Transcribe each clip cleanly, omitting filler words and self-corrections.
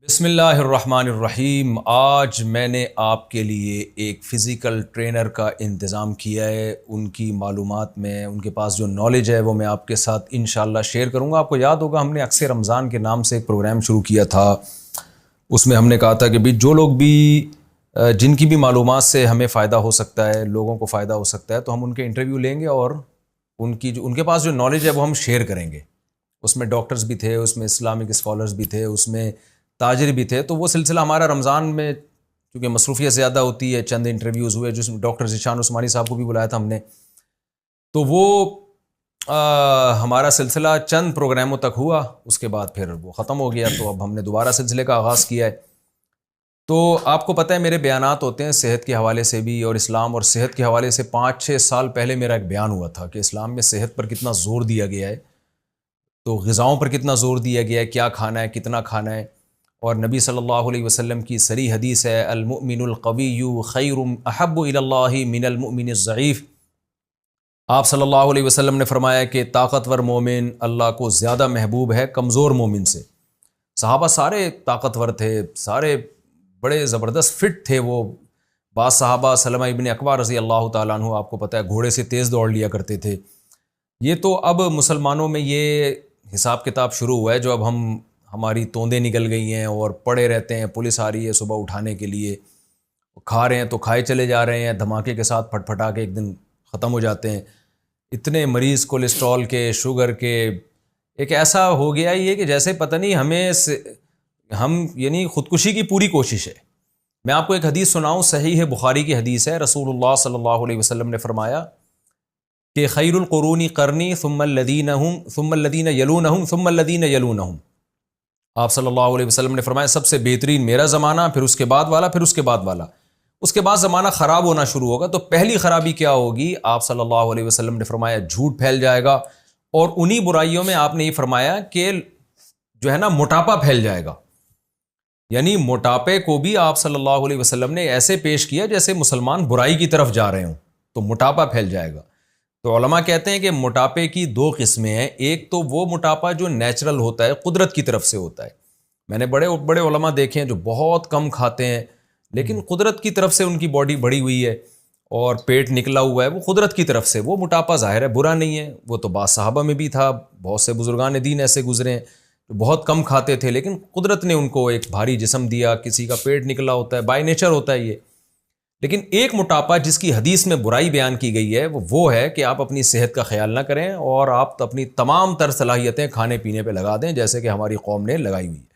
बिस्मिल्लाहिर्रहमानिर्रहीम। आज मैंने आपके लिए एक फ़िज़िकल ट्रेनर का इंतज़ाम किया है। उनकी मालूमात में उनके पास जो नॉलेज है वो मैं आपके साथ इंशाअल्लाह शेयर करूँगा। आपको याद होगा हमने अक्सर रमज़ान के नाम से एक प्रोग्राम शुरू किया था। उसमें हमने कहा था कि भाई जो लोग भी जिनकी भी मालूमात से हमें फ़ायदा हो सकता है, लोगों को फ़ायदा हो सकता है, तो हम उनके इंटरव्यू लेंगे और उनके पास जो नॉलेज है वो हम शेयर करेंगे। उसमें डॉक्टर्स भी थे, उसमें इस्लामिक स्कॉलर्स भी थे, उसमें ताजिर भी थे। तो वो सिलसिला हमारा रमज़ान में क्योंकि मसरूफ़ियत ज़्यादा होती है, चंद इंटरव्यूज़ हुए जिसमें डॉक्टर ज़ीशान उस्मानी साहब को भी बुलाया था हमने। तो वो हमारा सिलसिला चंद प्रोग्रामों तक हुआ, उसके बाद फिर वो ख़त्म हो गया। तो अब हमने दोबारा सिलसिले का आगाज़ किया है। तो आपको पता है मेरे बयानात होते हैं सेहत के हवाले से भी, और इस्लाम और सेहत के हवाले से 5-6 साल पहले मेरा एक बयान हुआ था कि इस्लाम में सेहत पर कितना ज़ोर दिया गया है, तो ग़िज़ाओं पर कितना ज़ोर दिया गया है, क्या खाना है, कितना खाना है। और नबी सल्लल्लाहु अलैहि वसल्लम की सरी हदीस है, अल मुमिनुल क़विय्यु खैरुम अहब्बु इलल्लाहि मिनल मुमिनिज़ ज़ईफ़। आप सल्लल्लाहु अलैहि वसल्लम ने फरमाया कि ताकतवर मोमिन अल्लाह को ज़्यादा महबूब है कमज़ोर मोमिन से। सहाबा सारे ताकतवर थे, सारे बड़े ज़बरदस्त फ़िट थे। वो बाज़ सहाबा सलमा इब्न अकवा रज़ी अल्लाह ताला अन्हु, आपको पता है, घोड़े से तेज़ दौड़ लिया करते थे। ये तो अब मुसलमानों में ये हिसाब किताब शुरू हुआ है जो अब हमारी तोंदें निकल गई हैं और पड़े रहते हैं। पुलिस आ रही है सुबह उठाने के लिए, खा रहे हैं तो खाए चले जा रहे हैं, धमाके के साथ फटफटा के एक दिन ख़त्म हो जाते हैं। इतने मरीज़ कोलेस्ट्रॉल के, शुगर के, एक ऐसा हो गया ये कि जैसे पता नहीं हम यानी ख़ुदकुशी की पूरी कोशिश है। मैं आपको एक हदीस सुनाऊँ, सही है, बुखारी की हदीस है। रसूलुल्लाह सल्लल्लाहु अलैहि वसल्लम ने फरमाया कि खैरुल क़ुरूनी क़र्नी सुम्मल्लज़ीना यलूनहुम सुम्मल्लज़ीना यलूनहुम। आप सल्लल्लाहु अलैहि वसल्लम ने फरमाया सबसे बेहतरीन मेरा ज़माना, फिर उसके बाद वाला, फिर उसके बाद वाला। उसके बाद ज़माना ख़राब होना शुरू होगा। तो पहली ख़राबी क्या होगी? आप सल्लल्लाहु अलैहि वसल्लम ने फरमाया झूठ फैल जाएगा, और उन्हीं बुराइयों में आपने ये फरमाया कि जो है ना, मोटापा फैल जाएगा। यानी मोटापे को भी आप सल्लल्लाहु अलैहि वसल्लम ने ऐसे पेश किया जैसे मुसलमान बुराई की तरफ जा रहे हों, तो मोटापा फैल जाएगा। तो उलमा कहते हैं कि मोटापे की दो किस्में हैं। एक तो वो मोटापा जो नेचुरल होता है, कुदरत की तरफ से होता है। मैंने बड़े बड़े उलमा देखे हैं जो बहुत कम खाते हैं, लेकिन कुदरत की तरफ से उनकी बॉडी बढ़ी हुई है और पेट निकला हुआ है, वो कुदरत की तरफ से। वो मोटापा ज़ाहिर है बुरा नहीं है, वो तो बाज़ सहाबा में भी था। बहुत से बुजुर्गान दीन ऐसे गुजरे हैं जो बहुत कम खाते थे, लेकिन कुदरत ने उनको एक भारी जिस्म दिया। किसी का पेट निकला होता है, बाय नेचर होता है ये। लेकिन एक मोटापा जिसकी हदीस में बुराई बयान की गई है वो है कि आप अपनी सेहत का ख्याल ना करें और आप अपनी तमाम तर सलाहियतें खाने पीने पे लगा दें, जैसे कि हमारी कौम ने लगाई हुई है।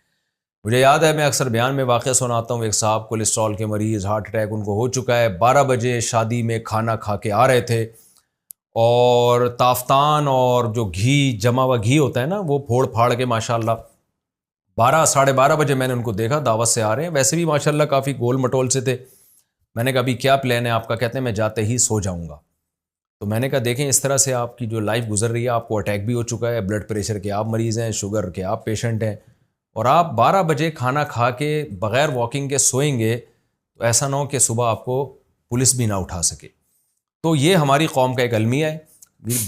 मुझे याद है, मैं अक्सर बयान में वाक़या सुनाता हूँ, एक साहब कोलेस्ट्रॉल के मरीज़, हार्ट अटैक उनको हो चुका है। 12 बजे शादी में खाना खा के आ रहे थे और ताफ्तान और जो घी, जमा हुआ घी होता है ना, वो फोड़ फाड़ के माशाल्लाह 12 साढ़े 12 बजे मैंने उनको देखा, दावत से आ रहे हैं। वैसे भी माशाल्लाह काफ़ी गोल मटोल से थे। मैंने कहा अभी क्या प्लान है आपका? कहते हैं मैं जाते ही सो जाऊंगा। तो मैंने कहा देखें, इस तरह से आपकी जो लाइफ गुजर रही है, आपको अटैक भी हो चुका है, ब्लड प्रेशर के आप मरीज़ हैं, शुगर के आप पेशेंट हैं, और आप 12 बजे खाना खा के बग़ैर वॉकिंग के सोएंगे, तो ऐसा ना हो कि सुबह आपको पुलिस भी ना उठा सके। तो ये हमारी कौम का एक अलमिया है।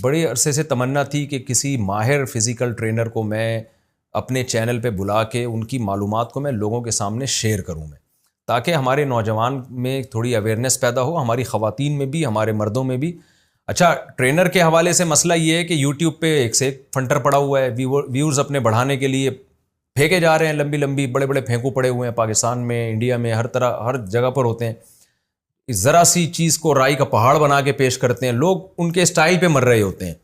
बड़े अरसे से तमन्ना थी कि किसी माहिर फ़िज़िकल ट्रेनर को मैं अपने चैनल पे बुला के उनकी मालूमात को मैं लोगों के सामने शेयर करूँ मैं, ताकि हमारे नौजवान में थोड़ी अवेयरनेस पैदा हो, हमारी ख़वातीन में भी, हमारे मर्दों में भी। अच्छा, ट्रेनर के हवाले से मसला ये है कि यूट्यूब पे एक से एक फंटर पड़ा हुआ है। व्यूज़ अपने बढ़ाने के लिए फेंके जा रहे हैं, लंबी लंबी बड़े बड़े फेंकू पड़े हुए हैं। पाकिस्तान में, इंडिया में, हर तरह हर जगह पर होते हैं। इस ज़रा सी चीज़ को राई का पहाड़ बना के पेश करते हैं। लोग उनके स्टाइल पे मर रहे होते हैं,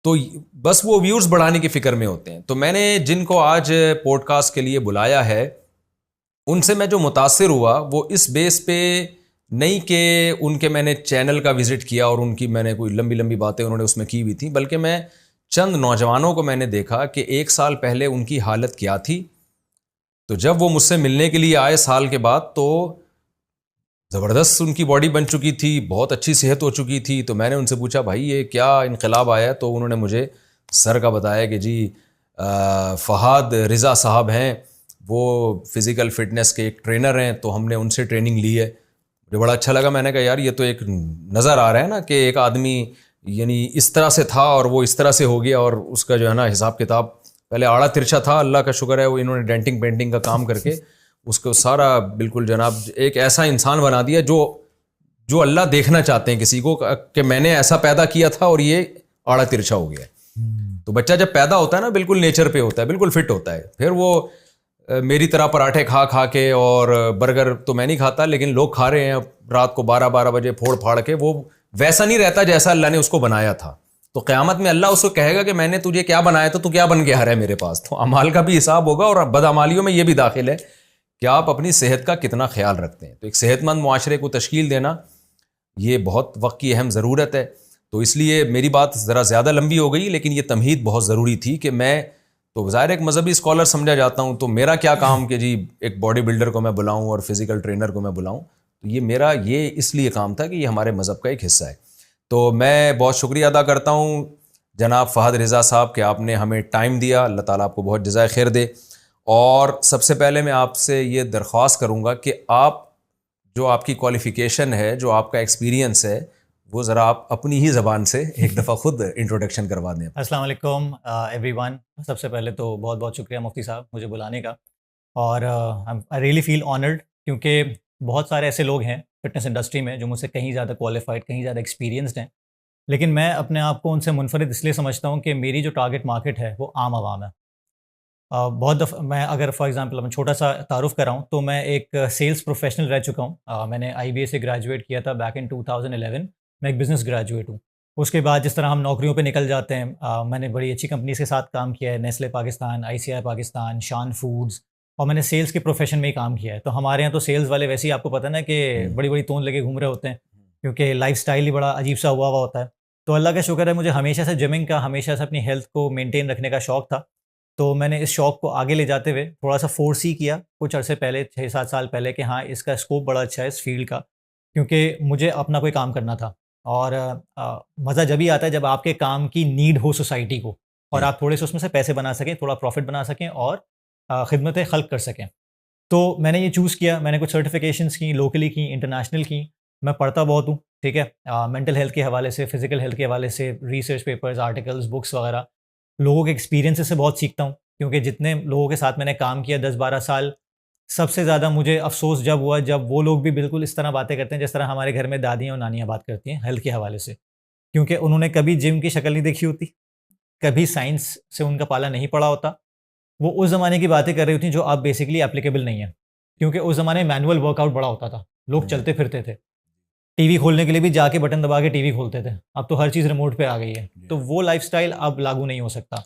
तो बस वो व्यूज़ बढ़ाने की फ़िक्र में होते हैं। तो मैंने जिनको आज पॉडकास्ट के लिए बुलाया है, उनसे मैं जो मुतासिर हुआ वो इस बेस पे नहीं कि उनके मैंने चैनल का विज़िट किया और उनकी मैंने कोई लंबी लंबी बातें उन्होंने उसमें की हुई थी, बल्कि मैं चंद नौजवानों को मैंने देखा कि 1 साल पहले उनकी हालत क्या थी। तो जब वो मुझसे मिलने के लिए आए साल के बाद, तो ज़बरदस्त उनकी बॉडी बन चुकी थी, बहुत अच्छी सेहत हो चुकी थी। तो मैंने उनसे पूछा भाई ये क्या इनकलाब आया है? तो उन्होंने मुझे सर का बताया कि जी फ़हाद रिज़ा साहब हैं, वो फ़िज़िकल फ़िटनेस के एक ट्रेनर हैं, तो हमने उनसे ट्रेनिंग ली है। मुझे बड़ा अच्छा लगा। मैंने कहा यार ये तो एक नज़र आ रहा है ना कि एक आदमी यानी इस तरह से था और वो इस तरह से हो गया, और उसका जो है ना हिसाब किताब पहले आड़ा तिरछा था, अल्लाह का शुक्र है वो इन्होंने डेंटिंग पेंटिंग का काम करके उसको सारा बिल्कुल जनाब एक ऐसा इंसान बना दिया जो जो अल्लाह देखना चाहते हैं किसी को कि मैंने ऐसा पैदा किया था और ये आड़ा तिरछा हो गया है। तो बच्चा जब पैदा होता है ना बिल्कुल नेचर पे होता है, बिल्कुल फिट होता है। फिर वो मेरी तरह पराठे खा खा के और बर्गर तो मैं नहीं खाता, लेकिन लोग खा रहे हैं रात को 12-12 बजे फोड़ फाड़ के, वो वैसा नहीं रहता जैसा अल्लाह ने उसको बनाया था। तो क़यामत में अल्लाह उसको कहेगा कि मैंने तुझे क्या बनाया था, तू क्या बन के आ रहा है मेरे पास। तो अमाल का भी हिसाब होगा और बदअमालियों में ये भी दाखिल है कि आप अपनी सेहत का कितना ख्याल रखते हैं। तो एक सेहतमंद मुआशरे को तश्कील देना ये बहुत वक्त की अहम ज़रूरत है। तो इसलिए मेरी बात ज़रा ज़्यादा लंबी हो गई, लेकिन ये तमहीद बहुत ज़रूरी थी कि मैं तो ज़ाहिर एक मजहबी स्कॉलर समझा जाता हूँ, तो मेरा क्या काम कि जी एक बॉडी बिल्डर को मैं बुलाऊँ और फिज़िकल ट्रेनर को मैं बुलाऊँ। तो ये मेरा ये इसलिए काम था कि ये हमारे मज़हब का एक हिस्सा है। तो मैं बहुत शुक्रिया अदा करता हूँ जनाब फ़हद रिज़ा साहब कि आपने हमें टाइम दिया। अल्लाह ताला आपको बहुत जज़ाए खैर दे। और सबसे पहले मैं आपसे ये दरख्वास्त करूँगा कि आप जो आपकी क्वालिफ़िकेशन है, जो आपका एक्सपीरियंस है, वो ज़रा आप अपनी ही ज़बान से एक दफ़ा खुद इंट्रोडक्शन करवा दें। अस्सलाम वालेकुम एवरीवन। सबसे पहले तो बहुत बहुत शुक्रिया मुफ्ती साहब मुझे बुलाने का, और आई रियली फील ऑनर्ड क्योंकि बहुत सारे ऐसे लोग हैं फ़िटनेस इंडस्ट्री में जो मुझसे कहीं ज़्यादा क्वालिफाइड, कहीं ज़्यादा एक्सपीरियंस्ड हैं, लेकिन मैं अपने आप को उनसे मुनफरिद इसलिए समझता हूँ कि मेरी जो टारगेट मार्केट है वो आम आवाम है। बहुत दफ़ा मैं अगर फॉर एग्ज़ाम्पल मैं छोटा सा तारुफ़ कराऊँ तो मैं एक सेल्स प्रोफेशनल रह चुका हूँ। मैंने IBA से ग्रेजुएट किया था बैक इन 2011। मैं एक बिज़नेस ग्रेजुएट हूँ। उसके बाद जिस तरह हम नौकरियों पे निकल जाते हैं, मैंने बड़ी अच्छी कंपनीज़ के साथ काम किया है, नेस्ले पाकिस्तान, ICI पाकिस्तान, शान फूड्स, और मैंने सेल्स के प्रोफेशन में ही काम किया है। तो हमारे यहाँ तो सेल्स वाले वैसे ही आपको पता है ना कि बड़ी-बड़ी तोंद लेके घूम रहे होते हैं, क्योंकि लाइफ़स्टाइल ही बड़ा अजीब-सा हुआ होता है। तो अल्लाह का शुक्र है मुझे हमेशा से जिमिंग का, हमेशा से अपनी हेल्थ को मेंटेन रखने का शौक था। तो मैंने इस शौक को आगे ले जाते हुए थोड़ा-सा फ़ोर्स ही किया कुछ अरसे पहले, 6-7 साल पहले, कि हाँ, इसका स्कोप बड़ा अच्छा है इस फ़ील्ड का, क्योंकि मुझे अपना कोई काम करना था। और मज़ा जब ही आता है जब आपके काम की नीड हो सोसाइटी को और आप थोड़े से उसमें से पैसे बना सकें, थोड़ा प्रॉफ़िट बना सकें और खिदमत खल्क़ कर सकें। तो मैंने ये चूज़ किया, मैंने कुछ सर्टिफ़िकेशंस की, लोकली की, इंटरनेशनल की। मैं पढ़ता बहुत हूँ, ठीक है? मेंटल हेल्थ के हवाले से, फ़िज़िकल हेल्थ के हवाले से, रिसर्च पेपर्स, आर्टिकल्स, बुक्स वगैरह। लोगों के एक्सपीरियंसेस से बहुत सीखता हूँ, क्योंकि जितने लोगों के साथ मैंने काम किया 10-12 साल, सबसे ज़्यादा मुझे अफ़सोस जब हुआ जब वो लोग भी बिल्कुल इस तरह बातें करते हैं जिस तरह हमारे घर में दादियाँ और नानियाँ बात करती हैं हेल्थ के हवाले से। क्योंकि उन्होंने कभी जिम की शक्ल नहीं देखी होती, कभी साइंस से उनका पाला नहीं पड़ा होता। वो उस ज़माने की बातें कर रही होती जो अब बेसिकली एप्लीकेबल नहीं है, क्योंकि उस ज़माने में मैनुअल वर्कआउट बड़ा होता था, लोग चलते फिरते थे। टीवी खोलने के लिए भी जाके बटन दबा के टीवी खोलते थे। अब तो हर चीज़ रिमोट पे आ गई है, तो वो लाइफ़स्टाइल अब लागू नहीं हो सकता।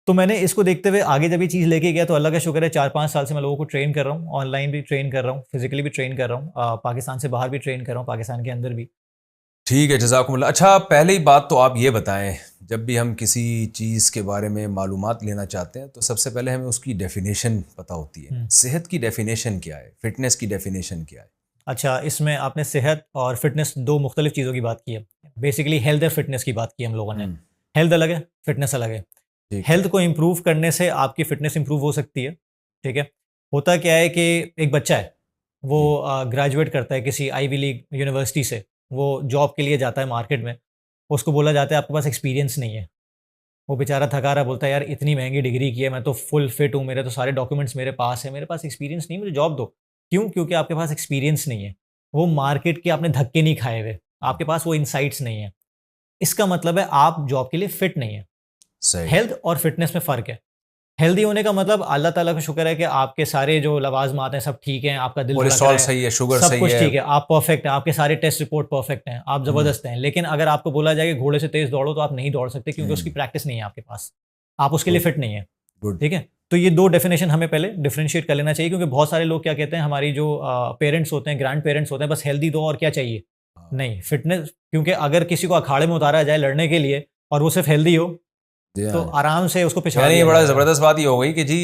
तो मैंने इसको देखते हुए आगे जब ये चीज़ लेके गया, तो अल्लाह का शुक्र है 4-5 साल से मैं लोगों को ट्रेन कर रहा हूँ, ऑनलाइन भी ट्रेन कर रहा हूँ, फिज़िकली भी ट्रेन कर रहा हूँ, पाकिस्तान से बाहर भी ट्रेन कर रहा हूँ, पाकिस्तान के अंदर भी। ठीक है, जज़ाकुमुल्लाह। अच्छा, पहले ही बात तो आप ये बताएं, जब भी हम किसी चीज़ के बारे में मालूमात लेना चाहते हैं तो सबसे पहले हमें उसकी डेफिनेशन पता होती है। सेहत की डेफिनेशन क्या है, फिटनेस की डेफिनेशन क्या है? अच्छा, इसमें आपने सेहत और फिटनेस 2 मुख्तलिफ चीज़ों की बात की है। बेसिकली हेल्थ और फिटनेस की बात की हम लोगों ने। हेल्थ अलग है, फिटनेस अलग है। हेल्थ को इम्प्रूव करने से आपकी फिटनेस इम्प्रूव हो सकती है, ठीक है? होता क्या है कि एक बच्चा है, वो ग्रेजुएट करता है किसी आईवी लीग यूनिवर्सिटी से, वो जॉब के लिए जाता है मार्केट में, उसको बोला जाता है आपके पास एक्सपीरियंस नहीं है। वो बेचारा थका रहा, बोलता है यार इतनी महंगी डिग्री की है, मैं तो फुल फिट हूँ, मेरे तो सारे डॉक्यूमेंट्स मेरे पास है, मेरे पास एक्सपीरियंस नहीं, मुझे जॉब दो। क्यों? क्योंकि आपके पास एक्सपीरियंस नहीं है। वो मार्केट के आपने धक्के नहीं खाए हुए, आपके पास वो इनसाइट्स नहीं है। इसका मतलब है आप जॉब के लिए फिट नहीं है। सही। हेल्थ और फिटनेस में फ़र्क है। हेल्दी होने का मतलब अल्लाह ताला का शुक्र है कि आपके सारे जो लवाज़मात हैं सब ठीक हैं, आपका दिल धड़क रहा कोलेस्ट्रॉल है, सही है, शुगर सब सही कुछ है। ठीक है, आप परफेक्ट हैं, आपके सारे टेस्ट रिपोर्ट परफेक्ट हैं, आप ज़बरदस्त हैं। लेकिन अगर आपको बोला जाए कि घोड़े से तेज़ दौड़ो, तो आप नहीं दौड़ सकते, क्योंकि उसकी प्रैक्टिस नहीं है आपके पास। आप उसके लिए गुड फिट नहीं है, गुड। ठीक है? तो ये 2 डेफिनेशन हमें पहले डिफरेंशिएट कर लेना चाहिए, क्योंकि बहुत सारे लोग क्या कहते हैं, हमारी जो पेरेंट्स होते हैं, ग्रैंड पेरेंट्स होते हैं, बस हेल्दी दो और क्या चाहिए? नहीं, फिटनेस, क्योंकि अगर किसी को अखाड़े में उतारा जाए लड़ने के लिए और वो सिर्फ हेल्दी हो, तो आराम से उसको पिछाड़ यानी ये दिया बड़ा जाएगा। ज़बरदस्त बात ये हो गई कि जी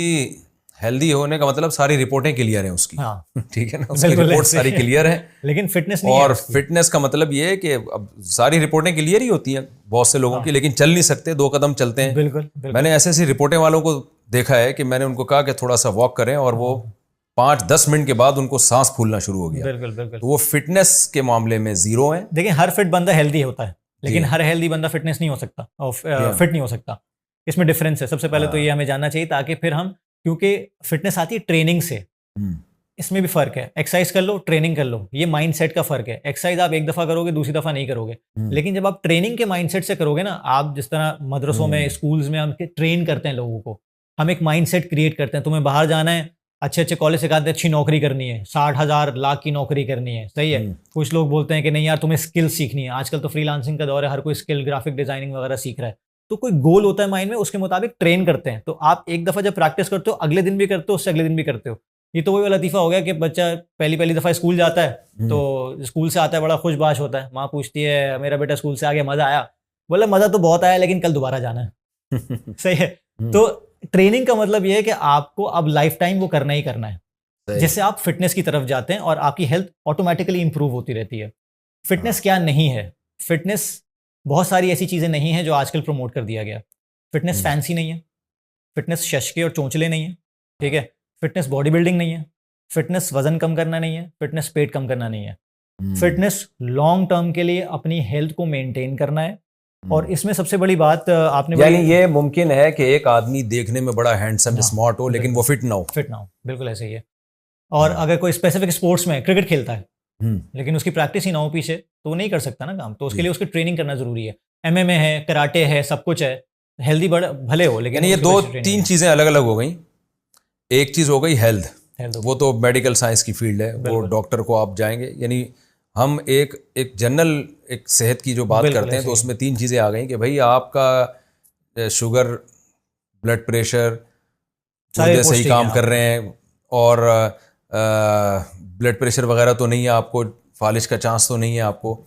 हेल्दी होने का मतलब सारी रिपोर्टें क्लियर हैं उसकी। हाँ, ठीक है ना, उसकी बिल्कुल रिपोर्ट ऐसे सारी क्लियर है। लेकिन फिटनेस नहीं है और उसकी। फिटनेस का मतलब ये है कि अब सारी रिपोर्टें क्लियर ही होती हैं बहुत से लोगों की, लेकिन चल नहीं सकते, 2 कदम चलते हैं। बिल्कुल, बिल्कुल। मैंने ऐसे ऐसी रिपोर्टें वालों को देखा है कि मैंने उनको कहा कि थोड़ा सा वॉक करें और वो 5-10 मिनट के बाद उनको सांस फूलना शुरू हो गया। बिल्कुल, बिल्कुल। तो वो फिटनेस के मामले में ज़ीरो हैं। देखिए, हर फिट बंदा हेल्दी होता है, लेकिन हाँ। हर हेल्दी बंदा फिटनेस नहीं हो सकता और फिट नहीं हो सकता। इसमें डिफरेंस है। सबसे पहले तो ये हमें जानना चाहिए, ताकि फिर हम, क्योंकि फिटनेस आती है ट्रेनिंग से, इसमें भी फर्क है। एक्सरसाइज कर लो, ट्रेनिंग कर लो, ये माइंडसेट का फर्क है। एक्सरसाइज आप एक दफा करोगे, दूसरी दफा नहीं करोगे, लेकिन जब आप ट्रेनिंग के माइंडसेट से करोगे ना, आप जिस तरह मदरसों में, स्कूल्स में हम ट्रेन करते हैं लोगों को, हम एक माइंडसेट क्रिएट करते हैं। तुम्हें बाहर जाना है, अच्छे अच्छे कॉलेज सिखाते हैं, अच्छी नौकरी करनी है, 60,000 लाख की नौकरी करनी है, सही है। कुछ लोग बोलते हैं कि नहीं यार, तुम्हें स्किल सीखनी है। आजकल तो फ्रीलांसिंग का दौर है, हर कोई स्किल, ग्राफिक डिजाइनिंग वगैरह सीख रहा है। तो कोई गोल होता है माइंड में, उसके मुताबिक ट्रेन करते हैं। तो आप एक दफा जब प्रैक्टिस करते हो, अगले दिन भी करते हो, उससे अगले दिन भी करते हो। ये तो वही वाला लतीफा हो गया कि बच्चा पहली दफा स्कूल जाता है, तो स्कूल से आता है, बड़ा खुशबाश होता है। माँ पूछती है, मेरा बेटा स्कूल से आ गया, मजा आया? बोला मजा तो बहुत आया, लेकिन कल दोबारा जाना है। सही है। तो ट्रेनिंग का मतलब ये है कि आपको अब लाइफ टाइम वो करना ही करना है, जिससे आप फिटनेस की तरफ जाते हैं और आपकी हेल्थ ऑटोमेटिकली इंप्रूव होती रहती है। फिटनेस क्या नहीं है? फिटनेस बहुत सारी ऐसी चीजें नहीं है जो आजकल प्रमोट कर दिया गया। फिटनेस फैंसी नहीं है, फिटनेस शशके और चोंचले नहीं है, ठीक है। फिटनेस बॉडी बिल्डिंग नहीं है, फिटनेस वजन कम करना नहीं है, फिटनेस पेट कम करना नहीं है। फिटनेस लॉन्ग टर्म के लिए अपनी हेल्थ को मेंटेन करना है। और इसमें सबसे बड़ी बात आपने, यानी ये मुमकिन है कि एक आदमी देखने में बड़ा हैंडसम, स्मार्ट हो, लेकिन वो फिट ना हो। बिल्कुल ऐसे ही है। और अगर कोई स्पेसिफिक स्पोर्ट्स में क्रिकेट खेलता है, लेकिन उसकी प्रैक्टिस ही ना हो पीछे, तो वो नहीं कर सकता ना काम। तो उसके लिए उसकी ट्रेनिंग करना जरूरी है। MMA है, कराटे है, सब कुछ है। हेल्दी भले हो, लेकिन ये 2-3 चीजें अलग अलग हो गई। एक चीज हो गई हेल्थ, वो तो मेडिकल साइंस की फील्ड है, वो डॉक्टर को आप जाएंगे। यानी हम एक जनरल एक सेहत की जो बात करते हैं, तो उसमें 3 चीजें आ गई कि भाई आपका शुगर, ब्लड प्रेशर गुर्दे सही काम कर रहे हैं, और ब्लड प्रेशर वगैरह तो नहीं है आपको, फालिश का चांस तो नहीं है आपको।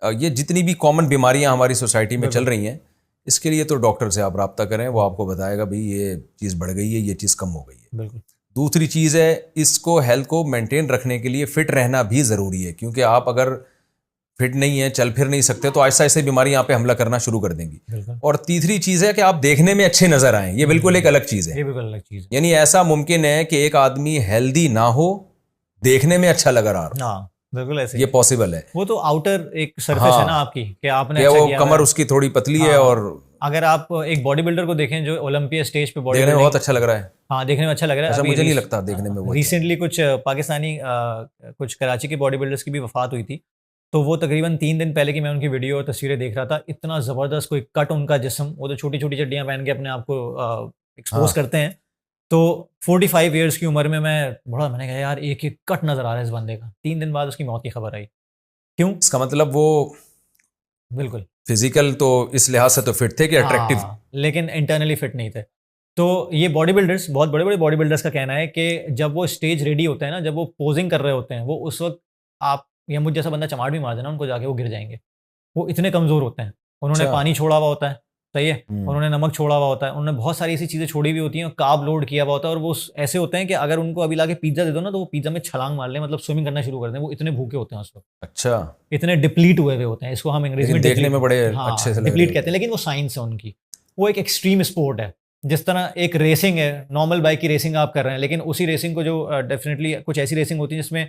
ये जितनी भी कॉमन बीमारियां हमारी सोसाइटी में चल रही हैं, इसके लिए तो डॉक्टर से आप रब्ता करें, वो आपको बताएगा भाई ये चीज़ बढ़ गई है, ये चीज़ कम हो गई है। बिल्कुल। दूसरी चीज़ है, इसको हेल्थ को मेंटेन रखने के लिए फिट रहना भी ज़रूरी है, क्योंकि आप अगर फिट नहीं है, चल फिर नहीं सकते, तो ऐसा ऐसे बीमारी यहाँ पे हमला करना शुरू कर देंगी। और तीसरी चीज़ है कि आप देखने में अच्छे नजर आएं, ये बिल्कुल एक अलग चीज़ है। ये बिल्कुल अलग चीज़ है। यानी ऐसा मुमकिन है कि एक आदमी हेल्दी ना हो, देखने में अच्छा लग रहा हो। हाँ, बिल्कुल ऐसे ये पॉसिबल है। वो तो आउटर एक सरफेस है ना आपकी, कि आपने वो कमर उसकी थोड़ी पतली है, और अगर आप एक बॉडी बिल्डर को देखें जो ओलंपिया स्टेज पे बॉडी देखने में बहुत अच्छा लग रहा है। हाँ, देखने में अच्छा लग रहा है। ऐसा मुझे नहीं लगता देखने में वो। रिसेंटली कुछ पाकिस्तानी कुछ कराची के बॉडी बिल्डर्स की भी वफात हुई थी, तो वो तकरीबन 3 दिन पहले की मैं उनकी वीडियो और तस्वीरें देख रहा था। इतना ज़बरदस्त कोई कट उनका जिस्म, वो तो छोटी छोटी चड्डियाँ पहन के अपने आप को एक्सपोज करते हैं। तो 45 ईयर्स की उम्र में मैंने कहा यार एक एक कट नजर आ रहा है इस बंदे का। 3 दिन बाद उसकी मौत की खबर आई। क्यों? इसका मतलब वो बिल्कुल फिजिकल तो इस लिहाज से तो फिट थे कि अट्रैक्टिव, लेकिन इंटरनली फिट नहीं थे। तो ये बॉडी बिल्डर्स, बहुत बड़े बड़े बॉडी बिल्डर्स का कहना है कि जब वो स्टेज रेडी होते हैं ना, जब वो पोजिंग कर रहे होते हैं, वो उस वक्त आप या मुझ जैसा बंदा चमाट भी मार देना उनको जाके, वो गिर जाएंगे। वो इतने कमजोर होते हैं। उन्होंने पानी छोड़ा हुआ होता है, सही है, उन्होंने नमक छोड़ा हुआ होता है, उन्होंने बहुत सारी ऐसी चीजें छोड़ी हुई होती हैं, कार्ब लोड किया हुआ होता है, और वो ऐसे होते हैं कि अगर उनको अभी लाके पिज्जा दे दो ना, तो वो पिज्जा में छलांग मार ले, मतलब स्विमिंग करना शुरू कर दें। वो इतने भूखे होते हैं उस वक्त। अच्छा, इतने डिप्लीट हुए होते हैं। इसको हम अंग्रेजी में देखने में बड़े अच्छे से डिप्लीट कहते हैं, लेकिन वो साइंस है उनकी। वो एक एक्सट्रीम स्पोर्ट है। जिस तरह एक रेसिंग है, नॉर्मल बाइक की रेसिंग आप कर रहे हैं, लेकिन उसी रेसिंग को जो डेफिनेटली कुछ ऐसी रेसिंग होती है जिसमें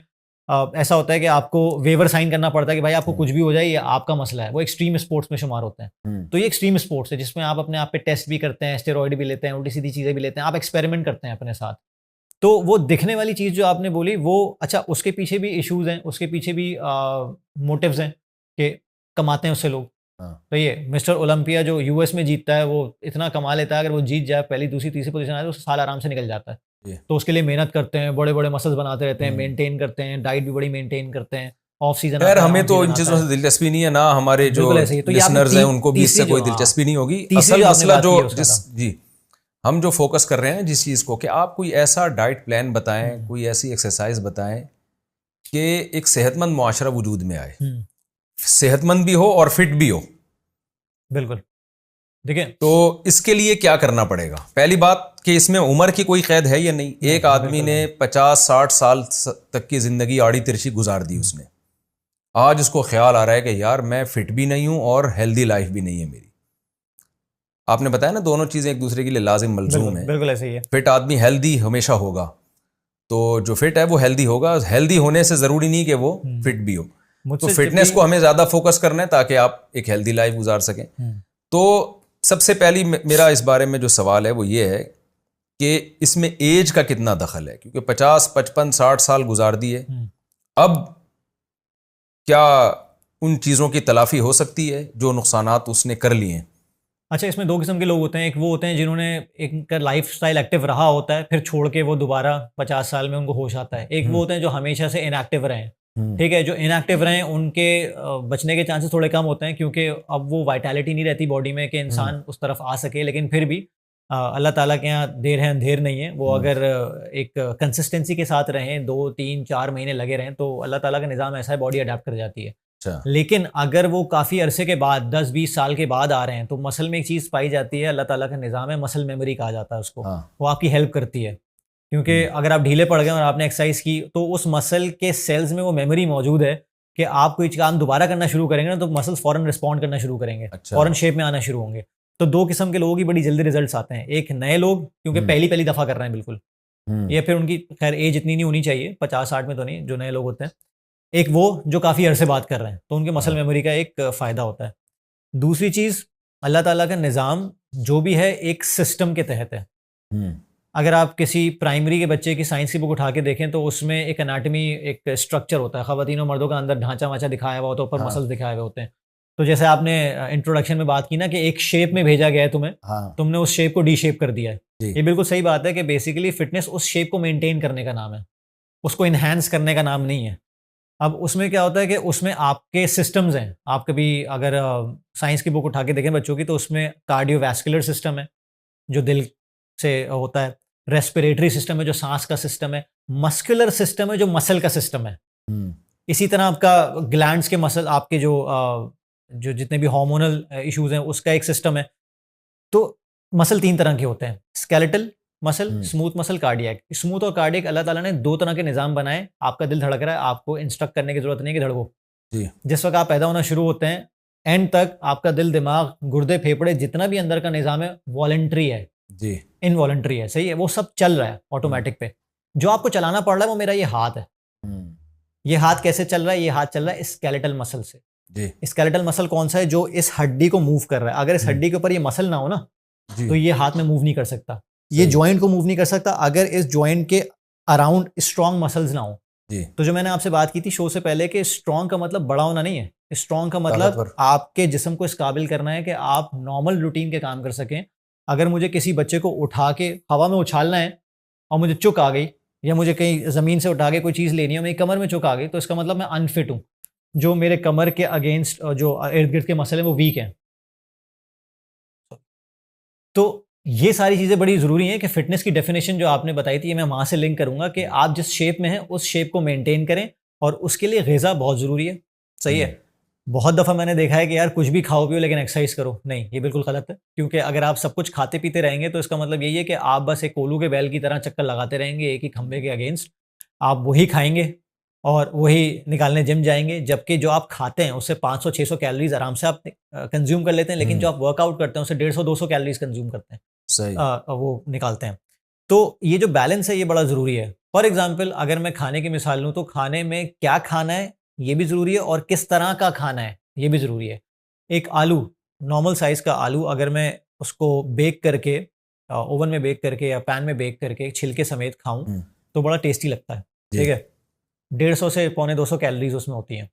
ऐसा होता है कि आपको वेवर साइन करना पड़ता है कि भाई आपको कुछ भी हो जाए, ये आपका मसला है। वो एक्सट्रीम स्पोर्ट्स में शुमार होते हैं। तो ये एक्सट्रीम स्पोर्ट्स है जिसमें आप अपने आप पे टेस्ट भी करते हैं, स्टेरॉइड भी लेते हैं, उल्टी सीधी चीज़ें भी लेते हैं, आप एक्सपेरिमेंट करते हैं अपने साथ। तो वो दिखने वाली चीज़ जो आपने बोली, वो अच्छा, उसके पीछे भी इश्यूज हैं, उसके पीछे भी मोटिव्स हैं कि कमाते हैं उससे लोग। तो ये मिस्टर ओलंपिया जो US में जीतता है, वो इतना कमा लेता है, अगर वो जीत जाए, पहली दूसरी तीसरी पोजीशन आए, तो साल आराम से निकल जाता है। तो उसके लिए मेहनत करते हैं, बड़े बड़े मसल्स बनाते रहते हैं, मेंटेन करते हैं, डाइट भी बड़ी मेंटेन करते हैं, ऑफ सीजन। यार हमें तो इन चीजों से दिलचस्पी नहीं है ना, हमारे जो लिसनर्स हैं उनको भी इससे कोई दिलचस्पी नहीं होगी। असल मसला जो हम जो फोकस कर रहे हैं जिस चीज को, कि आप कोई ऐसा डाइट प्लान बताएं, कोई ऐसी एक्सरसाइज बताएं कि एक सेहतमंद मुआशरा वजूद में आए, सेहतमंद भी हो और फिट भी हो। बिल्कुल। देखिए, तो इसके लिए क्या करना पड़ेगा? पहली बात कि इसमें उम्र की कोई कैद है या नहीं। एक आदमी ने 50-60 साल तक की जिंदगी आड़ी तिरछी गुजार दी उसने, आज उसको ख्याल आ रहा है कि यार मैं फिट भी नहीं हूं और हेल्दी लाइफ भी नहीं है मेरी। आपने बताया ना, दोनों चीजें एक दूसरे के लिए लाजिम मलजूम है। बिल्कुल ऐसे ही है। फिट आदमी हेल्दी हमेशा होगा, तो जो फिट है वो हेल्दी होगा। हेल्दी होने से जरूरी नहीं कि वो फिट भी हो। तो फिटनेस को हमें ज्यादा फोकस करना है ताकि आप एक हेल्दी लाइफ गुजार सकें। तो सबसे पहली मेरा इस बारे में जो सवाल है वो ये है कि इसमें एज का कितना दखल है, क्योंकि 50, 55, 60 साल गुजार दिए, अब क्या उन चीज़ों की तलाफी हो सकती है जो नुकसानात उसने कर लिए हैं? अच्छा, इसमें दो किस्म के लोग होते हैं। एक वो होते हैं जिन्होंने एक लाइफ स्टाइल एक्टिव रहा होता है, फिर छोड़ के वो दोबारा 50 साल में उनको होश आता है। एक वो होते हैं जो हमेशा से इनएक्टिव रहे हैं, ठीक है। जो इनएक्टिव रहे हैं उनके बचने के चांसेस थोड़े कम होते हैं, क्योंकि अब वो वाइटैलिटी नहीं रहती बॉडी में कि इंसान उस तरफ आ सके। लेकिन फिर भी अल्लाह ताला के यहाँ देर है अंधेर नहीं है। वो अगर एक कंसिस्टेंसी के साथ रहें, 2, 3, 4 महीने लगे रहें, तो अल्लाह ताला का निज़ाम ऐसा है, बॉडी अडेप्ट कर जाती है। लेकिन अगर वो काफ़ी अरसे के बाद 10-20 साल के बाद आ रहे हैं, तो मसल में एक चीज़ पाई जाती है, अल्लाह ताला का निज़ाम है, मसल मेमोरी कहा जाता है उसको। वो आपकी हेल्प करती है, क्योंकि अगर आप ढीले पड़ गए और आपने एक्सरसाइज की, तो उस मसल के सेल्स में वो मेमोरी मौजूद है कि आप कोई काम दोबारा करना शुरू करेंगे ना, तो मसल्स फौरन रिस्पॉन्ड करना शुरू करेंगे, फौरन शेप में आना शुरू होंगे। तो दो किस्म के लोगों की बड़ी जल्दी रिजल्ट्स आते हैं। एक नए लोग, क्योंकि पहली दफ़ा कर रहे हैं बिल्कुल, या फिर उनकी खैर एज इतनी नहीं होनी चाहिए, 50-60 में तो नहीं, जो नए लोग होते हैं। एक वो जो काफ़ी अरसे बात कर रहे हैं, तो उनके मसल मेमोरी का एक फ़ायदा होता है। दूसरी चीज़, अल्लाह ताला का निज़ाम जो भी है एक सिस्टम के तहत है। अगर आप किसी प्राइमरी के बच्चे की साइंस की बुक उठा के देखें, तो उसमें एक एनाटमी, एक स्ट्रक्चर होता है। ख़वातीन और मर्दों का अंदर ढांचा वांचा दिखाया हुआ होता है, ऊपर मसल्स दिखाए हुए होते हैं। तो जैसे आपने इंट्रोडक्शन में बात की ना कि एक शेप में भेजा गया है तुम्हें, तुमने उस शेप को डी शेप कर दिया है। ये बिल्कुल सही बात है कि बेसिकली फिटनेस उस शेप को मेंटेन करने का नाम है, उसको इन्हांस करने का नाम नहीं है। अब उसमें क्या होता है कि उसमें आपके सिस्टम्स हैं। आप कभी अगर साइंस की बुक उठा के देखें बच्चों की, तो उसमें कार्डियोवैस्कुलर सिस्टम है जो दिल से होता है, रेस्पिरेटरी सिस्टम है जो सांस का सिस्टम है, मस्कुलर सिस्टम है जो मसल का सिस्टम है। इसी तरह आपका ग्लैंड्स के मसल, आपके जो जितने भी हार्मोनल इश्यूज हैं उसका एक सिस्टम है। तो मसल 3 तरह के होते हैं, skeletal muscle, smooth muscle, cardiac. Smooth और कार्डियक अल्लाह ताला ने 2 तरह के निज़ाम बनाए। आपका दिल धड़क रहा है, आपको इंस्ट्रक्ट करने की जरूरत नहीं कि धड़को। जिस वक्त आप पैदा होना शुरू होते हैं, एंड तक आपका दिल, दिमाग, गुर्दे, फेफड़े, जितना भी अंदर का निज़ाम है, वॉलंटरी है, इनवॉलंटरी है, सही है, वो सब चल रहा है ऑटोमेटिक पे। जो आपको चलाना पड़ रहा है वो मेरा ये हाथ है। ये हाथ कैसे चल रहा है? ये हाथ चल रहा है स्केलेटल मसल से। स्केलेटल मसल कौन सा है? जो इस हड्डी को मूव कर रहा है। अगर इस हड्डी के ऊपर ये मसल ना हो ना, तो ये हाथ में मूव नहीं कर सकता, ये जॉइंट को मूव नहीं कर सकता, अगर इस जॉइंट के अराउंड स्ट्रॉन्ग मसल्स ना हो। तो जो मैंने आपसे बात की थी शो से पहले कि स्ट्रॉन्ग का मतलब बड़ा होना नहीं है, स्ट्रॉन्ग का मतलब आपके जिस्म को इस काबिल करना है कि आप नॉर्मल रूटीन के काम कर सकें। अगर मुझे किसी बच्चे को उठा के हवा में उछालना है और मुझे चुक आ गई, या मुझे कहीं ज़मीन से उठा के कोई चीज़ लेनी है, मेरी कमर में चुक आ गई, तो इसका मतलब मैं अनफिट हूँ। जो मेरे कमर के अगेंस्ट जो इर्द गिर्द के मसल हैं वो वीक हैं। तो ये सारी चीज़ें बड़ी ज़रूरी हैं कि फ़िटनेस की डेफिनेशन जो आपने बताई थी, मैं वहाँ से लिंक करूँगा कि आप जिस शेप में हैं उस शेप को मेंटेन करें, और उसके लिए ग़िज़ा बहुत ज़रूरी है। सही है। बहुत दफ़ा मैंने देखा है कि यार कुछ भी खाओ पियो लेकिन एक्सरसाइज करो, नहीं, ये बिल्कुल गलत है। क्योंकि अगर आप सब कुछ खाते पीते रहेंगे तो इसका मतलब यही है कि आप बस एक कोल्हू के बैल की तरह चक्कर लगाते रहेंगे एक ही खंबे के अगेंस्ट। आप वही खाएंगे और वही निकालने जिम जाएंगे, जबकि जो आप खाते हैं उससे 500-600 कैलोरीज आराम से आप कंज्यूम कर लेते हैं, लेकिन जो आप वर्कआउट करते हैं उससे 150-200 कैलोरीज कंज्यूम करते हैं। सही। वो निकालते हैं। तो ये जो बैलेंस है ये बड़ा ज़रूरी है। फॉर एग्जाम्पल अगर मैं खाने की मिसाल लूँ, तो खाने में क्या खाना है ये भी ज़रूरी है, और किस तरह का खाना है ये भी ज़रूरी है। एक आलू, नॉर्मल साइज़ का आलू, अगर मैं उसको बेक करके ओवन में बेक करके या पैन में बेक करके छिलके समेत खाऊं तो बड़ा टेस्टी लगता है, ठीक है। 150 से 150-200 कैलोरीज उसमें होती हैं।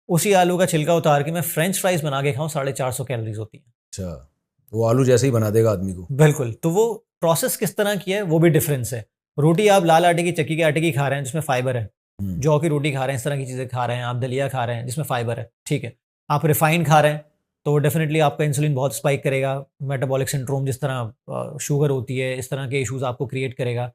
उसी आलू का छिलका उतार के मैं फ्रेंच फ्राइज बना के खाऊं, 450 कैलोरीज होती हैं। अच्छा, वो आलू जैसे ही बना देगा आदमी को। बिल्कुल। तो वो प्रोसेस किस तरह की है वो भी डिफरेंस है। रोटी आप लाल आटे की, चक्की के आटे की खा रहे हैं जिसमें फाइबर है, जौ की रोटी खा रहे हैं, इस तरह की चीज़ें खा रहे हैं, आप दलिया खा रहे हैं जिसमें फाइबर है, ठीक है। आप रिफाइंड खा रहे हैं तो डेफिनेटली आपका इंसुलिन बहुत स्पाइक करेगा, मेटाबॉलिक सिंड्रोम जिस तरह शुगर होती है इस तरह के इश्यूज आपको क्रिएट करेगा।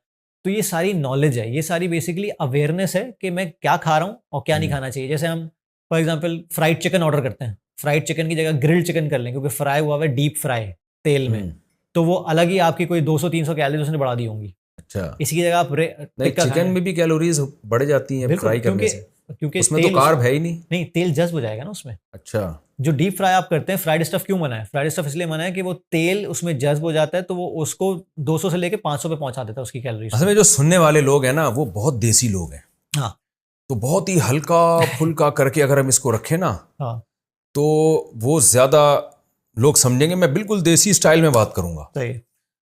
तो ये सारी नॉलेज है, ये सारी बेसिकली अवेयरनेस है कि मैं क्या खा रहा हूँ और क्या नहीं खाना चाहिए। जैसे हम for example fried chicken order करते हैं, फ्राइड चिकन की जगह ग्रिल्ड चिकन कर लें, क्योंकि फ्राई हुआ है डीप फ्राई तेल में, तो वो अलग ही आपकी कोई 200-300 कैलोरीज उसने बढ़ा दी होंगी। अच्छा, इसी की जगह आप चिकन में भी कैलोरीज बढ़ जाती हैं फ्राई करने से, क्योंकि उसमें तो कार्ब है ही नहीं, तेल जज्ब हो जाएगा ना उसमें। अच्छा, जो डीप फ्राई आप करते हैं, फ्राइड स्टफ क्यों मना है? फ्राइड स्टफ इसलिए मना है कि वो तेल उसमें जज्ब हो जाता है, तो वो उसको 200 से लेके 500 पे पहुंचा देता है उसकी कैलोरीज। असल में जो सुनने वाले लोग हैं ना वो बहुत देसी लोग हैं। हाँ, तो बहुत ही हल्का फुल्का करके अगर हम इसको रखें ना, हाँ, तो वो ज्यादा लोग समझेंगे मैं बिल्कुल देसी स्टाइल में बात करूंगा। सही है,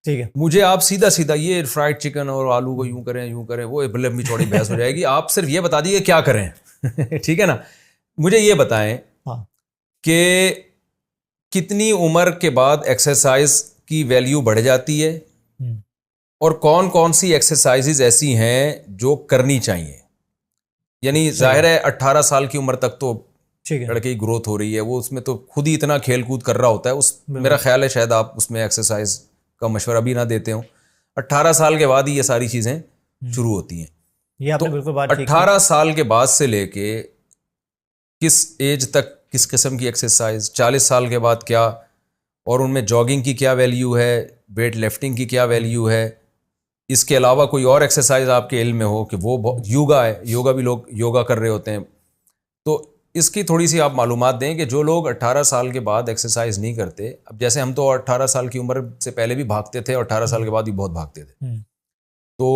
ठीक है। मुझे आप सीधा सीधा ये फ्राइड चिकन और आलू को यूं करें वो लंबी चौड़ी बहस हो जाएगी। आप सिर्फ ये बता दीजिए क्या करें ठीक है ना। मुझे ये बताएं हाँ। कि कितनी उम्र के बाद एक्सरसाइज की वैल्यू बढ़ जाती है और कौन कौन सी एक्सरसाइजेज ऐसी हैं जो करनी चाहिए। यानी जाहिर है 18 साल की उम्र तक तो लड़के की ग्रोथ हो रही है, वो उसमें तो खुद ही इतना खेल कूद कर रहा होता है, उस मेरा ख्याल है शायद आप उसमें एक्सरसाइज का मशवरा भी ना देते हो। 18 साल के बाद ही ये सारी चीज़ें शुरू होती हैं। ये आपने बिल्कुल बात ठीक की। 18 साल के बाद से लेके किस एज तक किस किस्म की एक्सरसाइज, 40 साल के बाद क्या, और उनमें जॉगिंग की क्या वैल्यू है, वेट लिफ्टिंग की क्या वैल्यू है, इसके अलावा कोई और एक्सरसाइज आपके इल्म में हो कि वो योगा है, योगा भी लोग योगा कर रहे होते हैं, तो इसकी थोड़ी सी आप मालूमात दें कि जो लोग 18 साल के बाद एक्सरसाइज नहीं करते। अब जैसे हम तो 18 साल की उम्र से पहले भी भागते थे और 18 साल के बाद भी बहुत भागते थे, तो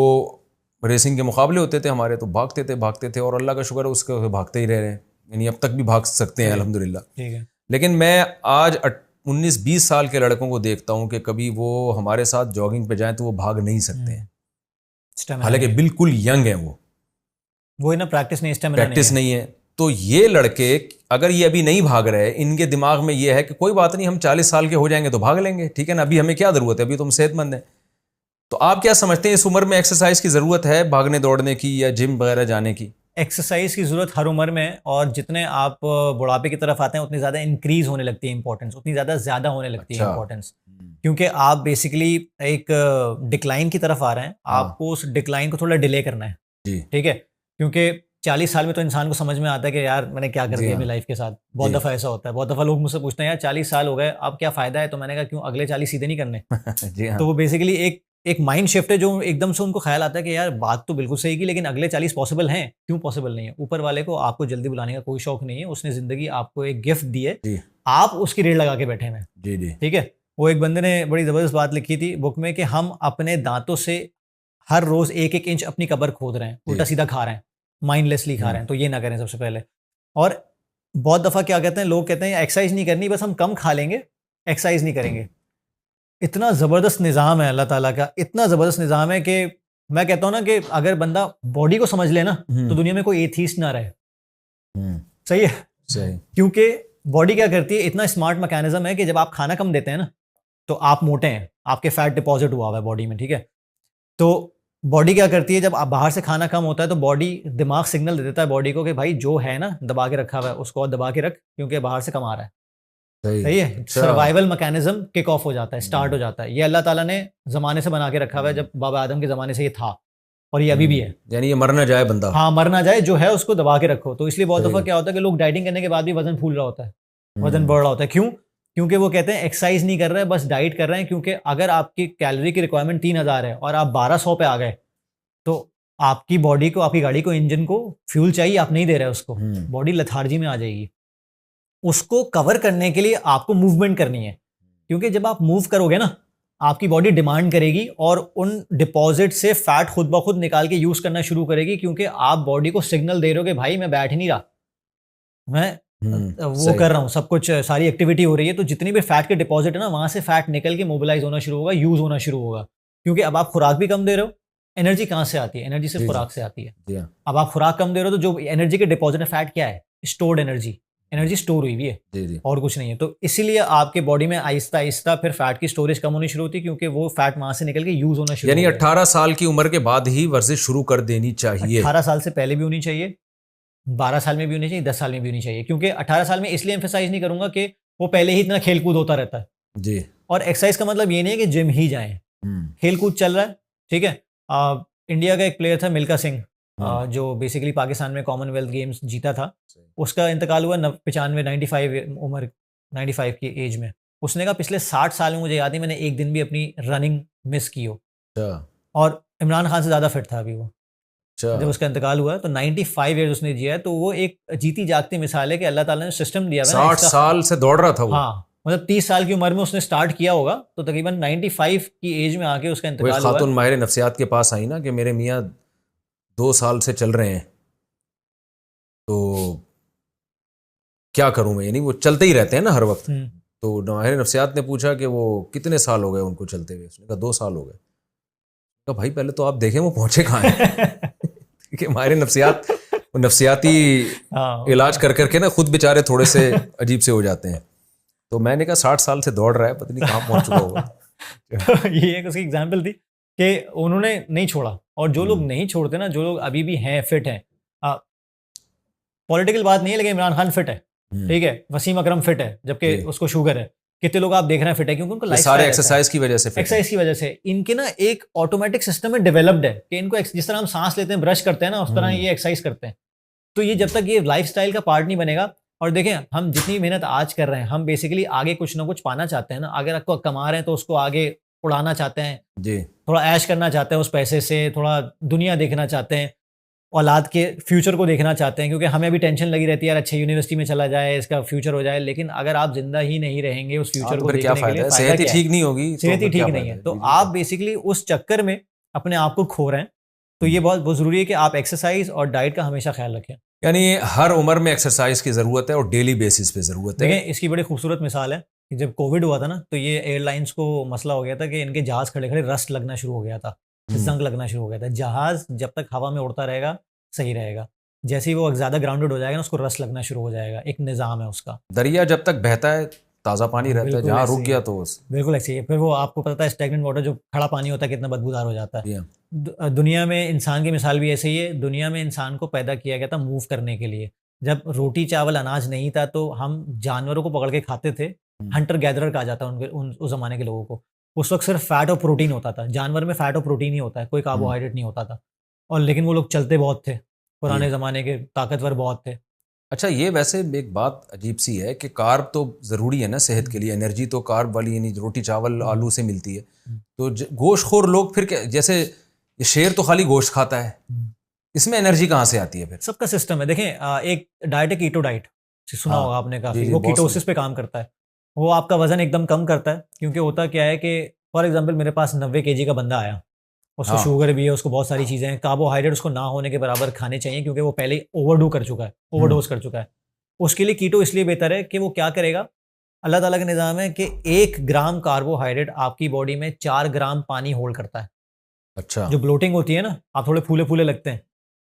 रेसिंग के मुकाबले होते थे हमारे, तो भागते थे और अल्लाह का शुक्र है उसके भागते ही रह रहे हैं, यानी अब तक भी भाग सकते हैं अल्हम्दुलिल्लाह। ठीक है। लेकिन मैं आज 19-20 साल के लड़कों को देखता हूं कि कभी वो हमारे साथ जॉगिंग पे जाएं तो वो भाग नहीं सकते हैं, हालांकि बिल्कुल यंग हैं वो ना प्रैक्टिस नहीं है। तो ये लड़के अगर ये अभी नहीं भाग रहे, इनके दिमाग में ये है कि कोई बात नहीं हम 40 साल के हो जाएंगे तो भाग लेंगे, ठीक है ना, अभी हमें क्या ज़रूरत है, अभी तो हम सेहतमंद हैं। तो आप क्या समझते हैं इस उम्र में एक्सरसाइज की ज़रूरत है, भागने दौड़ने की या जिम वगैरह जाने की? एक्सरसाइज की ज़रूरत हर उम्र में, और जितने आप बुढ़ापे की तरफ आते हैं उतनी ज़्यादा इंक्रीज होने लगती है इंपॉर्टेंस, उतनी ज़्यादा होने लगती है इंपॉर्टेंस, क्योंकि आप बेसिकली एक डिक्लाइन की तरफ आ रहे हैं। आपको उस डिक्लाइन को थोड़ा डिले करना है, ठीक है, क्योंकि 40 साल में तो इंसान को समझ में आता है कि यार मैंने क्या कर दिया अपनी लाइफ के साथ। बहुत दफ़ा ऐसा होता है, बहुत दफ़ा लोग मुझसे पूछते हैं यार 40 साल हो गए अब क्या फ़ायदा है, तो मैंने कहा क्यों, अगले 40 सीधे नहीं करने जी हाँ। तो वो बेसिकली एक माइंड शिफ्ट है जो एकदम से उनको ख्याल आता है कि यार बात तो बिल्कुल सही की, लेकिन अगले 40 पॉसिबल हैं, क्यों पॉसिबल नहीं है? ऊपर वाले को आपको जल्दी बुलाने का कोई शौक नहीं है, उसने ज़िंदगी आपको एक गिफ्ट दी है, आप उसकी रेड लगा के बैठे हैं। ठीक है। वो एक बंदे ने बड़ी ज़बरदस्त बात लिखी थी बुक में कि हम अपने दांतों से हर रोज़ 1-1 इंच अपनी कब्र खोद रहे हैं, उल्टा सीधा खा रहे हैं, माइंडलेसली खा रहे हैं, तो ये ना करें सबसे पहले। और बहुत दफ़ा क्या कहते हैं लोग, कहते हैं एक्सरसाइज नहीं करनी, बस हम कम खा लेंगे, एक्सरसाइज नहीं करेंगे। इतना ज़बरदस्त निज़ाम है अल्लाह ताला का, इतना ज़बरदस्त निज़ाम है कि मैं कहता हूँ ना कि अगर बंदा बॉडी को समझ ले ना तो दुनिया में कोई एथीस्ट ना रहे। सही है, सही। क्योंकि बॉडी क्या करती है, इतना स्मार्ट मैकेनिज्म है कि जब आप खाना कम देते हैं ना तो आप मोटे हैं, आपके फैट डिपॉजिट हुआ हुआ है बॉडी में, ठीक है। तो बॉडी क्या करती है, जब आप बाहर से खाना कम होता है तो बॉडी, दिमाग सिग्नल दे देता है बॉडी को कि भाई जो है ना दबा के रखा हुआ है उसको और दबा के रख, क्योंकि बाहर से कम आ रहा है। सही है। सर्वाइवल मैकेनिज्म किक ऑफ हो जाता है, स्टार्ट हो जाता है। ये अल्लाह ताला ने ज़माने से बना के रखा हुआ है, जब बाबा आदम के ज़माने से ये था और ये अभी भी है। यानी ये मर ना जाए बंदा, हाँ मर ना जाए, जो है उसको दबा के रखो। तो इसलिए बहुत दफ़ा क्या होता है कि लोग डाइटिंग करने के बाद भी वजन फूल रहा होता है, वजन बढ़ रहा होता है। क्यों? क्योंकि वो कहते हैं एक्सरसाइज नहीं कर रहे हैं, बस डाइट कर रहे हैं। क्योंकि अगर आपकी कैलोरी की रिक्वायरमेंट 3000 है और आप 1200 पे आ गए तो आपकी बॉडी को, आपकी गाड़ी को, इंजन को फ्यूल चाहिए, आप नहीं दे रहे उसको, बॉडी लथार्जी में आ जाएगी। उसको कवर करने के लिए आपको मूवमेंट करनी है, क्योंकि जब आप मूव करोगे ना आपकी बॉडी डिमांड करेगी और उन डिपॉजिट से फैट खुद ब खुद निकाल के यूज करना शुरू करेगी, क्योंकि आप बॉडी को सिग्नल दे रहे हो कि भाई मैं बैठ ही नहीं रहा, मैं वो कर रहा हूँ, सब कुछ सारी एक्टिविटी हो रही है। तो जितनी भी फैट के डिपॉजिट है ना वहां से फैट निकल के मोबिलाइज होना शुरू होगा, यूज होना शुरू होगा। क्योंकि अब आप खुराक भी कम दे रहे हो, एनर्जी कहाँ से आती है? एनर्जी सिर्फ खुराक से आती है। अब आप खुराक कम दे रहे हो तो जो एनर्जी के डिपॉजिट है, फैट क्या है? स्टोर्ड एनर्जी, एनर्जी स्टोर हुई है और कुछ नहीं है। तो इसीलिए आपके बॉडी में आहिस्ता आहिस्ता फिर फैट की स्टोरेज कम होनी शुरू होती है, क्योंकि वो फैट वहां से निकल के यूज होना शुरू। यानी 18 साल की उम्र के बाद ही वर्जिश शुरू कर देनी चाहिए। 18 साल से पहले भी होनी चाहिए, 12 साल में भी होनी चाहिए, 10 साल में भी होनी चाहिए। क्योंकि 18 साल में इसलिए एम्फेसाइज नहीं करूंगा कि वो पहले ही इतना खेलकूद होता रहता है जी। और एक्सरसाइज का मतलब ये नहीं है कि जिम ही जाएं, खेलकूद चल रहा है, ठीक है। इंडिया का एक प्लेयर था मिल्खा सिंह, जो बेसिकली पाकिस्तान में कॉमनवेल्थ गेम्स जीता था। उसका इंतकाल हुआ 95 उम्र, 95 की एज में। उसने कहा पिछले 60 साल में मुझे याद नहीं मैंने एक दिन भी अपनी रनिंग मिस की हो। और इमरान खान से ज़्यादा फिट था अभी वो जब उसका इंतकाल हुआ। तो 95 ईयर्स उसने जिया है। तो वो एक जीती जागती मिसाल है कि अल्लाह ताला ने सिस्टम दिया है। 60 साल से दौड़ रहा था वो। हाँ, मतलब 30 साल की उम्र में उसने स्टार्ट किया होगा, तो तकरीबन 95 की एज में आके उसका इंतकाल हुआ। खातून माहिर नफ्सियात के पास आई ना कि मेरे मियाँ 2 साल से चल रहे हैं, तो क्या करूं मैं, यानी वो चलते ही रहते हैं ना हर वक्त। तो माहिर नफ्सियात ने पूछा कि वो कितने साल हो गए उनको चलते हुए। उसने कहा 2 साल हो गए। तो भाई पहले तो आप देखें वो पहुंचे कहाँ हैं। कि माहिर नफ्सियात वो नफ्सियाती हाँ, इलाज कर करके ना खुद बेचारे थोड़े से अजीब से हो जाते हैं। तो मैंने कहा 60 साल से दौड़ रहा है, पता नहीं कहाँ पहुंच चुका होगा। तो ये एक उसकी एग्जाम्पल थी कि उन्होंने नहीं छोड़ा। और जो लोग नहीं छोड़ते ना, जो लोग अभी भी हैं, फिट हैं, पॉलिटिकल बात नहीं है, लेकिन इमरान खान फिट है, ठीक है, वसीम अकरम फिट है, जबकि जी। उसको शुगर है। कितने लोग आप देख रहे हैं फिट है, क्योंकि उनको ये लाइफ सारे एक्सरसाइज की वजह से fit हैं। एक्सरसाइज की वजह से इनके ना एक ऑटोमेटिक सिस्टम में डेवलप्ड है कि इनको जिस तरह हम सांस लेते हैं, ब्रश करते हैं ना, उस तरह ये एक्सरसाइज करते हैं। तो ये जब तक ये लाइफस्टाइल का पार्ट नहीं बनेगा, और देखें हम जितनी मेहनत आज कर रहे हैं, हम बेसिकली आगे कुछ ना कुछ पाना चाहते हैं ना। अगर आपको कमा रहे हैं तो उसको आगे उड़ाना चाहते हैं, जी। थोड़ा ऐश करना चाहते हैं उस पैसे से, थोड़ा दुनिया देखना चाहते हैं, औलाद के फ्यूचर को देखना चाहते हैं, क्योंकि हमें अभी टेंशन लगी रहती है यार अच्छी यूनिवर्सिटी में चला जाए, इसका फ्यूचर हो जाए। लेकिन अगर आप जिंदा ही नहीं रहेंगे उस फ्यूचर तो को फिर क्या देखने के लिए, फायदा है, फायदा सेहत ही क्या ठीक नहीं होगी तो सेहत ही फिर क्या ठीक नहीं फायदा है। है। तो जी, आप बेसिकली उस चक्कर में अपने आप को खो रहे हैं। तो ये बहुत बहुत ज़रूरी है कि आप एक्सरसाइज और डाइट का हमेशा ख्याल रखें। यानी हर उम्र में एक्सरसाइज की ज़रूरत है और डेली बेसिस पे ज़रूरत है। देखें, इसकी बड़ी खूबसूरत मिसाल है कि जब कोविड हुआ था ना, तो ये एयरलाइंस को मसला हो गया था कि इनके जहाज़ खड़े खड़े रस्ट लगना शुरू हो गया था, जंग लगना शुरू हो गया था। जहाज़ जब तक हवा में उड़ता रहेगा सही रहेगा, जैसे ही वो ज़्यादा ग्राउंडेड हो जाएगा ना, उसको रस्ट लगना शुरू हो जाएगा। एक निज़ाम है उसका। दरिया जब तक बहता है ताज़ा पानी रहता है, बिल्कुल जहाँ ऐसे रुक ही गया है। तो बस। बिल्कुल ऐसे ही है। फिर वो आपको पता है स्टैग्नेंट वाटर, जो खड़ा पानी होता है, कितना बदबूदार हो जाता है। जी हाँ। दुनिया में इंसान की मिसाल भी ऐसे ही है। दुनिया में इंसान को पैदा किया गया था मूव करने के लिए। जब रोटी चावल अनाज नहीं था तो हम जानवरों को पकड़ के खाते थे। हंटर गैदरर कहा जाता है उस ज़माने के लोगों को। उस वक़्त सिर्फ फैट और प्रोटीन होता था। जानवर में फैट और प्रोटीन ही होता है, कोई कार्बोहाइड्रेट नहीं होता था। और लेकिन वो लोग चलते बहुत थे, पुराने ज़माने के, ताकतवर बहुत थे। अच्छा, ये वैसे एक बात अजीब सी है कि कार्ब तो ज़रूरी है ना सेहत के लिए, एनर्जी तो कार्ब वाली यानी रोटी चावल आलू से मिलती है। तो गोश्तखोर लोग फिर क्या, जैसे ये शेर तो खाली गोश्त खाता है, इसमें एनर्जी कहाँ से आती है फिर? सबका सिस्टम है। देखें, एक डाइट है कीटो डाइट, सुना हाँ, होगा आपने जी, काफ़ी। जी, वो बहुत कीटोसिस पे काम करता है। वो आपका वज़न एकदम कम करता है, क्योंकि होता क्या है कि फॉर एग्ज़ाम्पल मेरे पास 90 केजी का बंदा आया, उसको हाँ। शुगर भी है, उसको बहुत सारी चीज़ें हैं, कार्बोहाइड्रेट उसको ना होने के बराबर खाने चाहिए, क्योंकि वो पहले ही ओवरडू कर चुका है, ओवरडोज़ कर चुका है। उसके लिए कीटो इसलिए बेहतर है कि वो क्या करेगा, अल्लाह ताला का निज़ाम है कि 1 ग्राम कार्बोहाइड्रेट आपकी बॉडी में 4 ग्राम पानी होल्ड करता है। अच्छा। जो ब्लोटिंग होती है ना, आप थोड़े फूले-फूले लगते हैं,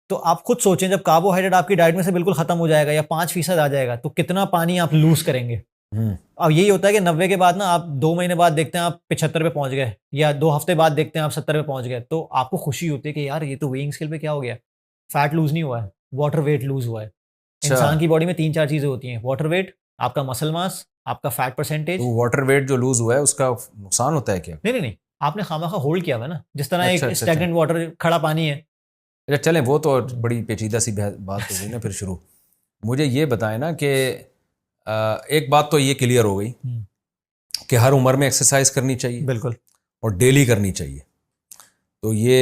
तो आप खुद सोचें, जब कार्बोहाइड्रेट आपकी डाइट में से बिल्कुल खत्म हो जाएगा या 5% आ जाएगा, तो कितना पानी आप लूज करेंगे। अब यही होता है कि 90 के बाद ना आप 2 महीने बाद देखते हैं आप 75 पे पहुंच गए, या 2 हफ्ते बाद देखते हैं आप 70 पे पहुंच गए, तो आपको खुशी होती है कि यार ये तो वेइंग स्केल पे क्या हो गया, फैट लूज नहीं हुआ है, वाटर वेट लूज हुआ है। अच्छा, इंसान की बॉडी में 3-4 चीजें होती हैं, वाटर वेट, आपका मसल मास, आपका फैट परसेंटेज। तो वाटर वेट जो लूज हुआ है उसका नुकसान होता है क्या? नहीं नहीं नहीं, आपने खामखा होल्ड किया हुआ है ना, जिस तरह अच्छा, एक अच्छा, अच्छा। स्टैग्नेंट वाटर, खड़ा पानी है। अच्छा चलें, वो तो बड़ी पेचीदा सी बात हो गई ना फिर शुरू। मुझे ये बताएं ना कि एक बात तो ये क्लियर हो गई कि हर उम्र में एक्सरसाइज करनी चाहिए बिल्कुल, और डेली करनी चाहिए। तो ये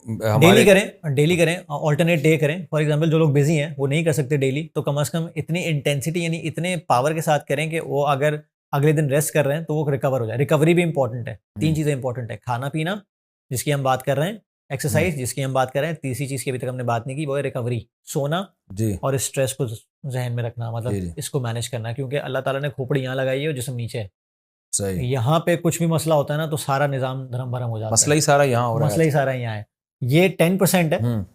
डेली करें, डेली करें, ऑल्टरनेट डे करें। फॉर एग्जांपल जो लोग बिजी हैं वो नहीं कर सकते डेली, तो कम से कम इतनी इंटेंसिटी यानी इतने पावर के साथ करें कि वो अगर अगले दिन रेस्ट कर रहे हैं तो वो रिकवर हो जाए। रिकवरी भी इंपॉर्टेंट है। 3 चीज़ें इंपॉर्टेंट है, खाना पीना जिसकी हम बात कर रहे हैं, एक्सरसाइज जिसकी हम बात कर रहे हैं, तीसरी चीज़ की अभी तक हमने बात नहीं की, वो है रिकवरी, सोना जी और स्ट्रेस को जहन में रखना, जी मतलब जी इसको मैनेज करना। क्योंकि अल्लाह ताला ने खोपड़ी यहाँ लगाई है और जिस्म नीचे है। सही। यहाँ पे कुछ भी मसला होता है ना तो सारा निज़ाम धर्म भरम हो जाता मसला है। ही सारा यहाँ हो रहा मसला है। ही सारा यहाँ है। ये 10% है, हम्म।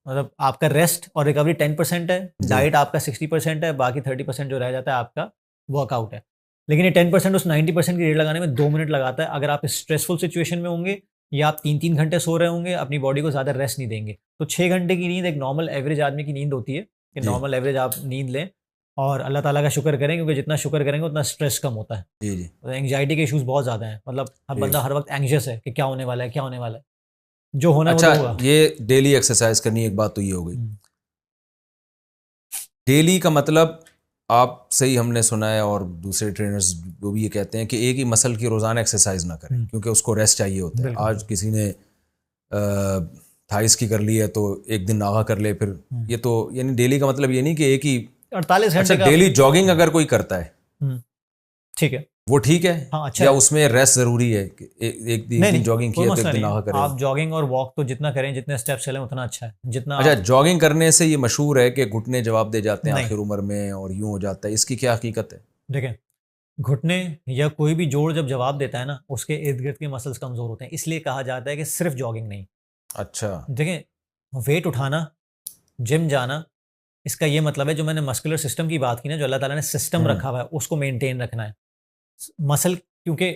मतलब आपका रेस्ट और रिकवरी 10% है, जी डाइट आपका 60% है, बाकी 30% जो रह जाता है आपका वर्कआउट है। लेकिन ये 10% उस 90% की रेट लगाने में 2 मिनट लगाता है। अगर आप स्ट्रेसफुल सिचुएशन में होंगे या आप 3-3 घंटे सो रहे होंगे, अपनी बॉडी को ज़्यादा रेस्ट नहीं देंगे, तो 6 घंटे की नींद एक नॉर्मल एवरेज आदमी की नींद होती है कि जी नॉर्मल एवरेज आप नींद लें और अल्लाह ताला का शुक्र करें, क्योंकि जितना शुक्र करेंगे उतना स्ट्रेस कम होता है। जी जी तो एंग्जाइटी के इश्यूज बहुत ज़्यादा हैं, मतलब हर जी। बंदा हर वक्त एंग्शियस है कि क्या होने वाला है, क्या होने वाला है। जो होना है वो अच्छा, तो होगा। ये डेली एक्सरसाइज करनी, एक बात तो ये हो गई। हम्म, डेली का मतलब आप सही हमने सुना है और दूसरे ट्रेनर्स वो भी ये कहते हैं कि एक ही मसल की रोज़ाना एक्सरसाइज ना करें क्योंकि उसको रेस्ट चाहिए होता है। बिल्कुल, आज किसी ने थाइस की कर ली है तो एक दिन नागा कर ले फिर। ये तो यानी डेली का मतलब ये नहीं कि एक ही। 48 अच्छा, घंटे का। डेली जॉगिंग अगर कोई करता है हम्म, ठीक है। वो ठीक है हाँ, अच्छा या है। उसमें रेस्ट ज़रूरी है कि एक दिन जॉगिंग कोई किया तो मसला एक दिन नहीं नागा है। करें? आप जॉगिंग और वॉक तो जितना करें, जितने स्टेप्स चलें उतना अच्छा है, जितना अच्छा, आप। जॉगिंग करने से ये मशहूर है कि घुटने जवाब दे जाते हैं नहीं, आखिर उम्र में और यूं हो जाता है, इसकी क्या हकीकत है? देखें, घुटने या कोई भी जोड़ जब जवाब देता है ना, उसके इर्द गिर्द के मसल्स कमज़ोर होते हैं। इसलिए कहा जाता है कि सिर्फ जॉगिंग नहीं। अच्छा। देखें, वेट उठाना, जिम जाना, इसका ये मतलब है, जो मैंने मस्कुलर सिस्टम की बात की ना, जो अल्लाह ताला ने सिस्टम रखा हुआ है, उसको मेंटेन रखना है। मसल, क्योंकि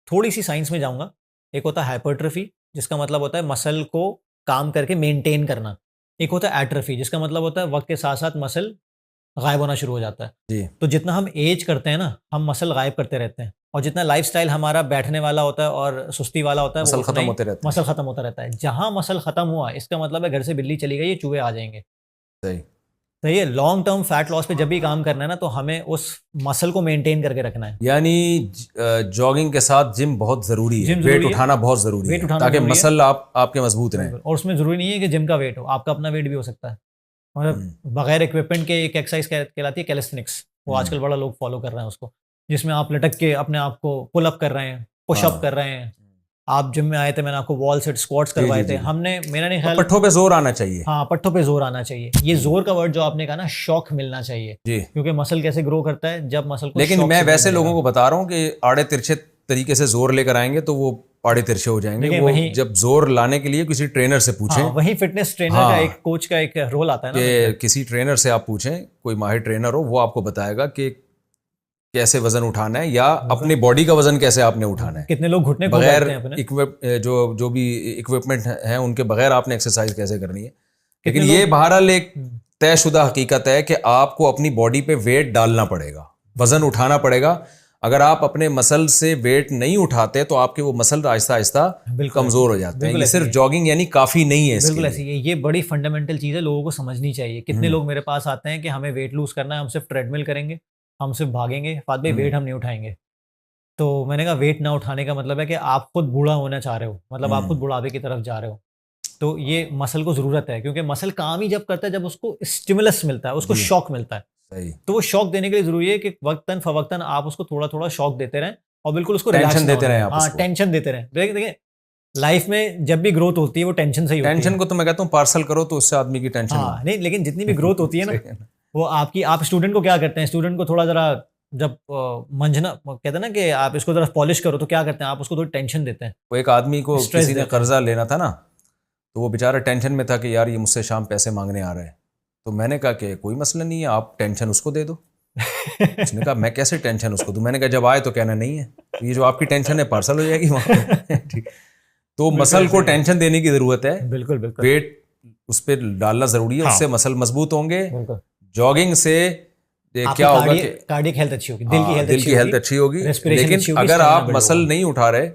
थोड़ी सी साइंस में जाऊंगा, एक होता है हाइपरट्रफी, जिसका मतलब होता है मसल को काम करके मेंटेन करना। एक होता है एट्रफी, जिसका मतलब होता है वक्त के साथ साथ मसल गायब होना शुरू हो जाता है। जी। तो जितना हम एज करते हैं ना, हम मसल गायब करते रहते हैं, और जितना लाइफस्टाइल हमारा बैठने वाला होता है और सुस्ती वाला होता है, वो मसल उतना खत्म ही होते रहते हैं। मसल खत्म होता रहता है। जहां मसल खत्म हुआ, इसका मतलब है घर से बिल्ली चली गई, ये चूहे आ जाएंगे। सही। तो ये लॉन्ग टर्म फैट लॉस पे जब भी काम करना है ना, तो हमें उस मसल को मेंटेन करके रखना है। यानी जॉगिंग के साथ जिम बहुत जरूरी है, जिम वेट जरूरी है, उठाना बहुत जरूरी वेट है, उठाना ताकि जरूरी है। मसल आपके मजबूत रहें। बिल्कुल। और उसमें जरूरी नहीं है कि जिम का वेट हो, आपका अपना वेट भी हो सकता है। मतलब बगैर इक्विपमेंट के एक एक्सरसाइज कहलाती है कैलिस्थेनिक्स, वो आजकल बड़ा लोग फॉलो कर रहे हैं उसको, जिसमें आप लटक के अपने आप को पुल अप कर रहे हैं, पुश अप हाँ। कर रहे हैं। आप जिम में आए थे, मैंने आपको वॉल सेट स्क्वाट्स जी करवाए जी थे जी। हमने, मेरा नहीं और ख्याल। पट्ठों पे जोर आना चाहिए। हाँ, पट्टों पे जोर आना चाहिए। ये जोर का वर्ड जो आपने कहा ना, शॉक मिलना चाहिए, जी। क्योंकि मसल कैसे ग्रो करता है, जब मसल को लेकिन शॉक मैं सिग्नल वैसे मिलेगा। लोगों को बता रहा हूँ कि आड़े तिरछे तरीके से जोर लेकर आएंगे तो वो आड़े तिरछे हो जाएंगे। देखिए, वो वहीं जब जोर लाने के लिए किसी ट्रेनर से पूछें। हाँ, वहीं फिटनेस ट्रेनर का, हाँ, एक कोच का एक रोल आता है ना। कि किसी ट्रेनर से आप पूछें, कोई माहिर ट्रेनर हो, वो आपको बताएगा कि कैसे वजन उठाना है या अपनी बॉडी का वजन कैसे आपने उठाना है। कितने लोग घुटने को बगैर बैठते हैं अपने। जो भी इक्विपमेंट हैं उनके बगैर आपने एक्सरसाइज कैसे करनी है। लेकिन कितने ये लोग बहरहाल एक तयशुदा हकीकत है कि आपको अपनी बॉडी पे वेट डालना पड़ेगा, वजन उठाना पड़ेगा। अगर आप अपने मसल से वेट नहीं उठाते तो आपके वो मसल आहिस्ता आहिस्ता बिल्कुल कमजोर हो ऐसे- जाते हैं। बिल्कुल ये ऐसे सिर्फ ही है। जॉगिंग यानी काफी नहीं है इसके बिल्कुल लिए। ऐसी है, ये बड़ी फंडामेंटल चीज़ है, लोगों को समझनी चाहिए। कितने लोग मेरे पास आते हैं कि हमें वेट लूज करना है, हम सिर्फ ट्रेडमिल करेंगे, हम सिर्फ भागेंगे, फात भाई वेट हम नहीं उठाएंगे। तो मैंने कहा, वेट ना उठाने का मतलब है कि आप खुद बूढ़ा होना चाह रहे हो, मतलब आप खुद बुढ़ापे की तरफ जा रहे हो। तो ये मसल को ज़रूरत है, क्योंकि मसल काम ही जब करता है जब उसको स्टिमुलस मिलता है, उसको जी। शॉक मिलता है। सही। तो वो शॉक देने के लिए ज़रूरी है कि वक्तन फवक्तन आप उसको थोड़ा थोड़ा शॉक देते रहें, और बिल्कुल उसको रिलैक्स टेंशन ना देते होने रहें दें। आप हाँ, उसको। टेंशन देते रहें। देखिए देखिए, लाइफ में जब भी ग्रोथ होती है, वो टेंशन से ही होती है। टेंशन को तो मैं कहता हूँ पार्सल करो तो उससे आदमी की टेंशन हाँ, नहीं, लेकिन जितनी भी ग्रोथ होती है ना, सही है ना? वो आपकी, आप स्टूडेंट को क्या करते हैं, स्टूडेंट को थोड़ा जरा जब मंझना कहते हैं ना कि आप इसको जरा पॉलिश करो, तो क्या करते हैं, आप उसको थोड़ी टेंशन देते हैं, वो एक आदमी को स्ट्रेस किसी ने देते हैं। कर्जा लेना था ना, तो वो बेचारा टेंशन में था कि यार ये मुझसे शाम पैसे मांगने आ रहा है। तो मैंने कहा कि कोई मसला नहीं है, आप टेंशन उसको दे दो। उसने कहा मैं कैसे टेंशन उसको दूं? मैंने कहा जब आए तो कहना नहीं है, तो ये जो आपकी टेंशन है पार्सल हो जाएगी वहाँ पे। ठीक। तो मसल को टेंशन देने की जरूरत है, बिल्कुल बिल्कुल वेट उस पर डालना जरूरी है, हाँ। उससे मसल मजबूत होंगे। बिल्कुल। जॉगिंग से आपकी क्या होगा कि कार्डियक हेल्थ अच्छी होगी, दिल की हेल्थ दिल अच्छी की हेल्थ होगी, अच्छी होगी। रेस्पिरेशन लेकिन अच्छी होगी, अगर stamina आप build मसल होगा। नहीं उठा रहे,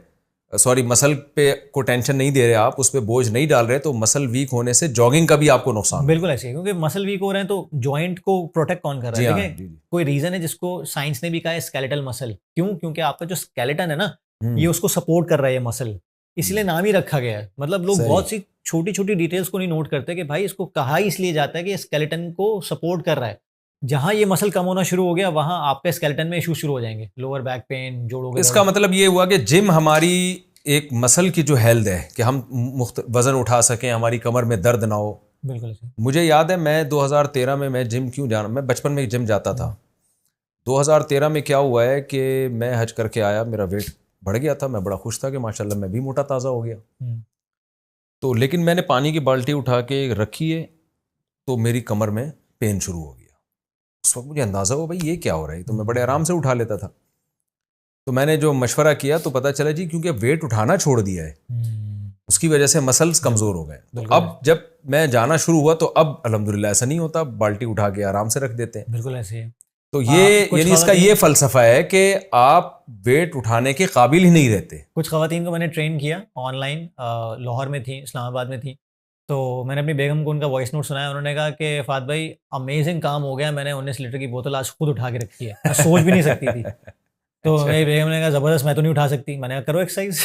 सॉरी मसल पे को टेंशन नहीं दे रहे, आप उस पर बोझ नहीं डाल रहे, तो मसल वीक होने से जॉगिंग का भी आपको नुकसान बिल्कुल ऐसे ही, क्योंकि मसल वीक हो रहे हैं तो जॉइंट को प्रोटेक्ट कौन कर रहा जी है। हाँ, देखिए, जी जी। कोई रीजन है जिसको साइंस ने भी कहा है स्केलेटल मसल। क्यों? क्योंकि आपका जो स्केलेटन है ना, ये उसको सपोर्ट कर रहा है, ये मसल, इसलिए नाम ही रखा गया है। मतलब लोग सही। बहुत सी छोटी छोटी डिटेल्स को नहीं नोट करते कि भाई इसको कहा ही इसलिए जाता है कि स्केलेटन को सपोर्ट कर रहा है। जहां ये मसल कम होना शुरू हो गया, वहां आपके स्केलेटन में इशू शुरू हो जाएंगे, लोअर बैक पेन, जोड़ों के इसका दर्द। मतलब ये हुआ कि जिम हमारी एक मसल की जो हेल्थ है कि हम वजन उठा सकें, हमारी कमर में दर्द ना हो। बिल्कुल ऐसे। मुझे याद है मैं 2013 में मैं जिम क्यों जाना, मैं बचपन में जिम जाता था। 2013 में क्या हुआ है कि मैं हज करके आया, मेरा वेट बढ़ गया था, मैं बड़ा खुश था कि माशाल्लाह मैं भी मोटा ताज़ा हो गया। तो लेकिन मैंने पानी की बाल्टी उठा के रखी है, तो मेरी कमर में पेन शुरू हो गया। उस वक्त मुझे अंदाज़ा हुआ भाई ये क्या हो रहा है, तो मैं बड़े आराम से उठा लेता था। तो मैंने जो मशवरा किया तो पता चला जी क्योंकि वेट उठाना छोड़ दिया है, उसकी वजह से मसल्स कमज़ोर हो गए। तो अब जब मैं जाना शुरू हुआ तो अब अल्हम्दुलिल्लाह ऐसा नहीं होता, बाल्टी उठा के आराम से रख देते हैं। बिल्कुल ऐसे ही है। तो ये यानी इसका ये फ़लसफ़ा है कि आप वेट उठाने के काबिल ही नहीं रहते। कुछ ख़वातीन को मैंने ट्रेन किया ऑनलाइन, लाहौर में थी, इस्लामाबाद में थी। तो मैंने अपनी बेगम को उनका वॉइस नोट सुनाया, उन्होंने कहा कि फ़ात भाई अमेजिंग काम हो गया, मैंने 19 लीटर की बोतल आज खुद उठा के रखी है, मैं सोच भी नहीं सकती थी। तो मेरी बेगम ने कहा ज़बरदस्त, मैं तो नहीं उठा सकती। मैंने कहा करो एक्सरसाइज।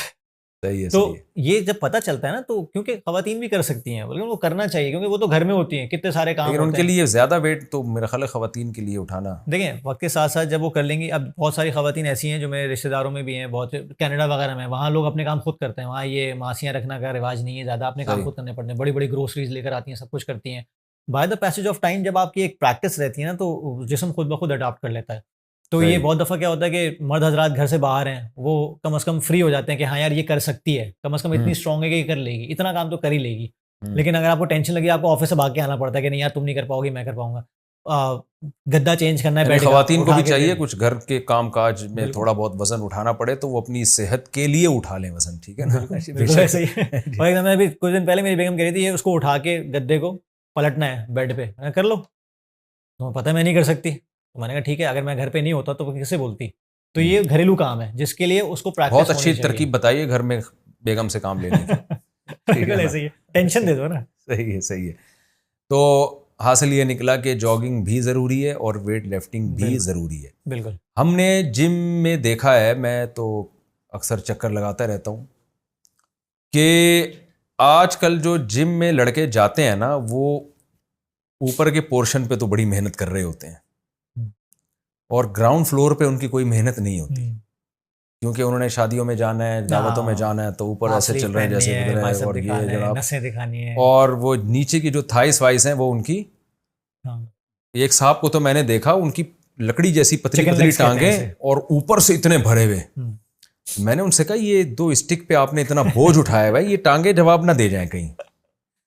सही है, तो सही है। ये जब पता चलता है ना, तो क्योंकि ख़वातीन भी कर सकती हैं, लेकिन वो करना चाहिए, क्योंकि वो तो घर में होती हैं, कितने सारे काम लेकिन होते उनके हैं। लिए ज़्यादा वेट तो मेरा ख्याल है ख़वातीन के लिए उठाना। देखें, वक्त के साथ साथ जब वो कर लेंगी, अब बहुत सारी ख़वातीन ऐसी हैं जो मेरे रिश्तेदारों में भी हैं, बहुत कनाडा वगैरह में, वहाँ लोग अपने काम खुद करते हैं, वहाँ ये मासियाँ रखना का रिवाज नहीं है, ज़्यादा अपने काम सही। खुद करने पड़ते हैं, बड़ी बड़ी ग्रोसरीज लेकर आती हैं, सब कुछ करती हैं। By the passage of time जब आपकी एक प्रैक्टिस रहती है ना, तो जिस्म खुद ब खुद अडाप्ट कर लेता है। तो ये सही। बहुत दफ़ा क्या होता है कि मर्द हजरात घर से बाहर हैं, वो कम से कम फ्री हो जाते हैं कि हाँ यार ये कर सकती है, कम से कम इतनी स्ट्रांग है कि ये कर लेगी, इतना काम तो कर ही लेगी। लेकिन अगर आपको टेंशन लगी, आपको ऑफिस से भाग के आना पड़ता है कि नहीं यार तुम नहीं कर पाओगी, मैं कर पाऊंगा। गद्दा चेंज करना है यानी बेड का, खवातीन को उठा भी के चाहिए फिर कुछ घर के काम काज में बिल्कुल थोड़ा बहुत वजन उठाना पड़े तो वो अपनी सेहत के लिए उठा लें वजन, ठीक है ना। बिल्कुल बेशक। ऐसे ही है। और एकदम मैं भी कुछ दिन पहले मेरी बेगम कह रही थी ये उसको उठा के गद्दे को पलटना है बेड पे, मैंने कहा, कर लो, तुम्हें पता है मैं नहीं कर सकती। तो मैंने कहा ठीक है, अगर मैं घर पे नहीं होता तो वो किससे बोलती। तो ये घरेलू काम है जिसके लिए उसको बहुत प्रैक्टिस अच्छी होनी चाहिए। तरकीब बताइए घर में बेगम से काम लेने की, ठीक है बिल्कुल ना। ऐसे ही है, टेंशन दे दो ना। सही है, सही है। तो हासिल ये निकला कि जॉगिंग भी ज़रूरी है और वेट लिफ्टिंग भी बिल्कुल ज़रूरी है। बिल्कुल हमने जिम में देखा है, मैं तो अक्सर चक्कर लगाता रहता हूँ कि आजकल जो जिम में लड़के जाते हैं ना, वो ऊपर के पोर्शन पे तो बड़ी मेहनत कर रहे होते हैं हम्म, और ग्राउंड फ्लोर पे उनकी कोई मेहनत नहीं होती, हम्म। क्योंकि उन्होंने शादियों में जाना है, दावतों में जाना है, तो ऊपर हाफ ऐसे स्लीव चल रहे हैं पहननी जैसे है, गुजर रहे हैं बाइसेप और ये दिखाना है, जनाब, नसें दिखानी है। और वो नीचे की जो थाइस वाइस हैं वो उनकी, हाँ, एक साहब को तो मैंने देखा, उनकी लकड़ी जैसी पतली चिकन पतली लेग्स कहते हैं टांगे इसे। और ऊपर से इतने भरे हुए। मैंने उनसे कहा ये 2 स्टिक पे आपने इतना बोझ उठाया भाई, ये टांगे जवाब ना दे जाएं कहीं।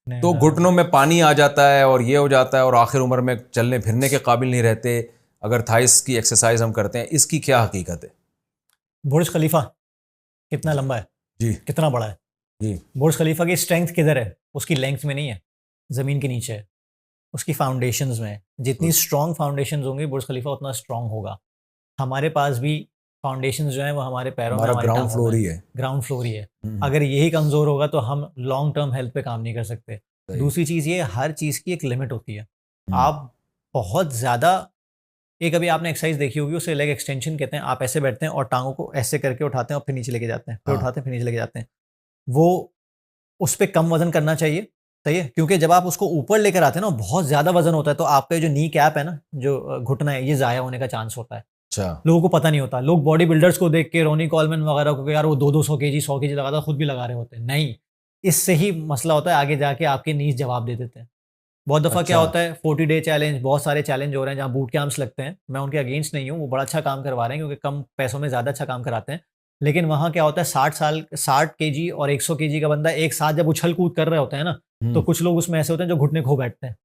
नहीं, तो हाँ, घुटनों में पानी आ जाता है और ये हो जाता है और आखिर उम्र में चलने फिरने के काबिल नहीं रहते अगर थाइस की एक्सरसाइज हम करते हैं। इसकी क्या हकीकत है? बुर्ज खलीफा कितना लंबा है, जी कितना बड़ा है। जी। बुर्ज खलीफा की स्ट्रेंथ किधर है? उसकी लेंथ में नहीं है, ज़मीन के नीचे है, उसकी फाउंडेशंस में है। जितनी स्ट्रॉन्ग फाउंडेशंस होंगी बुर्ज खलीफा उतना स्ट्रॉन्ग होगा। हमारे पास भी फाउंडेशंस जो हैं वो हमारे पैरों में, हमारा हमारी ग्राउंड टांगों फ्लोर में, ही है। ग्राउंड फ्लोर ही है। हम्म, अगर यही कमज़ोर होगा तो हम लॉन्ग टर्म हेल्थ पे काम नहीं कर सकते। सही। दूसरी चीज़ ये, हर चीज़ की एक लिमिट होती है। हम्म, आप बहुत ज़्यादा, एक अभी आपने एक्सरसाइज देखी होगी, उसे लेग एक्सटेंशन कहते हैं। आप ऐसे बैठते हैं और टांगों को ऐसे करके उठाते हैं और फिर नीचे लेके जाते हैं, फिर हाँ, उठाते हैं फिर नीचे लेके जाते हैं। वो उस पे कम वजन करना चाहिए, सही है, क्योंकि जब आप उसको ऊपर लेकर आते हैं ना, बहुत ज्यादा वजन होता है, तो आपका जो नी कैप है ना, जो घुटना है, ये जाया होने का चांस होता है। अच्छा। लोगों को पता नहीं होता। लोग बॉडी बिल्डर्स को देख के, रोनी कॉलमैन वगैरह को, यार वो 200 केजी 100 केजी लगाता, खुद भी लगा रहे होते हैं। नहीं, इससे ही मसला होता है, आगे जाके आपके नीज जवाब दे देते हैं। बहुत दफ़ा क्या अच्छा। होता है, 40 डे चैलेंज, बहुत सारे चैलेंज हो रहे हैं जहाँ बूट कैंप्स लगते हैं। मैं उनके अगेंस्ट नहीं हूँ, वो बड़ा अच्छा काम करवा रहे हैं क्योंकि कम पैसों में ज़्यादा अच्छा काम कराते हैं। लेकिन वहाँ क्या होता है, 60 केजी और 100 केजी का बंदा एक साथ जब उछल कूद कर रहे होते हैं ना, तो कुछ लोग उसमें ऐसे होते हैं जो घुटने खो बैठते हैं।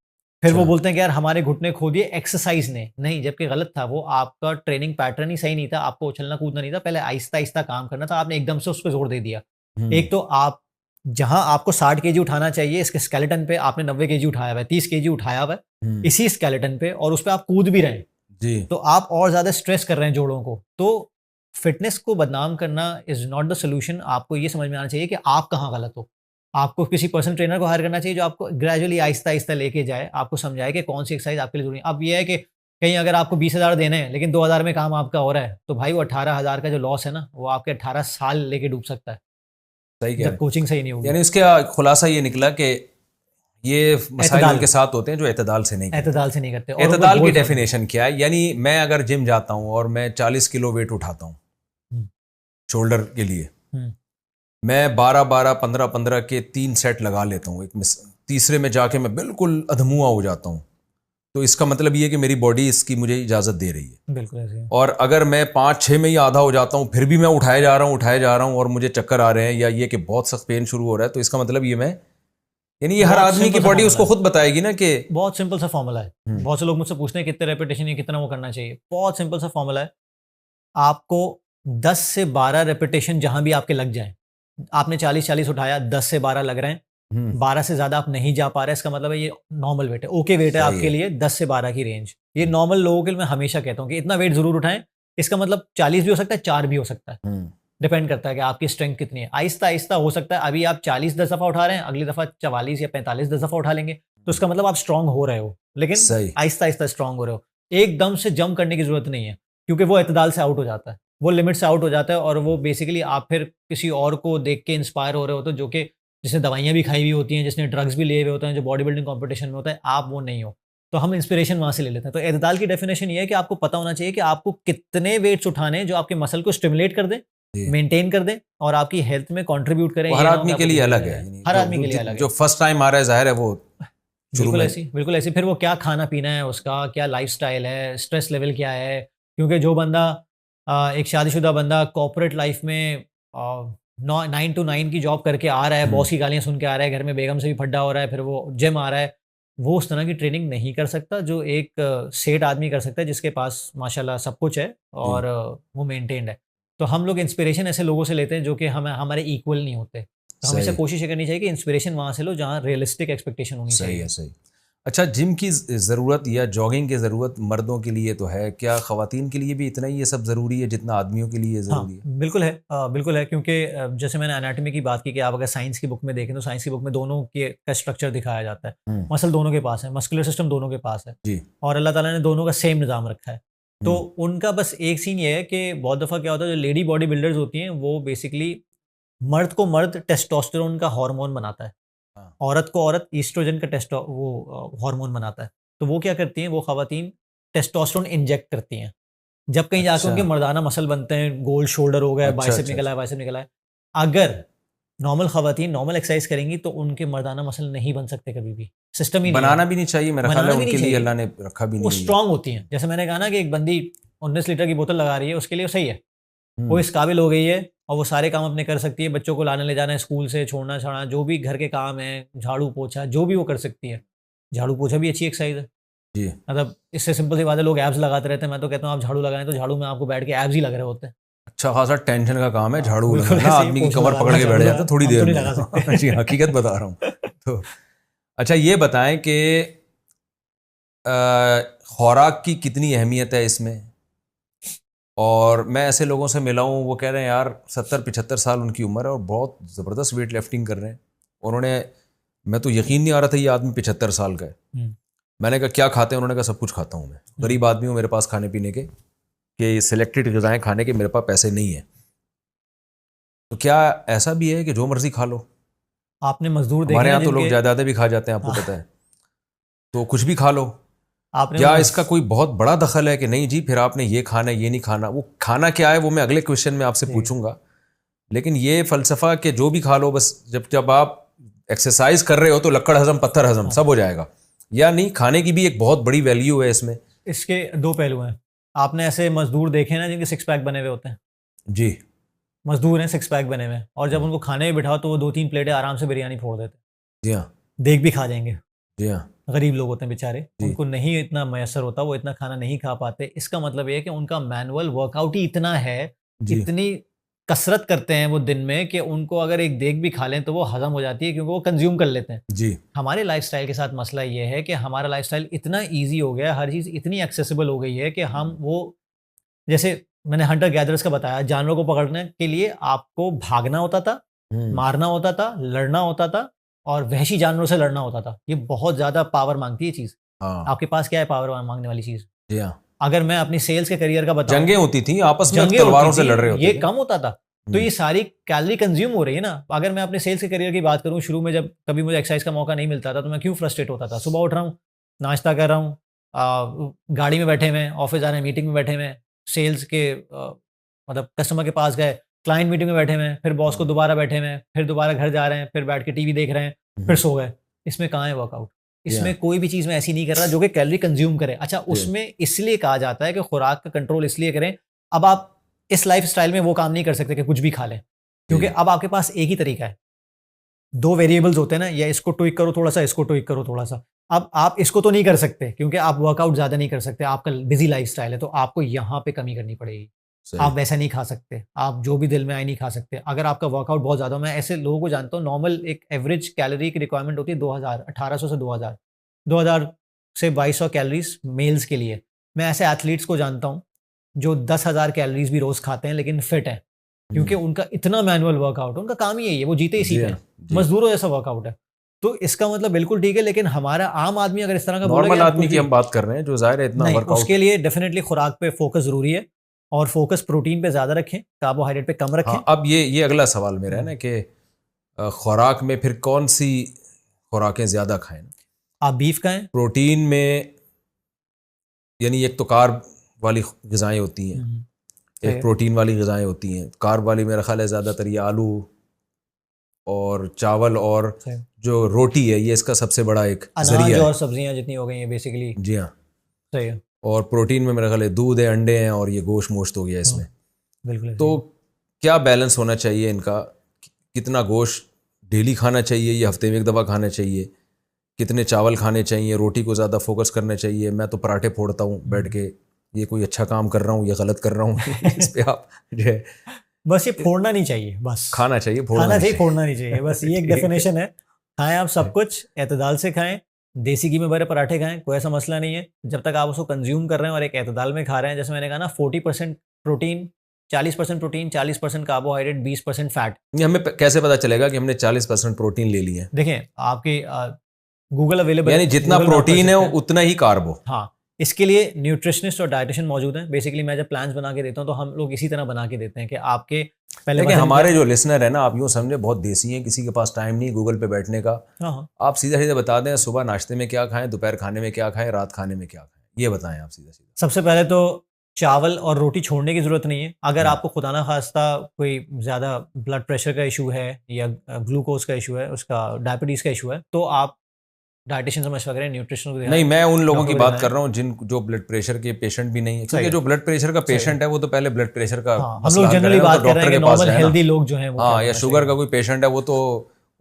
फिर वो अच्छा। बोलते हैं कि यार हमारे घुटने खो दिए एक्सरसाइज ने। नहीं, जबकि गलत था, वो आपका ट्रेनिंग पैटर्न ही सही नहीं था, आपको उछलना कूदना नहीं था, पहले आहिस्ता आहिस्ता काम करना था, आपने एकदम से उस पर जोर दे दिया। हम्म, एक तो आप, जहां आपको 60 केजी उठाना चाहिए, इसके स्केलेटन पे आपने 90 केजी उठाया हुआ है, 30 केजी उठाया हुआ है हम्म, इसी स्केलेटन पे, और उस पे आप कूद भी रहे हैं, जी। तो आप और ज्यादा स्ट्रेस कर रहे हैं जोड़ों को। तो फिटनेस को बदनाम करना इज नॉट द सोल्यूशन। आपको ये समझ में आना चाहिए कि आप कहाँ गलत हो। आपको किसी पर्सनल ट्रेनर को हायर करना चाहिए जो आपको ग्रेजुअली आहिस्ता आहिस्ता लेके जाए, आपको समझाए कि कौन सी एक्सरसाइज आपके लिए जरूरी है। अब ये है कि कहीं अगर आपको 20,000 देने हैं लेकिन 2,000 में काम आपका हो रहा है, तो भाई वो 18,000 का जो लॉस है ना, वो आपके 18 साल लेके डूब सकता है सही कह जब रहे कोचिंग सही नहीं हैं। होगी। यानी इसका खुलासा ये निकला कि ये मसाइल एतदाल, उनके साथ होते हैं जो एतदाल से नहीं करते। एतदाल से नहीं करते, और ऊपर एतदाल की बोझ होते हैं। डेफिनेशन क्या है? यानी मैं अगर जिम जाता हूं और मैं 40 किलो वेट उठाता हूं हम्म, शोल्डर के लिए, हम्म, मैं 12-12 15-15 के 3 सेट लगा लेता हूँ, तीसरे में जाके मैं बिल्कुल अधमुआ हो जाता हूँ, तो इसका मतलब ये है कि मेरी बॉडी इसकी मुझे इजाज़त दे रही है। बिल्कुल ऐसे ही। और अगर मैं 5-6 में ही आधा हो जाता हूँ, फिर भी मैं उठाए जा रहा हूँ और मुझे चक्कर आ रहे हैं या ये कि बहुत सख्त पेन शुरू हो रहा है, तो इसका मतलब ये मैं, यानी ये हर बहुत आदमी की सिंपल सा बॉडी फॉर्मूला उसको है, खुद बताएगी ना कि बहुत सिंपल सा फॉर्मूला है। बहुत से लोग मुझसे पूछते हैं कितने रेपिटेशन या कितना वो करना चाहिए। बहुत सिंपल सा फॉर्मूला है। आपको 10 से 12 रेपिटेशन जहां भी आपके लग जाए, आपने 40-40 उठाया, 10 से 12 लग रहे हैं, 12 से ज्यादा आप नहीं जा पा रहे, इसका मतलब है ये नॉर्मल वेट है, ओके वेट है सही आपके है। लिए 10 से 12 की रेंज। ये नॉर्मल लोगों के लिए मैं हमेशा कहता हूँ कि इतना वेट जरूर उठाएं। इसका मतलब 40 भी हो सकता है, 4 भी हो सकता है, डिपेंड करता है कि आपकी स्ट्रेंथ कितनी है। आहिस्ता आहिस्ता हो सकता है, अभी आप 40 10 दफा उठा रहे हैं, अगली दफा 44 या 45 10 दफा उठा लेंगे, तो इसका मतलब आप स्ट्रांग हो रहे हो, लेकिन सही। आहिस्ता आहिस्ता स्ट्रांग हो रहे हो। एकदम से जंप करने की जरूरत नहीं है, क्योंकि वो एतदाल से आउट हो जाता है, वो लिमिट से आउट हो जाता है, और वो बेसिकली आप फिर किसी और को देख के इंस्पायर हो रहे होते हो, जो कि जिसने दवाइयां भी खाई हुई होती हैं, जिसने ड्रग्स भी लिए हुए होते हैं, जो बॉडी बिल्डिंग कॉम्पिटिशन में होता है, आप वो नहीं हो। तो हम इंस्पिरेशन वहां से ले लेते हैं। तो एतदाल की डेफिनेशन ये है कि आपको पता होना चाहिए कि आपको कितने वेट्स उठाने जो आपके मसल को स्टिमुलेट कर दें, जी। मेंटेन कर दें और आपकी हेल्थ में कंट्रीब्यूट करें। वो हर ये ना हो आदमी कि के आपको लिए धीरे अलग धीरे है, आए। यानी हर जो आदमी के लिए अलग जो है। फर्स्ट टाइम आ रहा है, जाहिर है वो शुरू बिल्कुल में। ऐसी, बिल्कुल ऐसी। फिर वो क्या खाना पीना है उसका, क्या लाइफस्टाइल है, स्ट्रेस लेवल क्या है, क्योंकि जो बंदा एक शादीशुदा बंदा कॉर्पोरेट लाइफ में 9 to 9 की जॉब करके आ रहा है, बॉस की गालियाँ सुन के आ रहा है, घर में बेगम से भी फड्डा हो रहा है, फिर वो जिम आ रहा है, वो उस तरह की ट्रेनिंग नहीं कर सकता जो एक सेठ आदमी कर सकता है जिसके पास माशाल्लाह सब कुछ है और वो मेंटेन्ड है। तो हम लोग इंस्पिरेशन ऐसे लोगों से लेते हैं जो कि हमारे इक्वल नहीं होते। तो हमेशा सही कोशिश ये करनी चाहिए कि इंस्पिरेशन वहाँ से लो जहाँ रियलिस्टिक एक्सपेक्टेशन होनी सही चाहिए। है सही। अच्छा, जिम की ज़रूरत या जॉगिंग की ज़रूरत मर्दों के लिए तो है, क्या ख़वातीन के लिए भी इतना ही ये सब ज़रूरी है जितना आदमियों के लिए हाँ, ज़रूरी है? बिल्कुल है क्योंकि जैसे मैंने एनाटॉमी की बात की कि आप अगर साइंस की बुक में देखें तो साइंस की बुक में दोनों के का स्ट्रक्चर दिखाया जाता है। हम्म, मसल दोनों के पास है, मस्कुलर सिस्टम दोनों के पास है जी। और अल्लाह ताला ने दोनों का सेम निज़ाम रखा है। तो हम्म, उनका बस एक सीन ये है कि बहुत दफ़ा क्या होता है जो लेडी बॉडी बिल्डर्स होती हैं वो बेसिकली मर्द को मर्द टेस्टोस्टेरोन का हार्मोन बनाता है, हाँ, औरत को औरत ईस्ट्रोजन का हार्मोन बनाता है। तो वो क्या करती हैं वो ख़वातीन टेस्टोस्टेरोन इंजेक्ट करती हैं। जब कहीं जाके अच्छा उनके मर्दाना मसल बनते हैं, गोल शोल्डर हो गए, अच्छा बाइसेप अच्छा निकला अच्छा। है, बाइसेप निकला है। अगर नॉर्मल ख़वातीन नॉर्मल एक्सरसाइज करेंगी तो उनके मर्दाना मसल नहीं बन सकते कभी भी, सिस्टम ही नहीं है बनाना वो। भी नहीं चाहिए, मेरा ख्याल है बनाना भी नहीं उनके लिए चाहिए, अल्लाह ने रखा भी वो नहीं है ये। स्ट्रॉन्ग होती हैं। जैसे मैंने कहा ना कि एक बंदी 19 लीटर की बोतल लगा रही है, उसके लिए सही है। वो हम्म, इस काबिल हो गई है और वो सारे काम अपने कर सकती है, बच्चों को लाने ले जाना है स्कूल से, छोड़ना-छाड़ना, जो भी घर के काम है, झाड़ू-पोछा, जो भी वो कर सकती है। झाड़ू-पोछा भी अच्छी एक्सरसाइज है। जी। मतलब इससे सिंपल सी बात है, लोग एब्स लगाते रहते हैं, मैं तो कहता हूँ आप झाड़ू लगाएँ तो झाड़ू में आपको बैठ के एब्स ही लग रहे होते हैं। अच्छा खासा टेंशन का काम है हाँ, झाड़ू बिल्कुल लगाना, ऐसे ही आदमी की पोछा कमर लगाना, पकड़ के बैठ झाड़ू जाता है लगाना, थोड़ी हम देर तो नहीं में। लगा सकते। जी, हकीकत बता रहा हूँ। तो अच्छा, ये बताएं कि खुराक की कितनी अहमियत है इसमें? और मैं ऐसे लोगों से मिला हूँ, वो कह रहे हैं यार 70-75 साल उनकी उम्र है और बहुत ज़बरदस्त वेट लिफ्टिंग कर रहे हैं। उन्होंने, मैं तो यकीन नहीं आ रहा था ये आदमी 75 साल का है। हुँ, मैंने कहा क्या खाते हैं? उन्होंने कहा सब कुछ खाता हूँ मैं, हुँ। गरीब आदमी हूँ, मेरे पास खाने पीने के कि सिलेक्टेड ग़िज़ाएँ खाने के मेरे पास पैसे नहीं है। तो क्या ऐसा भी है कि जो मर्ज़ी खा लो? आपने मज़दूर देखे हमारे ना यहाँ तो लोग जिनके जायदादें भी खा जाते हैं, आपको हाँ, पता है। तो कुछ भी खा लो। आपने वो या इसका कोई बहुत बड़ा दखल है कि नहीं जी फिर आपने ये खाना है ये नहीं खाना? वो खाना क्या है वो मैं अगले क्वेश्चन में आपसे जी, पूछूंगा। लेकिन ये फ़लसफ़ा कि जो भी खा लो, बस जब जब आप एक्सरसाइज कर रहे हो तो लक्कड़ हज़म पत्थर हज़म हाँ, सब हो जाएगा, या नहीं? खाने की भी एक बहुत बड़ी वैल्यू है इसमें। इसके 2 पहलू हैं। आपने ऐसे मज़दूर देखे हैं ना जिनके सिक्स पैक बने हुए होते हैं? जी। मज़दूर हैं सिक्स पैक बने हुए हैं और जब हम्म, उनको खाने में बिठाओ तो वो 2-3 प्लेटें आराम से बिरयानी फोड़ देते हैं। जी हाँ। देख भी खा जाएँगे। जी हाँ। गरीब लोग होते हैं बेचारे, जी उनको नहीं इतना मयस्सर होता, वो इतना खाना नहीं खा पाते। इसका मतलब ये है कि उनका मैनुअल वर्कआउट ही इतना है, जी इतनी कसरत करते हैं वो दिन में कि उनको अगर एक देग भी खा लें तो वो हज़म हो जाती है क्योंकि वो कंज़्यूम कर लेते हैं। जी। हमारे लाइफ़स्टाइल के साथ मसला ये है कि हमारा लाइफ़स्टाइल इतना ईज़ी हो गया है, हर चीज़ इतनी एक्सेसिबल हो गई है कि हम वो जैसे मैंने हंटर गैदरर्स का बताया, जानवरों को पकड़ने के लिए आपको भागना होता था, हम्म, मारना होता था, लड़ना होता था और वहशी जानवरों से लड़ना होता था। ये बहुत ज़्यादा पावर माँगती है ये चीज़। हाँ। आपके पास क्या है पावर माँगने वाली चीज़? जी हाँ। अगर मैं अपनी सेल्स के करियर का बताऊँ, जंगें होती थी आपस में, जंगें होती तलवारों से थी, लड़ रहे ये होते थे। कम होता था। तो हम्म, ये सारी कैलोरी कंज़्यूम हो रही है ना। अगर मैं अपने सेल्स के करियर की बात करूँ, शुरू में जब कभी मुझे एक्सरसाइज का मौका नहीं मिलता था, तो मैं क्यों फ्रस्ट्रेट होता था। सुबह उठ रहा हूँ, नाश्ता कर रहा हूँ, गाड़ी में बैठे हुए हैं, ऑफ़िस जा रहे हैं, मीटिंग में बैठे हुए हैं, सेल्स के मतलब कस्टमर के पास गए, क्लाइंट मीटिंग में बैठे हुए हैं, फिर बॉस को दोबारा बैठे हुए हैं, फिर दोबारा घर जा रहे हैं, फिर बैठ के टीवी देख रहे हैं, फिर सो गए। इसमें कहाँ है वर्कआउट? जी हाँ। इसमें कोई भी चीज़ मैं ऐसी नहीं कर रहा जो कि कैलोरी कंज़्यूम करे। अच्छा, जी उसमें इसलिए कहा जाता है कि खुराक का कंट्रोल इसलिए करें, अब आप इस लाइफ़स्टाइल में वो काम नहीं कर सकते कि कुछ भी खा लें, क्योंकि जी अब आपके पास एक ही तरीका है। 2 वेरिएबल्स होते हैं ना, या इसको ट्विक करो थोड़ा-सा, इसको ट्विक करो थोड़ा-सा। अब आप इसको तो नहीं कर सकते क्योंकि आप वर्कआउट ज़्यादा नहीं कर सकते, आपका बिज़ी लाइफ़स्टाइल है, तो आपको यहाँ पे कमी करनी पड़ेगी। सही। आप वैसा नहीं खा सकते, आप जो भी दिल में आए नहीं खा सकते। अगर आपका वर्कआउट बहुत ज़्यादा, मैं ऐसे लोगों को जानता हूँ, नॉर्मल एक एवरेज कैलोरी की रिक्वायरमेंट होती है 2000, 1800 से 2000, 2000 से 2200 कैलोरीज़ मेल्स के लिए। मैं ऐसे एथलीट्स को जानता हूँ, जो 10,000 कैलोरीज़ भी रोज़ खाते हैं लेकिन फिट हैं, क्योंकि हम्म, उनका इतना मैनुअल वर्कआउट है, उनका काम ही यही है, वो जीते इसी जी पे हाँ। हैं। जी। मज़दूरों जैसा वर्कआउट है। तो इसका मतलब बिल्कुल ठीक है, लेकिन हमारा आम आदमी अगर इस तरह का बोले कि नॉर्मल यार आदमी कुछ की भी हम बात कर रहे हैं जो ज़ाहिर है इतना नहीं, वर्कआउट। उसके लिए डेफ़िनिटली खुराक पे फ़ोकस ज़रूरी है और फ़ोकस प्रोटीन पे ज़्यादा रखें, कार्बोहाइड्रेट पे कम रखें। हाँ, अब ये अगला सवाल मेरा है हुँ। ना कि खुराक में फिर कौन सी खुराकें ज़्यादा खाएं? आप बीफ खाएँ। प्रोटीन में यानी एक तो कार्ब वाली ग़िज़ाएँ होती हैं, हुँ, सही एक है, प्रोटीन वाली ग़िज़ाएँ होती हैं। कार्ब वाली मेरा ख़्याल है ज़्यादातर ये आलू और चावल और सही। जो रोटी है, ये इसका सबसे बड़ा एक अनाज ज़रिया और है। सब्जियाँ जितनी हो गई हैं बेसिकली जी हाँ। सही है। और प्रोटीन में मेरा ख्याल है दूध है, अंडे हैं और ये गोश्त मोश्त हो गया इसमें। बिल्कुल। तो क्या बैलेंस होना चाहिए इनका? कितना गोश्त डेली खाना चाहिए या हफ्ते में एक दफ़ा खाना चाहिए? कितने चावल खाने चाहिए? रोटी को ज़्यादा फोकस करना चाहिए? मैं तो पराठे फोड़ता हूँ बैठ के, ये कोई अच्छा काम कर रहा हूँ या गलत कर रहा हूँ इस पे आप जो है बस ये फोड़ना नहीं चाहिए, बस खाना चाहिए, खाना चाहिए, फोड़ना नहीं चाहिए, बस ये एक डेफिनेशन है। खाएं आप सब कुछ एतदाल से खाएं, देसी घी में भरे पराठे खाएं, कोई ऐसा मसला नहीं है जब तक आप उसको कंज्यूम कर रहे हैं और एक एतदाल में खा रहे हैं। जैसे मैंने कहा ना 40% प्रोटीन, 40% प्रोटीन, 40% कार्बोहाइड्रेट, 20% फैट। ये हमें कैसे पता चलेगा कि हमने 40% प्रोटीन ले लिया है? देखें आपके गूगल अवेलेबल, यानी जितना प्रोटीन है उतना ही कार्बो। हाँ, इसके लिए न्यूट्रिशनिस्ट और डाइटिशियन मौजूद हैं। बेसिकली मैं जब प्लान्स बना के देता हूँ तो हम लोग इसी तरह बना के देते हैं कि आपके पहले देखिए हमारे जो लिसनर है ना, आप यूँ समझे बहुत देसी हैं, किसी के पास टाइम नहीं गूगल पे बैठने का। हाँ, आप सीधा सीधा बता दें सुबह नाश्ते में क्या खाएं, दोपहर खाने में क्या खाएं, रात खाने में क्या खाएं, ये बताएं आप सीधा सीधा। सबसे पहले तो चावल और रोटी छोड़ने की ज़रूरत नहीं है। अगर आपको खुदा ना खास्ता कोई ज़्यादा ब्लड प्रेशर का इशू है या ग्लूकोज का इशू है, उसका डायबिटीज़ का इशू है, तो आप डाइटिशियन से मशवरा करें, न्यूट्रिशन को दिखाएं। नहीं, मैं उन लोगों की डॉक्टर को बात कर रहा हूँ जो ब्लड प्रेशर के पेशेंट भी नहीं है, सही क्योंकि है। जो ब्लड प्रेशर का पेशेंट है वो तो पहले ब्लड प्रेशर का हाँ, हम मसला लोग हल जनरली करेगा, बात तो कर रहे डॉक्टर हैं के कि पास नॉर्मल जाए ना। हेल्दी लोग जो हैं वो हाँ, क्या या करना शुगर चाहिए। का कोई पेशेंट है वो तो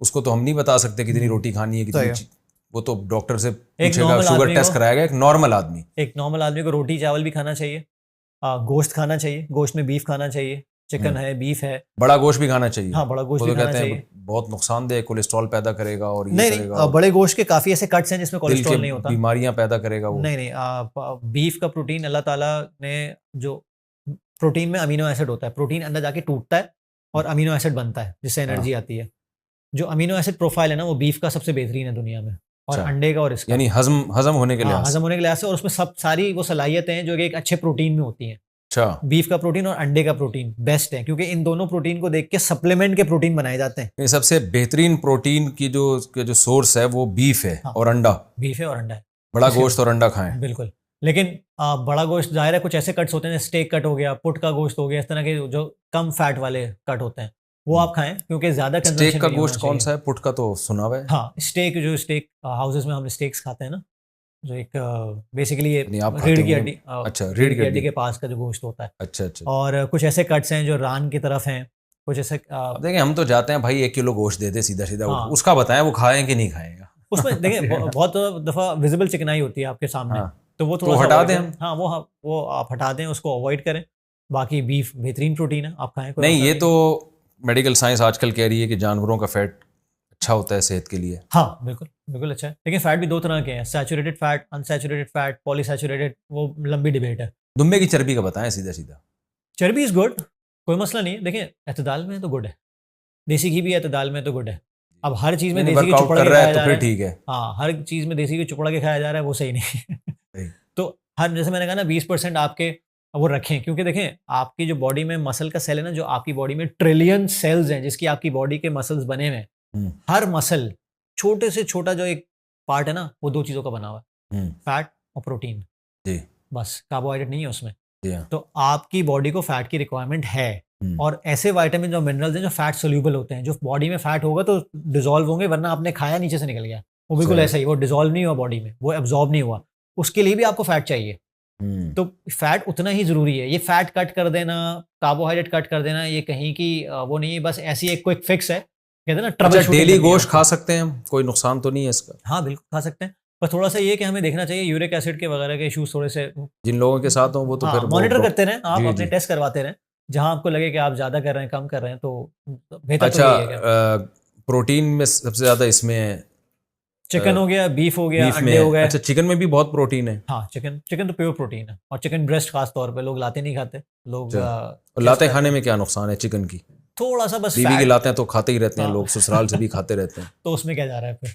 उसको तो हम नहीं बता सकते कितनी रोटी खानी है, सही कितनी वो तो डॉक्टर से एक पूछेगा, नॉर्मल शुगर आदमी टेस्ट को- कराएगा। एक नॉर्मल आदमी एक नॉर्मल आदमी को रोटी चावल भी खाना चाहिए, गोश्त खाना चाहिए, गोश्त में बीफ खाना चाहिए, चिकन है, बीफ है। बड़ा गोश्त भी खाना चाहिए। हाँ, बड़ा गोश्त वो भी तो खाना कहते हैं चाहिए। बहुत नुकसानदेह, कोलेस्ट्रॉल पैदा करेगा और ये नहीं करेगा नहीं, और बड़े गोश्त के काफ़ी ऐसे कट्स हैं जिसमें दिल कोलेस्ट्रॉल के नहीं होता। बीमारियां पैदा करेगा वो। नहीं नहीं, बीफ का प्रोटीन अल्लाह ताला ने जो प्रोटीन में अमीनो एसिड होता है, प्रोटीन अंदर जाके टूटता है और अमीनो एसिड बनता है जिससे एनर्जी आती है। जो अमीनो एसिड प्रोफाइल है ना वो बीफ का सबसे बेहतरीन है दुनिया में, और अच्छा। अंडे का और इसका। यानी हजम होने के हाँ, लिहाज से। हजम होने के लिहाज से, और उसमें सब सारी वो सलाहियतें हैं जो कि एक अच्छे प्रोटीन में होती हैं। अच्छा, बीफ का प्रोटीन और अंडे का प्रोटीन बेस्ट है, क्योंकि इन दोनों प्रोटीन को देख के सप्लीमेंट के प्रोटीन बनाए जाते हैं। ये सबसे बेहतरीन प्रोटीन की जो सोर्स है वो बीफ है हाँ। और अंडा। बीफ है और अंडा है, बड़ा गोश्त और अंडा खाएं। बिल्कुल। लेकिन बड़ा गोश्त जाहिर है कुछ ऐसे कट्स होते हैं, स्टेक कट हो गया, पुट का गोश्त हो गया, इस तरह के जो कम फैट वाले कट होते हैं वो आप खाएं, क्योंकि ज्यादा कंजम्पशन स्टेक का नहीं होना गोश्त कौन चाहिए। सा है? पुट का तो सुना हुआ है। हाँ, स्टेक हाउसेस में हम स्टेक्स खाते हैं ना, जो एक बेसिकली ये नहीं, आप खाते रीढ़ की होंगे। हड्डी, अच्छा, रीढ़ की हड्डी के पास का जो गोश्त होता है। अच्छा अच्छा। और कुछ ऐसे कट्स हैं जो रान की तरफ हैं, कुछ ऐसे अब देखें, हम तो जाते हैं भाई 1 किलो गोश्त दे दे सीधा सीधा। हाँ। उसका बताएं वो खाएं कि नहीं खाएगा। उसमें देखें बहुत दफ़ा विजिबल चिकनाई होती है आपके सामने, हाँ। तो वो थोड़ा तो सा हटा avoid दें करें। हम। हाँ, वो आप हटा दें, उसको अवॉइड करें। बाकी बीफ बेहतरीन प्रोटीन है, आप खाएं, कोई नहीं, मसला ये तो मेडिकल साइंस आजकल कह रही है कि जानवरों का फैट अच्छा होता है सेहत के लिए। हाँ, बिल्कुल बिल्कुल अच्छा है। लेकिन फैट भी दो तरह के हैं, saturated fat, unsaturated fat, polyunsaturated, वो लंबी डिबेट है। दुम्बे की चर्बी का बताएं सीधा सीधा। चर्बी इज़ गुड, कोई मसला नहीं है। देखें एतदाल में तो गुड है, देसी घी भी एतदाल में तो गुड है। अब हर चीज़ में देसी घी वर्कआउट चुपड़ कर के रहा खाया है जा तो रहा फिर है। ठीक है। हाँ, हर चीज़ में देसी घी चुपड़ के खाया जा रहा है, वो सही नहीं है। तो हर, जैसे मैंने कहा ना, 20% आपके वो रखें, क्योंकि देखें आपकी जो बॉडी में मसल का सेल है ना, जो आपकी बॉडी में ट्रिलियन सेल्स हैं जिसकी आपकी बॉडी के मसल्स बने हुए हैं। हर मसल, छोटे से छोटा जो एक पार्ट है ना, वो 2 चीज़ों का बना हुआ है, फैट और प्रोटीन। जी बस, कार्बोहाइड्रेट नहीं है उसमें। जी हाँ। तो आपकी बॉडी को फैट की रिक्वायरमेंट है, और ऐसे विटामिन और मिनरल्स हैं जो फैट सोल्यूबल होते हैं, जो बॉडी में फैट होगा तो डिसॉल्व होंगे, वरना आपने खाया नीचे से निकल गया, वो बिल्कुल सही। ऐसा ही, वो डिसॉल्व नहीं हुआ बॉडी में, वो एब्जॉर्ब नहीं हुआ। उसके लिए भी आपको फैट चाहिए। तो फैट उतना ही जरूरी है। ये फैट कट कर देना, कार्बोहाइड्रेट कट कर देना, ये कहीं की वो नहीं है, बस ऐसी एक क्विक फिक्स है, कहते हैं ना ट्रबल अच्छा, शूटिंग डेली करनी है गोश्त आपको। खा सकते हैं हम? कोई नुकसान तो नहीं है इसका? हाँ, बिल्कुल खा सकते हैं, पर थोड़ा सा ये कि हमें देखना चाहिए यूरिक एसिड के वगैरह के इश्यूज थोड़े से, जिन लोगों के साथ हो वो तो हाँ, फिर मॉनिटर करते रहें आप, जी, अपने जी। टेस्ट करवाते रहें, जहां आपको लगे कि आप ज्यादा कर रहे हैं, कम कर रहे हैं, तो बेहतर तो अच्छा, यही है कि प्रोटीन में सबसे ज्यादा इसमें चिकन हो गया, बीफ हो गया, बीफ अंडे हो में। गए। अच्छा, चिकन में भी बहुत प्रोटीन है। हाँ, चिकन तो प्योर प्रोटीन है, और चिकन ब्रेस्ट खास तौर पे लोग लाते नहीं खाते, लोग और लाते खाने में क्या नुकसान है चिकन की? थोड़ा सा बस बीवी के फैट, लाते हैं तो खाते ही रहते हैं हाँ। लोग, ससुराल से भी खाते रहते हैं। तो उसमें क्या जा रहा है फिर?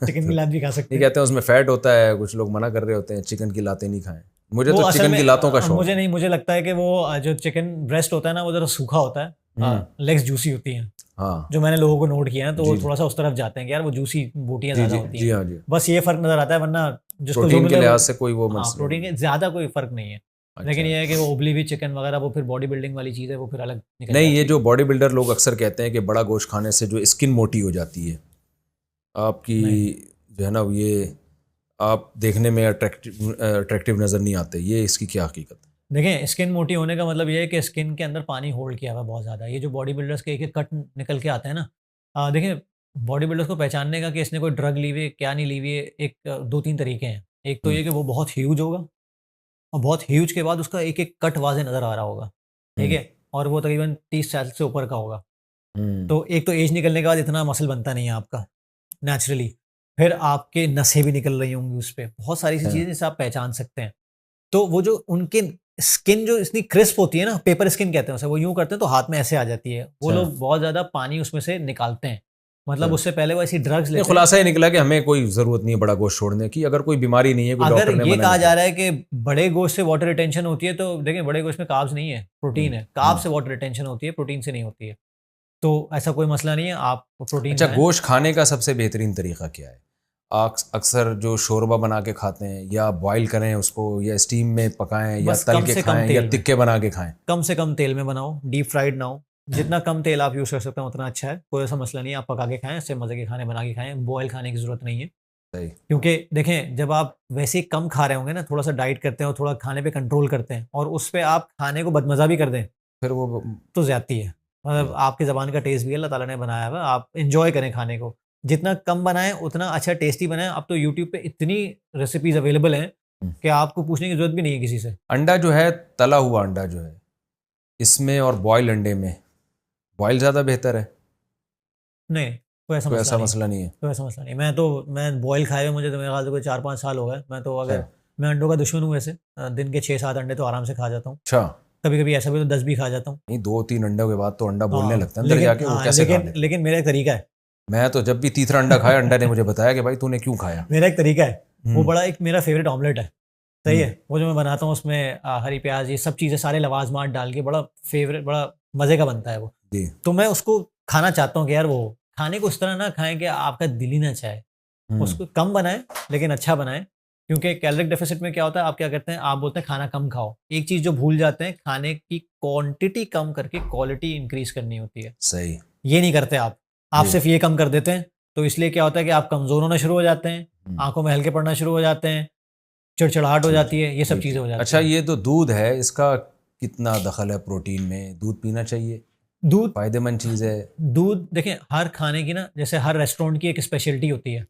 चिकन की लात भी खा सकते नहीं, हैं। कहते हैं उसमें फैट होता है, कुछ लोग मना कर रहे होते हैं चिकन की लातें नहीं खाएं। मुझे वो तो असल चिकन में, की लातों का शौक मुझे है। नहीं, मुझे लगता है कि वो जो चिकन ब्रेस्ट होता है ना, वो जरा सूखा होता है, लेग्स जूसी होती हैं, हाँ जो मैंने लोगों को नोट किया है, तो वो जी। थोड़ा सा उस तरफ जाते हैं कि यार वो जूसी बोटियां जी ज्यादा जी होती जी हैं। हाँ जी। बस ये फर्क नजर आता है, वरना जिसको जो प्रोटीन के मिले लिहाज वो, से कोई वो हाँ, मसला प्रोटीन के ज्यादा कोई फर्क नहीं है। अच्छा। लेकिन ये है कि वो उबली हुई चिकन वगैरह वो फिर बॉडी बिल्डिंग वाली चीज़ है, वो फिर अलग निकल नहीं, जाती ये है। जो बॉडी बिल्डर लोग अक्सर कहते हैं कि बड़ा गोश्त खाने से जो स्किन मोटी हो जाती है आपकी, नहीं। जो है ना ये आप देखने में अट्रैक्टिव नज़र नहीं आते, ये इसकी क्या हकीकत है? देखें, स्किन मोटी होने का मतलब ये है कि स्किन के अंदर पानी होल्ड किया हुआ है बहुत ज़्यादा। ये जो बॉडी बिल्डर्स के एक-एक कट निकल के आते हैं ना, देखें, बॉडी बिल्डर्स को पहचानने का कि इसने कोई ड्रग ली हुई है, क्या नहीं ली हुई है, एक 2-3 तरीके हैं। एक तो हुँ, ये कि वो बहुत ह्यूज होगा और बहुत ह्यूज के बाद उसका एक-एक कट वाज़ेह नज़र आ रहा होगा, ठीक हुँ, है? और वो तकरीबन 30 साल से ऊपर का होगा। हुँ, तो एक तो एज निकलने के बाद इतना मसल बनता नहीं है आपका, नेचुरली। फिर आपके नसें भी निकल रही होंगी उस पे, बहुत सारी ऐसी हाँ, चीज़ें जिससे आप पहचान सकते हैं। तो वो जो उनके स्किन जो इतनी क्रिस्प होती है ना, पेपर स्किन कहते हैं उसे, वो यूँ करते हैं तो हाथ में ऐसे आ जाती है। वो अच्छा, लोग बहुत ज़्यादा पानी उसमें से निकालते हैं। मतलब अच्छा। उससे पहले वो ऐसी ड्रग्स नहीं, लेते हैं। खुलासा ये निकला कि हमें कोई ज़रूरत नहीं है बड़ा गोश्त छोड़ने की, अगर कोई बीमारी नहीं है, कोई अगर डॉक्टर ने ये मना कहा नहीं जा किया। रहा है कि बड़े गोश्त से वाटर रिटेंशन होती है, तो देखिए, बड़े गोश्त में कार्ब्स नहीं है, हुँ, प्रोटीन है। कार्ब्स हुँ। से वाटर रिटेंशन होती है, प्रोटीन से नहीं होती है। तो ऐसा कोई मसला नहीं है, आप प्रोटीन अच्छा, खाएँ। गोश्त खाने का सबसे बेहतरीन तरीका क्या है? अक्सर जो शोरबा बना के खाते हैं, या बॉयल करें उसको, या स्टीम में पकाएँ, या बस तल कम के से कम खाएँ, या तेल में। तिक्के बना के खाएँ? कम से कम तेल में बनाओ, डीप फ्राइड ना हो। जितना कम तेल आप यूज़ कर सकते हैं उतना अच्छा है, कोई ऐसा मसला नहीं है। आप पका के खाएँ, इससे मज़े के खाने बना के खाएँ, बॉयल खाने की ज़रूरत नहीं है। सही। क्योंकि देखें, जब आप वैसे ही कम खा रहे होंगे ना, थोड़ा-सा डाइट करते हैं और थोड़ा खाने पे कंट्रोल करते हैं और उस पे आप खाने को बदमज़ा भी कर दें, फिर वो तो ज़्यादती है। मतलब आपकी ज़बान का टेस्ट भी अल्लाह ताला ने बनाया हुआ है, आप एन्जॉय करें खाने को। जितना कम बनाएँ उतना अच्छा टेस्टी बनाएँ। अब तो यूट्यूब पे इतनी रेसिपीज़ अवेलेबल हैं हुँ। कि आपको पूछने की ज़रूरत भी नहीं है किसी से। अंडा जो है, तला हुआ अंडा जो है, इसमें और बॉयल अंडे में, बॉयल ज़्यादा बेहतर है? नहीं, कोई ऐसा कोई मसला ऐसा नहीं है। मसला नहीं है? कोई ऐसा मसला नहीं है। मैं बॉयल खाए हुए मुझे तो मेरे ख़्याल से कोई 4-5 साल हो गए। मैं तो अच्छा, अगर मैं अंडों का दुश्मन हूँ वैसे। दिन के 6-7 अंडे तो आराम से खा जाता हूँ। अच्छा। कभी-कभी ऐसा भी तो 10 भी खा जाता हूँ। नहीं, 2-3 अंडों के बाद तो अंडा बोलने हाँ, लगता है अंदर जाके, वो कैसे खा लेकिन ले? लेकिन मेरा एक तरीका है। मैं तो जब भी तीसरा अंडा खाया, अंडा ने मुझे बताया कि भाई तूने क्यों खाया? मेरा एक तरीका है। वो हुँ, बड़ा एक मेरा फ़ेवरेट ऑमलेट है। सही हुँ, है? वो जो मैं बनाता हूँ उसमें हरी प्याज़ ये सब चीज़ें सारे लवाज़मात डाल के बड़ा फ़ेवरेट, बड़ा मज़े का बनता है वो। जी, तो मैं उसको खाना चाहता हूँ कि यार वो खाने को उस तरह ना खाएँ कि आपका दिल ही ना चाहे। हुँ, उसको कम बनाएँ, लेकिन अच्छा बनाएँ, क्योंकि कैलोरिक डेफ़िसिट में क्या होता है, आप क्या करते हैं, आप बोलते हैं खाना कम खाओ। एक चीज़ जो भूल जाते हैं, खाने की क्वांटिटी कम करके क्वालिटी इंक्रीज़ करनी होती है। सही, ये नहीं करते आप। आप जी, सिर्फ़ ये कम कर देते हैं, तो इसलिए क्या होता है कि आप कमज़ोर होना शुरू हो जाते हैं, हुँ, आँखों में हल्के पड़ना शुरू हो जाते हैं, चिड़चिड़ाहट हो ठीक, जाती है, ये सब ठीक, चीज़ें ठीक। हो जाती अच्छा, हैं। ये तो दूध है, इसका कितना दखल है प्रोटीन में? दूध पीना चाहिए? दूध फ़ायदेमंद चीज़ है? दूध देखें, हर खाने की ना, जैसे हर रेस्टोरेंट की एक स्पेशलिटी होती है।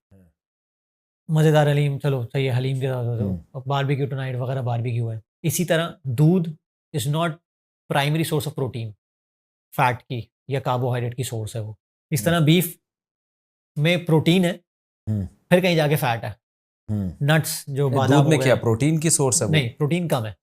मज़ेदार हलीम, चलो सही है, हलीम के साथ हुँ, तो बारबेक्यू टुनाइट वगैरह बारबेक्यू है। इसी तरह दूध is not primary source of protein, fat की या कार्बोहाइड्रेट की सोर्स है वो। इस हुँ, तरह बीफ में प्रोटीन है, हुँ, फिर कहीं जाके फैट है। हुँ। नट्स जो नहीं, बादाम दूध हो में क्या गए, प्रोटीन की सोर्स है वो? नहीं, प्रोटीन कम है।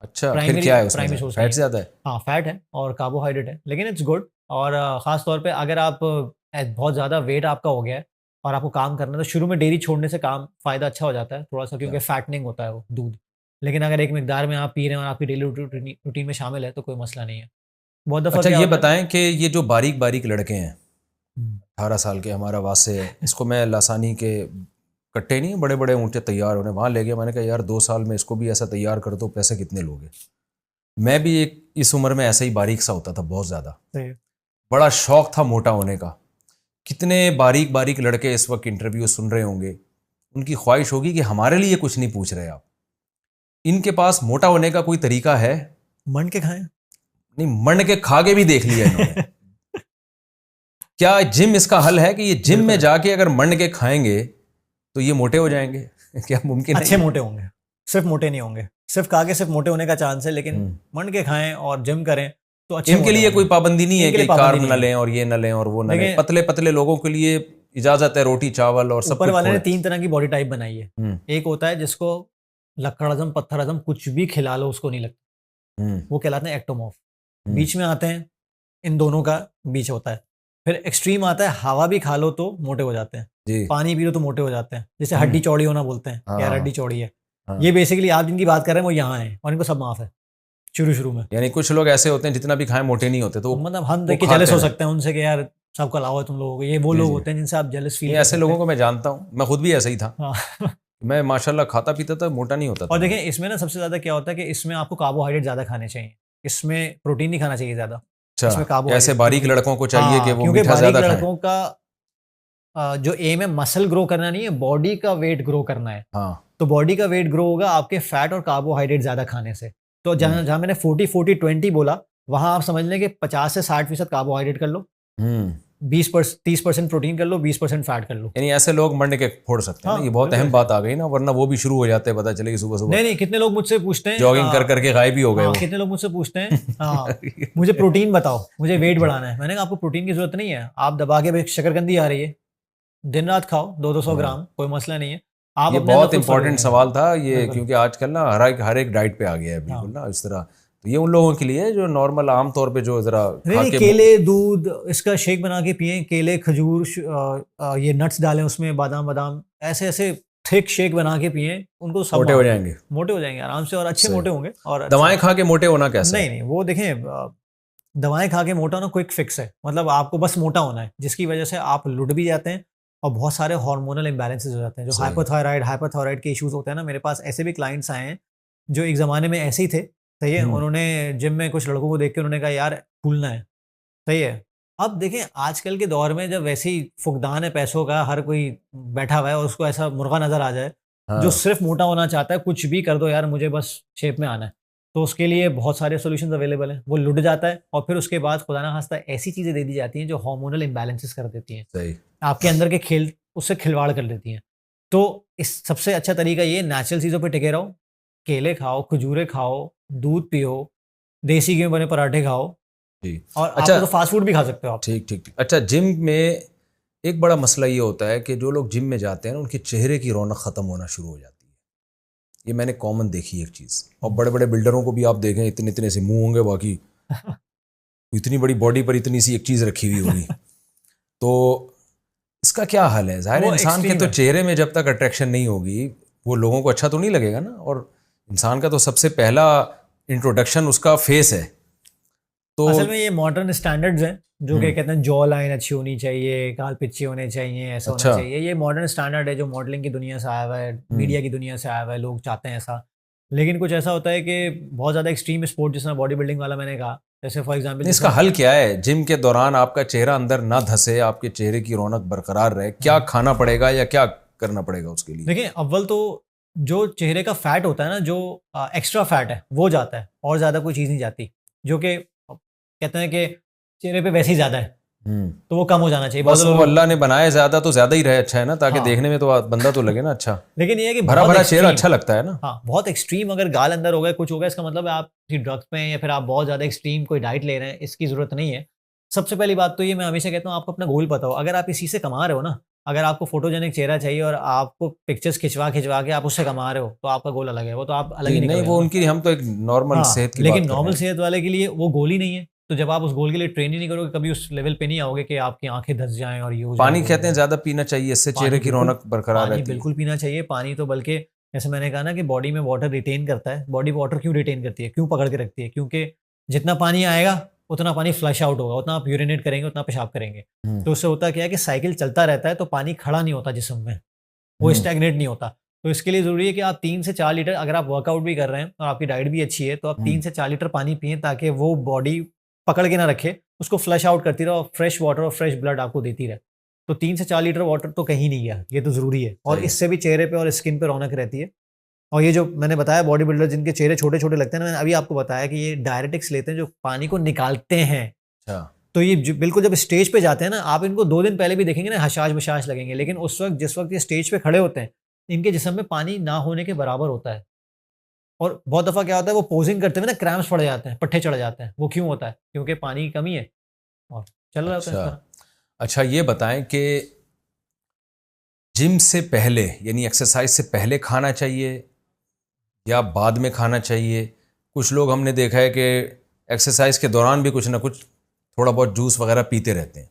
अच्छा, फिर प्राइमरी क्या है उसमें प्राइमरी ज़्यादा? सोर्स नहीं फैट है। ज़्यादा है? हाँ, फैट है और कार्बोहाइड्रेट है, लेकिन इट्स गुड। और ख़ास तौर पे अगर आप बहुत ज़्यादा वेट आपका हो गया है और आपको काम करना है, तो शुरू में डेयरी छोड़ने से काम फ़ायदा अच्छा हो जाता है थोड़ा-सा, अच्छा, क्योंकि फैटनिंग होता है वो दूध। लेकिन अगर एक मिकदार में आप पी रहे हैं और आपकी डेली रूटीन में शामिल है, तो कोई मसला नहीं है। बहुत दफ़ा अच्छा, क्या ये होता है। बताएँ कि ये जो बारीक-बारीक लड़के हैं, हुँ। 18 साल के, हमारा वासे है, इसको मैं लासानी के कट्टे नहीं, बड़े-बड़े ऊँटे तैयार होने, वहाँ ले गया। मैंने कहा यार 2 साल में इसको भी ऐसा तैयार कर दो, पैसे कितने लोगे? मैं भी एक इस उम्र में ऐसे ही बारीक सा होता था, बहुत ज़्यादा। सही है। बड़ा शौक था मोटा होने का। कितने बारीक-बारीक लड़के इस वक़्त इंटरव्यू सुन रहे होंगे, उनकी ख्वाहिश होगी कि हमारे लिए कुछ नहीं पूछ रहे आप। इनके पास मोटा होने का कोई तरीका है? मंड के खाएँ। नहीं, मंड के खा के भी देख लिया इन्होंने। क्या जिम इसका हल है कि ये जिम बिल्कुल में है। जाके अगर मंड के खाएँगे, तो ये मोटे हो जाएँगे? क्या मुमकिन है अच्छे ये? मोटे होंगे, सिर्फ़ मोटे नहीं होंगे। सिर्फ़ खा के सिर्फ़ मोटे होने का चांस है, लेकिन हुँ। मंड के खाएँ और जिम करें, तो अच्छे इनके मोटे लिए कोई होंगे। पाबंदी नहीं है इनके कि लिए पाबंदी कार्ब नहीं ना है। लें और ये ना लें और वो ना लें। देखिए, पतले-पतले लोगों के लिए इजाज़त है, रोटी, चावल और सब ऊपर कुछ वाले ने छोड़ें। 3 तरह की बॉडी टाइप बनाई है। हुँ, एक होता है जिसको लक्कड़ हज़म, पत्थर हज़म कुछ भी खिला लो उसको नहीं लगता, हुँ, वो कहलाते हैं एक्टोमॉर्फ। हुँ। बीच में आते हैं, इन दोनों का बीच होता है। फिर एक्सट्रीम आता है, हवा भी खा लो तो मोटे हो जाते हैं, जी। पानी पी लो तो मोटे हो जाते हैं। जैसे हुँ। हड्डी चौड़ी होना बोलते हैं, हाँ, कि यार हाँ, हड्डी चौड़ी है। हाँ। ये बेसिकली आप जिनकी बात कर रहे हैं वो यहाँ हैं और इनको सब माफ़ है, शुरू-शुरू में। यानी कुछ लोग ऐसे होते हैं जितना भी खाएँ मोटे नहीं होते, तो मतलब हम वो देख के जेलस खाते हो रहें। सकते हैं उनसे कि यार सबको अलावा है तुम लोगों को। ये वो जी, लोग जी। होते हैं जिनसे आप जेलस नहीं, फ़ील कर ऐसे सकते लोगों हैं। को मैं जानता हूँ। मैं खुद भी ऐसा ही था। हाँ। मैं माशाल्लाह खाता-पीता था, मोटा नहीं होता था और मैं। देखें, इसमें ना सबसे ज़्यादा क्या होता है कि इसमें आपको कार्बोहाइड्रेट ज़्यादा खाने चाहिए। इसमें प्रोटीन नहीं खाना चाहिए ज़्यादा। अच्छा, इसमें ऐसे कार्बोहाइड्रेट, बारीक क्योंकि लड़कों को चाहिए कि हाँ, वो क्योंकि मीठा बारीक ज़्यादा खाएँ। लड़कों का जो एम है मसल ग्रो करना नहीं है, बॉडी का वेट ग्रो करना है। हाँ तो बॉडी का वेट ग्रो होगा आपके फैट और कार्बोहाइड्रेट ज़्यादा खाने से। तो जहाँ मैंने 40-40-20 बोला, वहाँ आप समझ लें कि 50 से 60% कार्बोहाइड्रेट कर लो, 30% प्रोटीन कर लो, 20% फैट कर लो। यानी ऐसे लोग मरने के फोड़ सकते हैं ना, हाँ, ये बहुत अहम बात आ गई ना, वरना वो भी शुरू हो जाते हैं, पता चले कि सुबह सुबह नहीं कितने लोग मुझसे पूछते हैं जॉगिंग कर करके गायब ही हो गए हाँ, वो। कितने लोग मुझसे पूछते हैं हाँ मुझे प्रोटीन बताओ, मुझे वेट बढ़ाना है। मैंने कहा आपको प्रोटीन की जरूरत नहीं है, आप दबा के शकरकंदी आ रही है, दिन रात खाओ 200-200 ग्राम, कोई मसला नहीं है। आप ये अपने अंदर बहुत खुद इंपॉर्टेंट फर्क सवाल था ये, बिल्कुल। क्योंकि आजकल ना हर एक डाइट पे आ गया है बिल्कुल ना इस तरह। तो ये उन लोगों के लिए जो नॉर्मल आम तौर पे जो जरा खा नहीं, के केले दूध इसका शेक बना के पिए, केले खजूर ये नट्स डालें उसमें, बादाम बादाम ऐसे ऐसे थिक शेक बना के पिए, उनको सब मोटे हो जाएंगे। मोटे हो जाएंगे आराम से, और अच्छे सही। मोटे होंगे। और दवाएं खा के मोटे होना कैसा है? नहीं वो देखें, दवाएं खा के मोटा होना क्विक फिक्स है, मतलब आपको बस मोटा होना है, जिसकी वजह से आप लुट भी जाते हैं और बहुत सारे हार्मोनल इम्बैलेंसेस हो जाते हैं, जो हाइपोथायराइड के इश्यूज होते हैं ना। मेरे पास ऐसे भी क्लाइंट्स आए हैं जो एक ज़माने में ऐसे ही थे, सही है, उन्होंने जिम में कुछ लड़कों को देख के उन्होंने कहा यार फूलना है, सही है। अब देखें आजकल के दौर में जब वैसे ही फुकदान है पैसों का, हर कोई बैठा हुआ है और उसको ऐसा मुर्गा नजर आ जाए जो सिर्फ मोटा होना चाहता है, कुछ भी कर दो यार मुझे बस शेप में आना है, तो उसके लिए बहुत सारे सॉल्यूशंस अवेलेबल हैं। वो लुट जाता है और फिर उसके बाद खुदा ना खास्ता ऐसी चीज़ें दे दी जाती हैं जो हार्मोनल इम्बैलेंसेस कर देती हैं, सही। आपके अंदर के खेल उससे खिलवाड़ कर देती हैं। तो इस सबसे अच्छा तरीका ये, नेचुरल चीज़ों पे टिके रहो, केले खाओ, खजूरें खाओ, दूध पियो, देसी घी में बने पराठे खाओ, जी। और अच्छा, आप तो फास्ट फूड भी खा सकते हो आप। ठीक ठीक ठीक। अच्छा, जिम में एक बड़ा मसला ये होता है कि जो लोग जिम में जाते हैं ना, उनके चेहरे की रौनक ख़त्म होना शुरू हो जाती है। ये मैंने कॉमन देखी है एक चीज़। और बड़े बड़े बिल्डरों को भी आप देखें, इतने इतने से मुंह होंगे, बाकी इतनी बड़ी बॉडी पर इतनी सी एक चीज़ रखी हुई होगी। तो इसका क्या हल है? ज़ाहिर है इंसान के तो चेहरे में जब तक अट्रैक्शन नहीं होगी, वो लोगों को अच्छा तो नहीं लगेगा ना। और इंसान का तो सबसे पहला इंट्रोडक्शन उसका फेस है। तो असल में ये मॉडर्न स्टैंडर्ड्स हैं जो कि कहते हैं जॉ लाइन अच्छी होनी चाहिए, गाल पिच्चे होने चाहिए, ऐसा होना चाहिए। ये मॉडर्न स्टैंडर्ड है जो मॉडलिंग की दुनिया से आया हुआ है, मीडिया की दुनिया से आया हुआ है, लोग चाहते हैं ऐसा। लेकिन कुछ ऐसा होता है कि बहुत ज़्यादा एक्सट्रीम स्पोर्ट, जिस तरह बॉडी बिल्डिंग वाला मैंने कहा, जैसे फॉर एग्जाम्पल इसका हल क्या है? जिम के दौरान आपका चेहरा अंदर ना धसे, आपके चेहरे की रौनक बरकरार रहे, क्या खाना पड़ेगा या क्या करना पड़ेगा उसके लिए? देखिए, अव्वल तो जो चेहरे का फैट होता है ना, जो एक्स्ट्रा फैट है वो जाता है, और ज़्यादा कोई चीज़ नहीं जाती, जो कि कहते हैं कि चेहरे पे वैसे ही ज़्यादा है, तो वो कम हो जाना चाहिए। बस वो अल्लाह ने बनाया ज़्यादा तो ज़्यादा ही रहे, अच्छा है ना, ताकि देखने में तो बंदा तो लगे ना अच्छा। लेकिन ये है कि भरा भरा चेहरा अच्छा लगता है ना। हाँ, बहुत एक्सट्रीम अगर गाल अंदर हो गए, कुछ हो गया, इसका मतलब है आप किसी ड्रग्स पे हैं या फिर आप बहुत ज़्यादा एक्सट्रीम कोई डाइट ले रहे हैं, इसकी ज़रूरत नहीं है। सबसे पहली बात तो ये मैं हमेशा कहता हूँ, आपको अपना गोल पता हो। अगर आप इसी से कमा रहे हो ना, अगर आपको फोटोजेनिक चेहरा चाहिए और आपको पिक्चर्स खिंचवा खिंचवा के आप उससे कमा रहे हो, तो आपका गोल अलग है, वो तो आप अलग ही नहीं, वो उनकी, हम तो एक नॉर्मल सेहत की बात कर रहे हैं। लेकिन नॉर्मल सेहत वाले के लिए वो गोल ही नहीं है। तो जब आप उस गोल के लिए ट्रेन ही नहीं करोगे, कभी उस लेवल पे नहीं आओगे कि आपकी आंखें धस जाएं और ये हो जाए। पानी कहते हैं ज़्यादा पीना चाहिए, इससे चेहरे की रौनक बरकरार रहती है। बिल्कुल पीना चाहिए पानी तो, बल्कि जैसे मैंने कहा ना कि बॉडी में वाटर रिटेन करता है। बॉडी वाटर क्यों रिटेन करती है, क्यों पकड़ के रखती है? क्योंकि जितना पानी आएगा उतना पानी फ्लश आउट होगा, उतना आप यूरिनेट करेंगे, उतना पेशाब करेंगे। तो उससे होता क्या है कि साइकिल चलता रहता है, तो पानी खड़ा नहीं होता जिस्म में, वो स्टैग्नेट नहीं होता। तो इसके लिए ज़रूरी है कि आप 3 से 4 लीटर, अगर आप वर्कआउट भी कर रहे हैं और आपकी डाइट भी अच्छी है, तो आप 3 से 4 लीटर पानी पिएं, ताकि वो बॉडी पकड़ के ना रखे, उसको फ्लश आउट करती रहे और फ्रेश वाटर और फ्रेश ब्लड आपको देती रहे। तो 3 से 4 लीटर वाटर तो कहीं नहीं गया, ये तो ज़रूरी है। और इससे भी चेहरे पे और स्किन पे रौनक रहती है। और ये जो मैंने बताया बॉडी बिल्डर जिनके चेहरे छोटे छोटे लगते हैं ना, मैंने अभी आपको बताया कि ये डायरेटिक्स लेते हैं जो पानी को निकालते हैं। तो ये बिल्कुल जब स्टेज पे जाते हैं ना, आप इनको 2 दिन पहले भी देखेंगे ना, हशाश बशाश लगेंगे, लेकिन उस वक्त जिस वक्त ये स्टेज पे खड़े होते हैं, इनके जिस्म में पानी ना होने के बराबर होता है। और बहुत दफ़ा क्या होता है, वो पोजिंग करते हुए ना क्रैम्प्स पड़ जाते हैं, पट्टे चढ़ जाते हैं। वो क्यों होता है? क्योंकि पानी की कमी है और चल रहा होता है इस तरह। अच्छा, ये बताएं कि जिम से पहले, यानी एक्सरसाइज से पहले खाना चाहिए या बाद में खाना चाहिए? कुछ लोग हमने देखा है कि एक्सरसाइज के दौरान भी कुछ ना कुछ थोड़ा बहुत जूस वगैरह पीते रहते हैं।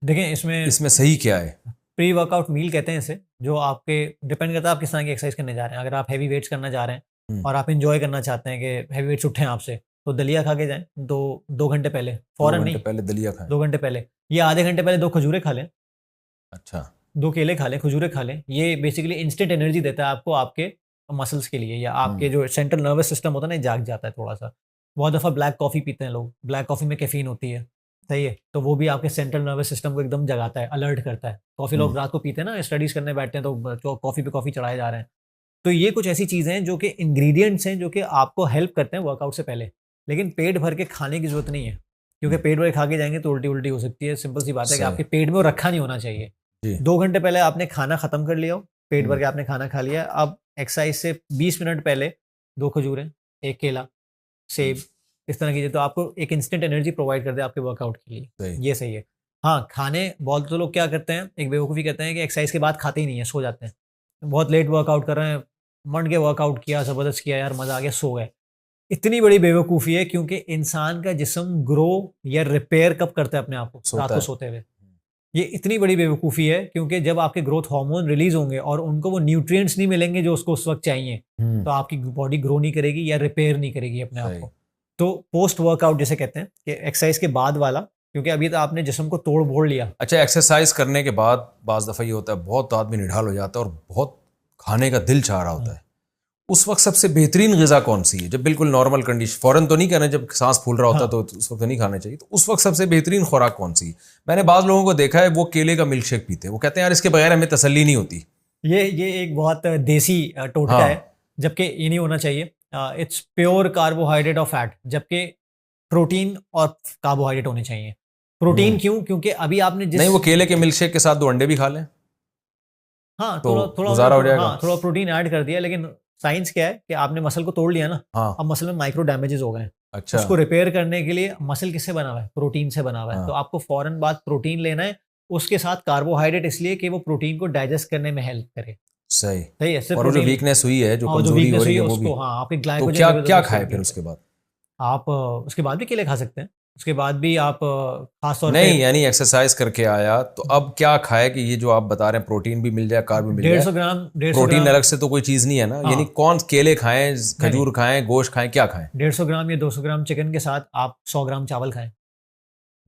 देखें, इसमें सही क्या है? प्री वर्कआउट मील कहते हैं इसे, जो आपके डिपेंड करता है आप किस तरह की एक्सरसाइज करने जा रहे हैं। अगर आप हैवी वेट्स करना जा रहे हैं और आप इंजॉय करना चाहते हैं कि हैवी वेट्स उठें आपसे, तो दलिया खा के जाएं 2 घंटे पहले, फौरन नहीं, 2 घंटे पहले दलिया खाएं। 2 घंटे पहले या आधे घंटे पहले 2 खजूरें खा लें। अच्छा, 2 केले खा लें, खजूरें खा लें। ये बेसिकली इंस्टेंट एनर्जी देता है आपको, आपके मसल्स के लिए, या आपके जो सेंट्रल नर्वस सिस्टम होता है ना, जाग जाता है थोड़ा सा। बहुत दफ़ा ब्लैक कॉफ़ी पीते हैं लोग, ब्लैक कॉफ़ी में कैफीन होती है, सही है, तो वो भी आपके सेंट्रल नर्वस सिस्टम को एकदम जगाता है, अलर्ट करता है। कॉफ़ी लोग हम्म, रात को पीते हैं ना, स्टडीज़ करने बैठते हैं तो कॉफ़ी पे कॉफ़ी चढ़ाए जा रहे हैं। तो ये कुछ ऐसी चीज़ें हैं जो कि इंग्रीडिएंट्स हैं जो कि आपको हेल्प करते हैं वर्कआउट से पहले। लेकिन पेट भर के खाने की ज़रूरत नहीं है, क्योंकि हम्म, पेट भर के खा के जाएँगे तो उल्टी-उल्टी हो सकती है। सिंपल सी बात है कि सही। आपके पेट में वो रखा नहीं होना चाहिए। जी। 2 घंटे पहले आपने खाना खत्म कर लिया हो, पेट भर हम्म, के आपने खाना खा लिया, अब एक्सरसाइज से 20 मिनट पहले 2 खजूरें, 1 केला, सेब, इस तरह की चीज़ें तो आपको एक इंस्टेंट एनर्जी प्रोवाइड कर दे आपके वर्कआउट के लिए, सही। ये सही है। हाँ, खाने बहुत तो लोग क्या करते हैं, एक बेवकूफ़ी करते हैं कि एक्सरसाइज के बाद खाते ही नहीं है, सो जाते हैं। बहुत लेट वर्कआउट कर रहे हैं, मंड के वर्कआउट किया, ज़बरदस्त किया यार, मज़ा आ गया, सो गए। इतनी बड़ी बेवकूफ़ी है क्योंकि इंसान का जिस्म ग्रो या रिपेयर कब करता है अपने आप को? रात सोता को है। सोते हुए। ये इतनी बड़ी बेवकूफ़ी है क्योंकि जब आपके ग्रोथ हार्मोन रिलीज़ होंगे और उनको वो न्यूट्रिएंट्स नहीं मिलेंगे जो उसको उस वक़्त चाहिए, हम्म, तो आपकी बॉडी ग्रो नहीं करेगी या रिपेयर नहीं करेगी अपने आप सही। को। तो पोस्ट वर्कआउट जिसे कहते हैं कि एक्सरसाइज़ के बाद वाला, क्योंकि अभी तो आपने जिस्म को तोड़-मोड़ लिया। अच्छा, एक्सरसाइज करने के बाद बाज दफ़ा ये होता है बहुत आदमी निढाल हो जाता है और बहुत खाने का दिल चाह रहा होता हुँ। है। उस वक्त सबसे बेहतरीन ग़िज़ा कौन सी है? जब बिल्कुल नॉर्मल कंडीशन, फ़ौरन तो नहीं कहना, जब सांस फूल रहा होता हाँ, है तो उस वक्त तो नहीं खाना चाहिए, तो उस वक्त सबसे बेहतरीन खुराक कौन सी है? मैंने बाद लोगों को देखा है वो केले का मिल्क शेक पीते हैं, वो कहते हैं यार इसके बगैर हमें तसल्ली नहीं होती। ये एक बहुत देसी टोटका हाँ। है, जबकि ये नहीं होना चाहिए। इट्स प्योर कार्बोहाइड्रेट और फैट, जबकि प्रोटीन और कार्बोहाइड्रेट होने चाहिए। प्रोटीन हम्म। क्यों? क्योंकि अभी आपने नहीं, जिस वो केले के मिल्क शेक के साथ 2 अंडे भी खा लें हाँ, तो थोड़ा उन्होंने गुजारा हो जाएगा। हाँ, थोड़ा प्रोटीन ऐड कर दिया, लेकिन साइंस क्या है कि आपने मसल को तोड़ लिया ना, हाँ। अब मसल में माइक्रो डैमेजेस हो गए हैं। अच्छा। उसको रिपेयर करने के लिए मसल किससे बना हुआ है? प्रोटीन से बना हुआ है। तो हाँ। आपको फ़ौरन बाद प्रोटीन लेना है, उसके साथ कार्बोहाइड्रेट इसलिए कि वो प्रोटीन को डाइजेस्ट करने में हेल्प करे। सही। सही है, सिर्फ और वो जो प्रोटीन वीकनेस हुई है, जो और जो कमजोरी हो वीकनेस हुई रही है है, वो भी। उसको हाँ, आपके तो ग्लाइकोजन क्या लेवल क्या को खाएं सेव फिर किया उसके जाए। बाद? आप उसके बाद भी केले खा सकते हैं। उसके बाद भी आप ख़ास तौर पे नहीं, यानी एक्सरसाइज करके आया तो अब क्या खाए कि ये जो आप बता रहे हैं प्रोटीन भी मिल जाए, कार्ब भी मिल जाए? 150 प्रोटीन ग्राम अलग से तो कोई चीज़ नहीं है ना, यानी हाँ, कौन केले खाएं, नहीं, नहीं, खजूर खाएं, गोश्त खाएं, क्या खाएं? 150 ग्राम या 200 ग्राम चिकन के साथ आप 100 ग्राम चावल खाएँ।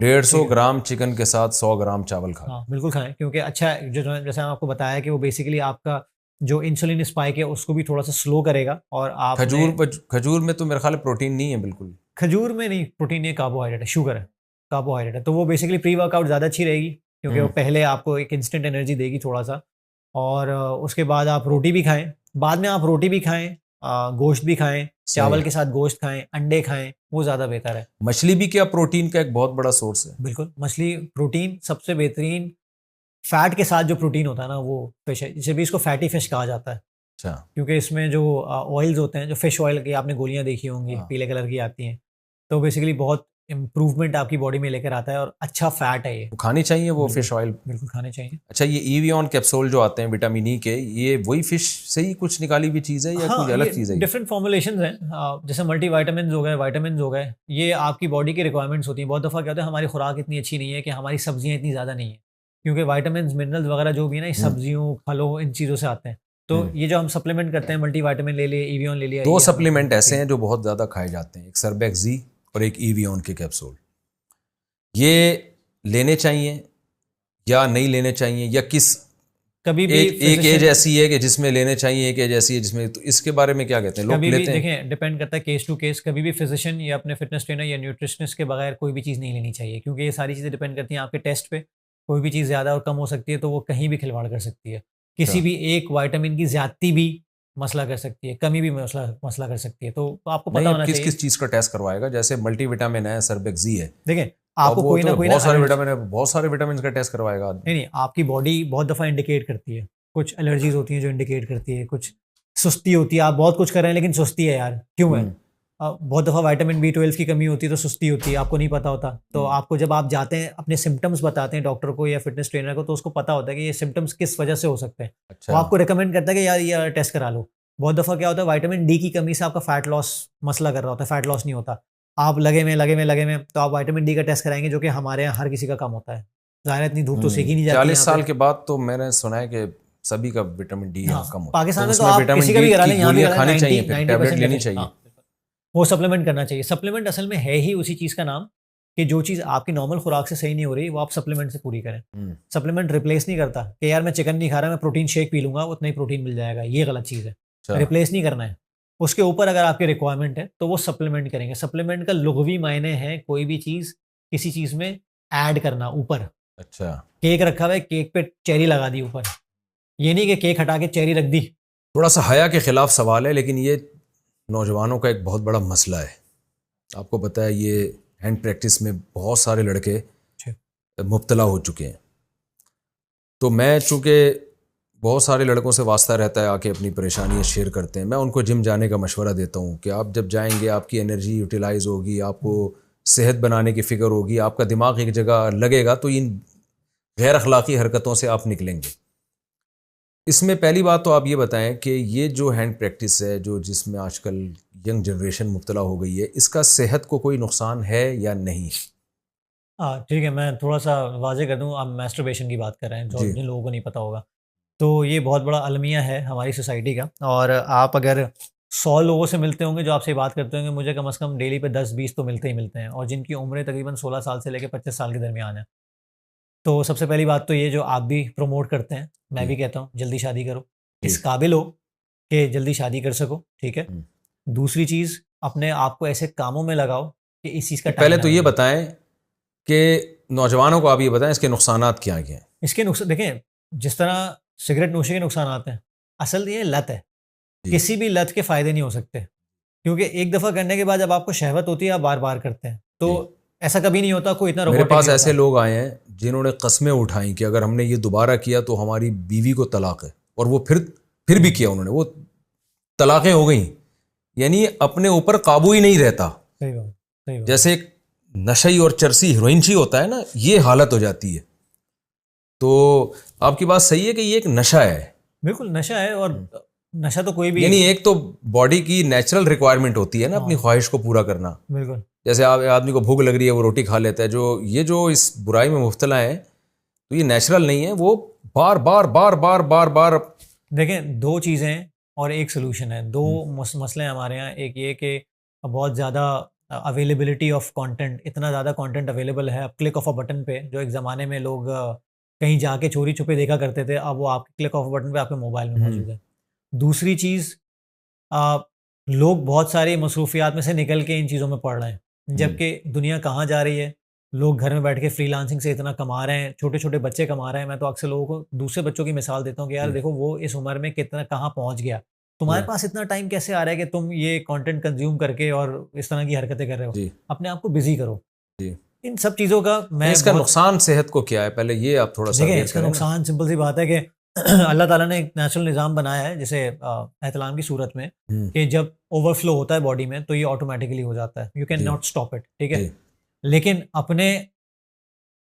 150 ठीक है। ग्राम चिकन के साथ 100 ग्राम चावल खा लें। हाँ, बिल्कुल खाएँ क्योंकि अच्छा है जो जो जैसे मैंने आपको बताया कि वो बेसिकली आपका जो इंसुलिन स्पाइक है उसको भी थोड़ा-सा स्लो करेगा और आपने खजूर में तो मेरा ख्याल है प्रोटीन नहीं है बिल्कुल। खजूर में नहीं प्रोटीन नहीं है, कार्बोहाइड्रेट है, शुगर है, कार्बोहाइड्रेट है। तो वो बेसिकली प्री वर्कआउट ज़्यादा अच्छी रहेगी क्योंकि वो हम्म। पहले आपको एक इंस्टेंट एनर्जी देगी थोड़ा-सा और उसके बाद आप रोटी भी खाएँ। बाद में आप रोटी भी खाएँ, गोश्त भी खाएँ, सही। चावल के साथ गोश्त खाएँ, अंडे खाएँ, वो ज़्यादा बेहतर है। मछली भी क्या प्रोटीन का एक बहुत बड़ा सोर्स है? बिल्कुल, मछली प्रोटीन सबसे बेहतरीन फैट के साथ जो प्रोटीन होता है ना वो फिश है। इसे भी इसको फैटी फिश कहा जाता है। अच्छा। क्योंकि इसमें जो ऑयल्स होते हैं, जो फिश ऑयल की आपने गोलियाँ देखी होंगी, हाँ। पीले कलर की आती हैं। तो बेसिकली बहुत इम्प्रूवमेंट आपकी बॉडी में लेकर आता है और अच्छा फैट है ये। तो खानी चाहिए वो बिल्कुल, फिश ऑयल? बिल्कुल खाने चाहिए। अच्छा, ये ईवियन कैप्सूल जो आते हैं विटामिन ई के, ये वही फिश से ही कुछ निकाली हुई चीज़ है या कुछ हाँ, ये अलग चीज़ है ये? डिफरेंट फ़ॉर्मुलेशंस हैं जैसे मल्टीविटामिन्स हो गए, विटामिन्स हो गए, ये आपकी बॉडी की रिक्वायरमेंट्स होती हैं। बहुत दफ़ा क्या होता है हमारी खुराक इतनी अच्छी नहीं है कि हमारी सब्जियाँ इतनी ज़्यादा नहीं है। क्योंकि विटामिन्स, मिनरल्स वगैरह जो भी है ना ये हम्म। सब्जियों, फलों इन चीज़ों से आते हैं। तो हम्म। ये जो हम सप्लीमेंट करते हैं मल्टीविटामिन ले लिए, एवियन ले लिया, 2 ये हमें सप्लीमेंट ऐसे जी। हैं जो बहुत ज़्यादा खाए जाते हैं, एक सर्बेक्स जी और एक ईवियन के कैप्सूल। ये लेने चाहिए या नहीं लेने चाहिए, या किस कभी भी एक एज फिज़िशियन ऐसी है कि जिसमें लेने चाहिए, एक एज ऐसी है जिसमें, तो इसके बारे में क्या कहते हैं? लोग कभी भी लेते हैं? देखें डिपेंड करता है केस टू केस। कभी भी फिजिशियन या अपने फिटनेस ट्रेनर या न्यूट्रिशनिस्ट के बगैर कोई भी चीज़ नहीं लेनी चाहिए क्योंकि ये सारी चीज़ें डिपेंड करती हैं आपके टेस्ट पे। कोई भी चीज़ ज़्यादा और कम हो सकती है तो वो कहीं भी खिलवाड़ कर सकती है। अच्छा। किसी भी एक विटामिन की ज़्यादती भी मसला कर सकती है, कमी भी मसला मसला कर सकती है। तो आपको नहीं, पता अब होना किस चाहिए। किस चीज़ का टेस्ट करवाएगा? जैसे मल्टीविटामिन है, सर्बेक्स जी है, देखें, तो अब आपको वो कोई ना तो कोई ना बहुत सारे एलर्जी विटामिन है, बहुत सारे विटामिन का टेस्ट करवाएगा आदमी। नहीं, आपकी बॉडी बहुत दफ़ा इंडिकेट करती है। कुछ एलर्जीज़ होती हैं जो इंडिकेट करती है, कुछ सुस्ती होती है, आप बहुत कुछ कर रहे हैं लेकिन सुस्ती है यार, क्यों है? हम्म। बहुत दफ़ा विटामिन B12 की कमी होती है तो सुस्ती होती है, आपको नहीं पता होता। तो हम्म। आपको जब आप जाते हैं अपने सिम्पटम्स बताते हैं डॉक्टर को या फिटनेस ट्रेनर को तो उसको पता होता है कि ये सिम्पटम्स किस वजह से हो सकते हैं। वो अच्छा। आपको रिकमेंड करता है कि यार ये टेस्ट करा लो। बहुत दफ़ा क्या होता है विटामिन डी की कमी से आपका फैट लॉस मसला कर रहा होता है, फैट लॉस नहीं होता। आप लगे में तो आप विटामिन डी का टेस्ट कराएँगे जो कि हमारे यहाँ हर किसी का कम होता है। ज़ाहिर है इतनी धूप तो सेकी नहीं जाती 40 यहाँ पे। साल के बाद तो मैंने सुना है कि सभी का विटामिन डी यहाँ हाँ, कम होता है, तो पाकिस्तान में तो उसमें आप विटामिन किसी का डी भी करा की लें, यहाँ भी गोलियाँ करा लें, खानी चाहिए, 90 फिर टैबलेट 90% लेनी इफेक्ट चाहिए? हाँ, वो सप्लीमेंट करना चाहिए। सप्लीमेंट असल में है ही उसी चीज़ का नाम कि जो चीज़ आपकी नॉर्मल खुराक से सही नहीं हो रही, वो आप सप्लीमेंट से पूरी करें। हम्म। सप्लीमेंट रिप्लेस नहीं करता कि यार मैं चिकन नहीं खा रहा, मैं प्रोटीन शेक पी लूँगा, उतना ही प्रोटीन मिल जाएगा, ये गलत चीज़ है। अच्छा। रिप्लेस नहीं करना है। उसके ऊपर अगर आपकी रिक्वायरमेंट है, तो वो सप्लीमेंट करेंगे। सप्लीमेंट का लुग़वी मायने है कोई भी चीज़ किसी चीज़ में ऐड करना ऊपर। अच्छा, केक रखा हुआ है, केक पे चेरी लगा दी ऊपर। ये नहीं कि केक हटा के चेरी रख दी। थोड़ा सा हया के खिलाफ सवाल है, लेकिन ये नौजवानों का एक बहुत बड़ा मसला है। आपको पता है ये हैंड प्रैक्टिस में बहुत सारे लड़के मुब्तला हो चुके हैं। तो मैं चूँकि बहुत सारे लड़कों से वास्ता रहता है, आके अपनी परेशानियाँ शेयर करते हैं, मैं उनको जिम जाने का मशवरा देता हूँ कि आप जब जाएंगे आपकी एनर्जी यूटिलाइज होगी, आपको सेहत बनाने की फ़िक्र होगी, आपका दिमाग एक जगह लगेगा, तो इन गैर अखलाक़ी हरकतों से आप निकलेंगे। इसमें पहली बात तो आप ये बताएं कि ये जो हैंड प्रैक्टिस है, जो जिसमें आजकल यंग जनरेशन मुब्तला हो गई है, इसका सेहत को कोई नुकसान है या नहीं? हाँ, ठीक है, मैं थोड़ा-सा वाज़ेह कर दूँ, आप मैस्टरबेशन की बात कर रहे हैं, जो जी, जिन लोगों को नहीं पता होगा। तो ये बहुत बड़ा अलमिया है हमारी सोसाइटी का, और आप अगर 100 लोगों से मिलते होंगे जो आपसे बात करते होंगे, मुझे कम से कम डेली पे 10-20 तो मिलते ही मिलते हैं, और जिनकी उम्रें तकरीबन 16 साल से लेके 25 साल के दरमियान है। तो सबसे पहली बात तो ये जो आप भी प्रमोट करते हैं, मैं जी, भी कहता हूँ जल्दी शादी करो, जी। इस काबिल हो कि जल्दी शादी कर सको, ठीक है? हम्म। दूसरी चीज़, अपने आप को ऐसे कामों में लगाओ कि इस चीज़ का टाइम पहले ना तो ये मिले। बताएं कि नौजवानों को आप ये बताएं इसके नुकसानात क्या क्या हैं? इसके देखें, जिस तरह सिगरेट नोशी के नुकसानात हैं, असल ये लत है। जी, किसी भी लत के फ़ायदे नहीं हो सकते, क्योंकि एक दफ़ा करने के बाद जब आपको शहवत होती है, आप बार-बार करते हैं। तो जी। ऐसा कभी नहीं होता, कोई इतना मेरे रोबोटिक पास नहीं ऐसे होता। लोग आए हैं जिन्होंने कस्में उठाई कि अगर हमने ये दोबारा किया तो हमारी बीवी को तलाक है, और वो फिर भी किया उन्होंने, वो तलाक़ें हो गई। यानी अपने ऊपर काबू ही नहीं रहता। सही बात, सही बात। जैसे एक नशई और चरसी हीरोइनशी होता है ना, ये हालत हो जाती है। तो आपकी बात सही है कि ये एक नशा है। बिल्कुल नशा है, और नशा तो कोई भी। यानी एक तो बॉडी की नेचुरल रिक्वायरमेंट होती है ना अपनी हाँ, ख्वाहिश को पूरा करना। बिल्कुल। जैसे आप आदमी को भूख लग रही है, वो रोटी खा लेता है। जो इस बुराई में मुब्तला है, तो ये नेचुरल नहीं है, वो बार बार बार बार बार बार। देखें, 2 चीज़ें हैं और 1 सॉल्यूशन है। 2 मसले हैं हमारे यहाँ। एक ये कि बहुत ज़्यादा अवेलेबिलिटी ऑफ कंटेंट, इतना ज़्यादा कंटेंट अवेलेबल है, अब क्लिक ऑफ अ बटन पे, जो एक ज़माने में लोग कहीं जाके चोरी-छुपे देखा करते थे, अब वो आपके क्लिक ऑफ अ बटन पे आपके मोबाइल में हम्म, मौजूद है। दूसरी चीज़, अ, लोग बहुत सारी मसरूफियात में से निकल के इन चीज़ों में पड़ रहे हैं, हम्म, जबकि दुनिया कहाँ जा रही है। लोग घर में बैठ के फ्रीलांसिंग से इतना कमा रहे हैं, छोटे-छोटे बच्चे कमा रहे हैं। मैं तो अक्सर लोगों को दूसरे बच्चों की मिसाल देता हूँ कि यार जी, देखो, वो इस उम्र में कितना कहाँ पहुँच गया। तुम्हारे जी, पास इतना टाइम कैसे आ रहा है कि तुम ये कंटेंट कंज़्यूम करके और इस तरह की हरकतें कर रहे हो? जी, अपने आप को बिज़ी करो। जी। इन सब चीज़ों का नहीं, मैं इसका बहुत। नुकसान सेहत को क्या है, पहले ये आप थोड़ा सा देखिए, अवेयर इसका करें ना। नुकसान सिंपल सी बात है कि अल्लाह ताला ने एक नेचुरल निज़ाम बनाया है, जैसे एहतिलाम की सूरत में, हम्म, कि जब ओवरफ्लो होता है बॉडी में तो ये ऑटोमेटिकली हो जाता है। यू कैन जी, नॉट स्टॉप इट, ठीक है? जी, लेकिन अपने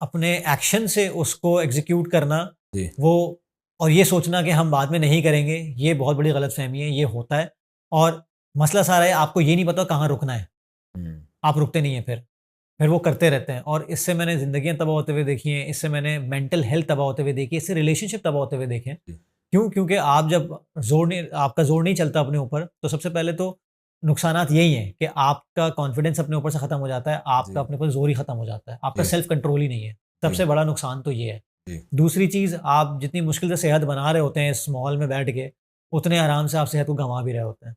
अपने एक्शन से उसको एग्ज़ीक्यूट करना, जी, वो, और ये सोचना कि हम बाद में नहीं करेंगे, ये बहुत बड़ी गलतफ़हमी है, ये होता है। और मसला सारा है, आपको ये नहीं पता कहाँ रुकना है, हम्म, आप रुकते नहीं हैं फिर वो करते रहते हैं, और इससे मैंने ज़िंदगियाँ तबाह होते हुए देखी हैं, इससे मैंने मेंटल हेल्थ तबाह होते हुए देखी है, इससे रिलेशनशिप तबाह होते हुए देखे हैं। जी, क्यों? क्योंकि आप जब आपका ज़ोर नहीं चलता अपने ऊपर, तो सबसे पहले तो नुकसानात यही हैं कि आपका कॉन्फिडेंस अपने ऊपर से ख़त्म हो जाता है, आपका जी, अपने ऊपर ज़ोर ही ख़त्म हो जाता है, आपका जी, सेल्फ कंट्रोल ही नहीं है। जी, सबसे बड़ा नुकसान तो ये है। जी, दूसरी चीज़, आप जितनी मुश्किल से सेहत बना रहे होते हैं इस मॉल में बैठ के, उतने आराम से आप सेहत को गँवा भी रहे होते हैं।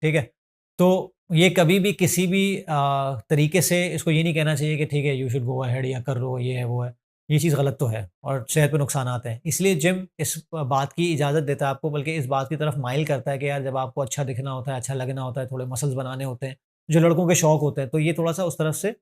ठीक है? तो ये कभी भी किसी भी तरीके से इसको ये नहीं कहना चाहिए कि ठीक है, यू शुड गो अहेड, या कर लो, ये है, वो है। ये चीज़ गलत तो है और सेहत पे नुकसानात हैं। इसलिए जिम इस बात की इजाज़त देता है आपको, बल्कि इस बात की तरफ माइल करता है कि यार, जब आपको अच्छा दिखना होता है, अच्छा लगना होता है, थोड़े मसल्स बनाने होते हैं, जो लड़कों के शौक होते हैं, तो ये थोड़ा-सा उस तरफ से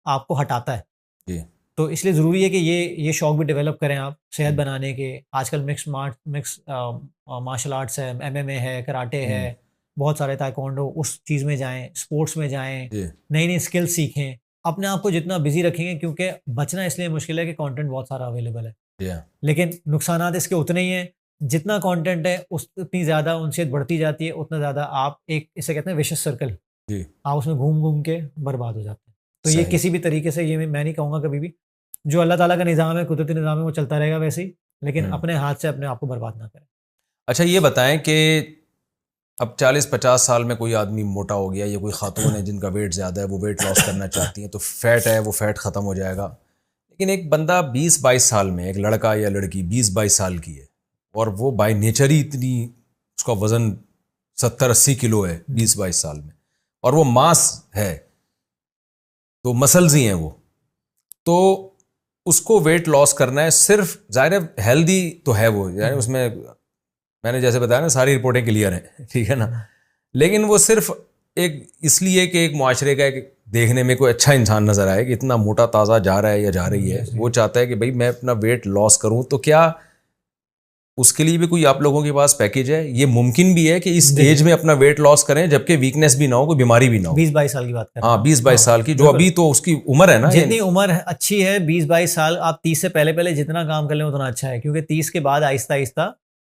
आपको हटाता है। जी, तो इसलिए ज़रूरी है कि ये शौक भी डेवलप करें आप, सेहत हम्म, बनाने के। आजकल मिक्स मार्शल आर्ट्स है, एमएमए है, कराटे है, हम्म, बहुत सारे ताइक्वांडो, उस चीज़ में जाएँ, स्पोर्ट्स में जाएँ, जी, नई-नई स्किल सीखें। अपने आप को जितना बिज़ी रखेंगे, क्योंकि बचना इसलिए मुश्किल है कि कंटेंट बहुत सारा अवेलेबल है। जी, हाँ, लेकिन नुकसानात इसके उतने ही हैं, जितना कंटेंट है उतनी ज़्यादा उनसे बढ़ती जाती है, उतना ज़्यादा आप एक, इसे कहते हैं विशियस सर्कल, जी, आप उसमें घूम-घूम के बर्बाद हो जाते हैं। तो ये सही। किसी भी तरीके से, ये मैं नहीं कहूँगा कभी भी, जो अल्लाह ताला का निज़ाम है, कुदरती निज़ाम है, वो चलता रहेगा वैसे ही, लेकिन हम्म। अपने हाथ से अपने आप को बर्बाद ना करें। अच्छा, ये बताएं कि अब 40-50 साल में कोई आदमी मोटा हो गया, या कोई खातून है जिनका वेट ज़्यादा है, वो वेट लॉस करना चाहती हैं, तो फैट है वो फैट ख़त्म हो जाएगा। लेकिन एक बंदा 20-22 साल में, एक लड़का या लड़की 20-22 साल की है, और वो बाय नेचर ही इतनी, उसका वज़न 70-80 किलो है हुँ, 20-22 साल में, और वो मांस है, तो मसल्स ही हैं वो। तो उसको वेट लॉस करना है, सिर्फ जाहिर है हेल्दी तो है वो, यानी उसमें मैंने जैसे बताया ना सारी रिपोर्टें क्लियर हैं, ठीक है ना, लेकिन वो सिर्फ एक इसलिए कि एक मुआशरे का एक देखने में कोई अच्छा इंसान नज़र आए कि इतना मोटा ताज़ा जा रहा है या जा रही है, वो चाहता है कि भाई मैं अपना वेट लॉस करूं, तो क्या उसके लिए भी कोई आप लोगों के पास पैकेज है? ये मुमकिन भी है कि इस एज में अपना वेट लॉस करें जबकि वीकनेस भी ना हो, कोई बीमारी भी ना हो? 20-22 साल की बात कर रहे हैं। हाँ 20-22 साल की, जो अभी तो उसकी उम्र है ना, जितनी उम्र अच्छी है 20-22 साल, आप 30 से पहले पहले जितना काम कर लें उतना अच्छा है, क्योंकि 30 के बाद आहिस्ता आहिस्ता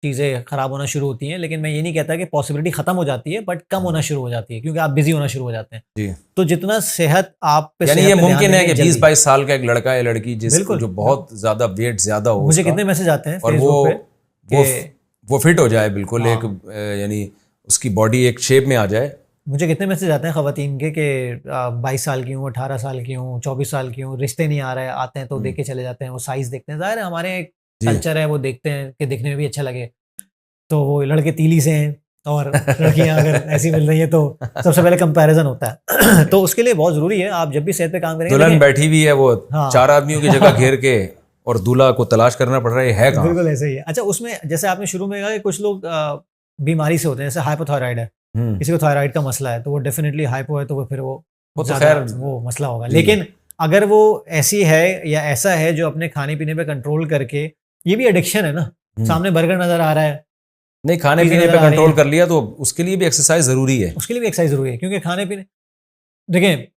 चीज़ें खराब होना शुरू होती हैं। लेकिन मैं ये नहीं कहता कि पॉसिबिलिटी खत्म हो जाती है, बट कम होना शुरू हो जाती है क्योंकि आप बिजी होना शुरू हो जाते हैं जी। तो जितना सेहत आप पे, यानी सेहत ये पे ध्यान मुमकिन है देंगे कि जल्दी। 20-22 साल का एक लड़का या लड़की जिसको बिल्कुल, जो बहुत ज्यादा वेट ज्यादा हो मुझे उसका, कितने मैसेज आते हैं और फेसबुक पे वो कि वो फिट हो जाए बिल्कुल, हाँ। एक यानी उसकी बॉडी एक शेप में आ जाए। मुझे कितने मैसेज आते हैं खवातीन के कि 22 साल की हूँ, 18 साल की हूँ, 24 साल की हूँ, रिश्ते नहीं आ रहे, आते हैं तो देख के चले जाते हैं, वो साइज देखते हैं, जाहिर है हमारे एक जी। कल्चर है, वो देखते हैं कि दिखने में भी अच्छा लगे, तो वो लड़के तीली से हैं और लड़कियां अगर ऐसी मिल रही है तो सबसे पहले कंपैरिजन होता है तो उसके लिए बहुत जरूरी है आप जब भी सेहत पे काम करेंगे। दुल्हन बैठी हुई है, वो हाँ। 4 आदमियों की जगह घेर के, और दूल्हा को तलाश करना पड़ रहा है कहाँ? बिल्कुल ऐसे ही है। अच्छा, उसमें जैसे आपने शुरू में कहा कि कुछ लोग बीमारी से होते हैं, जैसे हाइपोथायराइड है, किसी को थायराइड का मसला है तो वो डेफिनेटली हाइपो है, तो वो फिर वो तो ज़्यादा खैर वो मसला होगा। लेकिन अगर वो ऐसी है या ऐसा है जो अपने खाने पीने पे कंट्रोल करके, ये भी एडिक्शन है ना, सामने बर्गर नजर आ रहा है, नहीं खाने चीज़ें पीने नजर पे आ रही कंट्रोल हैं, कर लिया तो उसके लिए भी एक्सरसाइज जरूरी है। उसके लिए भी एक्सरसाइज जरूरी है, क्योंकि खाने पीने देखें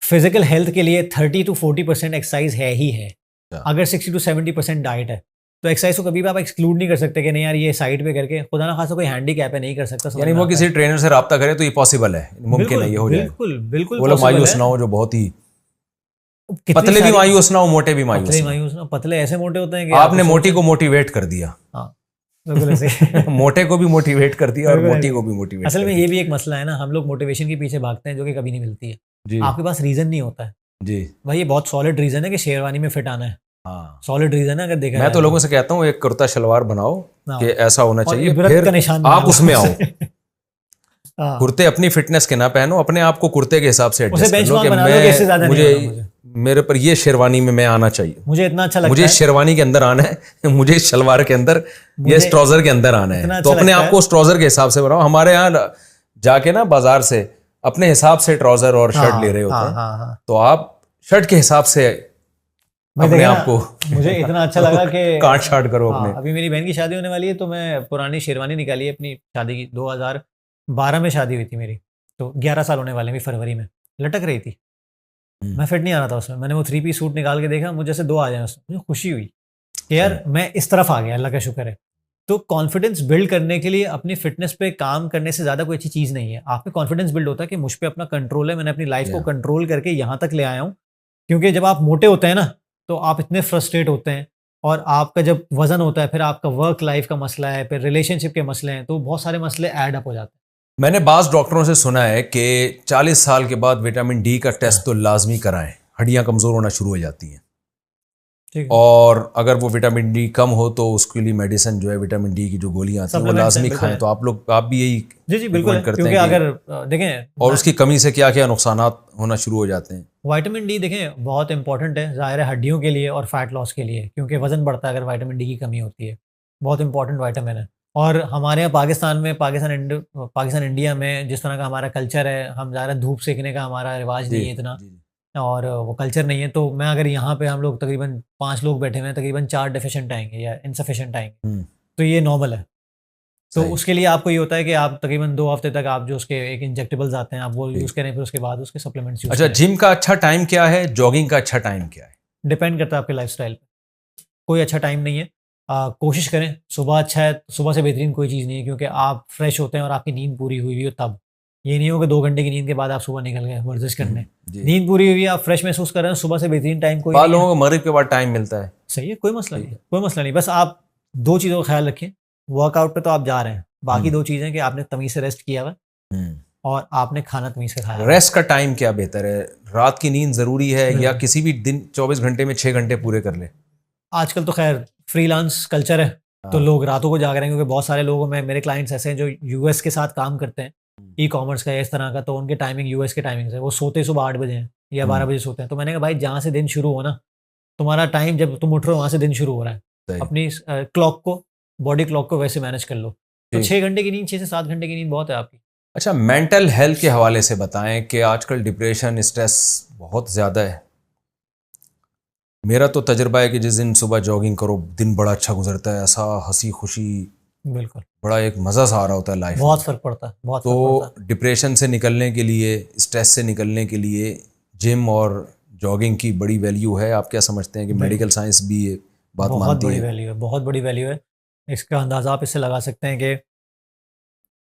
फिजिकल हेल्थ के लिए 30 to 40% एक्सरसाइज है ही है। अगर 60 to 70% डाइट है तो एक्सरसाइज को कभी भी आप एक्सक्लूड नहीं कर सकते कि नहीं यार ये साइड पे करके, खुदा ना खासा कोई हैंडीकैप है नहीं कर सकता, समझ यानी में वो आता किसी है। ट्रेनर से रब्ता करे तो ये पॉसिबल है, मुमकिन है ये हो जाए। बिल्कुल बिल्कुल वो लोग possible मायूस है। ना हो, जो बहुत ही कितनी पतले भी सारी- मायूस ना हो, मोटे भी मायूस पतले ना हो। मायूस ना, पतले ऐसे मोटे होते हैं कि आपने आपको मोटी सोचते- को मोटिवेट कर दिया। हाँ बिल्कुल ऐसे मोटे को भी मोटिवेट कर दिया और बिल्कुल मोटी ऐसे। को भी मोटिवेट असल कर में दिया। ये भी एक मसला है ना, हम लोग मोटिवेशन के पीछे भागते हैं जो कि कभी नहीं मिलती है। जी आपके पास रीजन नहीं होता है जी भाई, ये बहुत सॉलिड रीजन है कि शेरवानी में फिट आना है, हाँ। सॉलिड रीजन है अगर देखा मैं जाए तो लोगों से कहता हूँ एक कुर्ता शलवार बनाओ हाँ। कि ऐसा होना और चाहिए, इबरत फिर का निशान बना आप लो उसमें आओ। उसे। हाँ, कुर्ते अपनी फिटनेस के ना पहनो, अपने आप को कुर्ते के हिसाब से उसे एडजस्ट कर लो बेंचमार्क कि बना लो कि इससे ज्यादा मैं नहीं मुझे आना मुझे। मेरे पर ये शेरवानी में मैं आना चाहिए, मुझे इतना अच्छा लगता मुझे है, इस शेरवानी के अंदर आना है, मुझे इस शलवार के अंदर या इस मुझे ट्राउजर के अंदर आना इतना है, अच्छा तो अपने लगता आप को उस ट्राउजर के हिसाब से बनाओ। हमारे यहाँ जाके ना बाजार से अपने हिसाब से ट्राउजर और शर्ट हाँ, ले रहे होते हाँ, हैं, हाँ, हाँ। तो आप शर्ट के हिसाब से मैं अपने देखा आप ना, को मुझे इतना अच्छा लगा कि काट छाट करो हाँ, अपने। अभी मेरी बहन की शादी होने वाली है तो मैं पुरानी शेरवानी निकाली है अपनी शादी की, 2012 में शादी हुई थी मेरी, तो 11 साल होने वाले हैं फरवरी में, लटक रही थी, मैं फिट नहीं आ रहा था उसमें। मैंने वो 3 पीस सूट निकाल के देखा, मुझे जैसे 2 आ जाए उसमें, मुझे खुशी हुई कि यार मैं इस तरफ आ गया, अल्लाह का शुक्र है। तो कॉन्फिडेंस बिल्ड करने के लिए अपनी फिटनेस पे काम करने से ज़्यादा कोई अच्छी चीज़ नहीं है। आप में कॉन्फिडेंस बिल्ड होता है कि मुझ पे अपना कंट्रोल है, मैंने अपनी लाइफ को कंट्रोल करके यहाँ तक ले आया हूँ। क्योंकि जब आप मोटे होते हैं ना तो आप इतने फ्रस्ट्रेट होते हैं, और आपका जब वजन होता है फिर आपका वर्क लाइफ का मसला है, फिर रिलेशनशिप के मसले हैं, तो बहुत सारे मसले ऐड अप हो जाते हैं। मैंने बाज़ डॉक्टरों से सुना है कि 40 साल के बाद विटामिन डी का टेस्ट तो लाजमी कराएं, हड्डियां कमज़ोर होना शुरू हो जाती हैं, ठीक है, और अगर वो विटामिन डी कम हो तो उसके लिए मेडिसिन जो है विटामिन डी की जो गोलियां आती हैं वो Supplements हैं, लाजमी बिल्कुल खाएं। है। तो आप भी यही जी जी बिल्कुल है, recommend करते क्योंकि हैं कि- अगर देखें और उसकी कमी से क्या क्या नुकसानात होना शुरू हो जाते हैं। विटामिन डी देखें बहुत इंपॉर्टेंट है, ज़ाहिर है हड्डियों के लिए और फैट लॉस के लिए, क्योंकि वजन बढ़ता है अगर विटामिन डी की कमी होती है, बहुत इंपॉर्टेंट विटामिन है। और हमारे यहाँ पाकिस्तान में, पाकिस्तान इंडिया में जिस तरह का हमारा कल्चर है, हम ज़्यादा धूप सेकने का हमारा रिवाज नहीं है इतना, जी, जी। और वो कल्चर नहीं है, तो मैं अगर यहाँ पे हम लोग तकरीबन 5 लोग बैठे हुए हैं, तकरीबन 4 डेफिशिएंट आएंगे या इनसफिशिएंट आएंगे, तो ये नॉर्मल है। तो सही। उसके लिए आपको ये होता है कि आप तकरीबन 2 हफ्ते तक आप जो उसके एक इंजेक्टेबल्स आते हैं आप वो यूज़ करें, फिर उसके बाद उसके सप्लीमेंट्स यूज़ अच्छा, करें। जिम का अच्छा टाइम क्या है, जॉगिंग का अच्छा टाइम क्या है? डिपेंड करता है आपके लाइफस्टाइल पे, कोई अच्छा टाइम नहीं है। कोशिश करें सुबह, अच्छा है सुबह से बेहतरीन कोई चीज़ नहीं है, क्योंकि आप फ्रेश होते हैं और आपकी नींद पूरी हुई हुई हो तब। ये नहीं हो कि 2 घंटे की नींद के बाद आप सुबह निकल गए वर्जिश करने, जी। नींद पूरी हुई है, आप फ्रेश महसूस कर रहे हैं, सुबह से बेहतरीन टाइम कोई बाद नहीं है। लोगों को मगरिब के बाद टाइम मिलता है। सही है, कोई मसला नहीं, कोई मसला नहीं। बस आप 2 चीज़ों का ख्याल रखें, वर्कआउट पे तो आप जा रहे हैं, बाकी 2 चीज़ें कि आपने तमीज़ से रेस्ट किया हुआ और आपने खाना तमीज़ से खाया। रेस्ट का टाइम क्या बेहतर है? रात की नींद ज़रूरी है या किसी भी दिन 24 घंटे में 6 घंटे पूरे कर ले? आजकल तो खैर फ्रीलांस कल्चर है, तो लोग रातों को जाग रहे हैं, क्योंकि बहुत सारे लोगों में मेरे क्लाइंट्स ऐसे हैं जो यूएस के साथ काम करते हैं, ई कॉमर्स का या इस तरह का, तो उनके टाइमिंग यूएस के टाइमिंग से, वो सोते सुबह 8 बजे हैं, या 12 बजे सोते हैं। तो मैंने कहा भाई जहाँ से दिन शुरू हो ना, तुम्हारा टाइम जब तुम उठ रहे हो वहाँ से दिन शुरू हो रहा है, सही। अपनी क्लॉक को, बॉडी क्लॉक को वैसे मैनेज कर लो। तो ठीक। 6 घंटे की नींद, 6 से 7 घंटे की नींद बहुत है आपकी। अच्छा, मेंटल हेल्थ के हवाले से बताएं कि आजकल डिप्रेशन, स्ट्रेस बहुत ज़्यादा है। मेरा तो तजुर्बा है कि जिस दिन सुबह जॉगिंग करो दिन बड़ा अच्छा गुजरता है, ऐसा हंसी खुशी, बिल्कुल, बड़ा एक मज़ा सा आ रहा होता है लाइफ में। बहुत फ़र्क पड़ता है, बहुत फ़र्क पड़ता तो डिप्रेशन से निकलने के लिए, स्ट्रेस से निकलने के लिए जिम और जॉगिंग की बड़ी वैल्यू है। आप क्या समझते हैं कि मेडिकल साइंस भी ये बात बहुत मानती बड़ी है? वैल्यू है, बहुत बड़ी वैल्यू है। इसका अंदाज़ा आप इससे लगा सकते हैं कि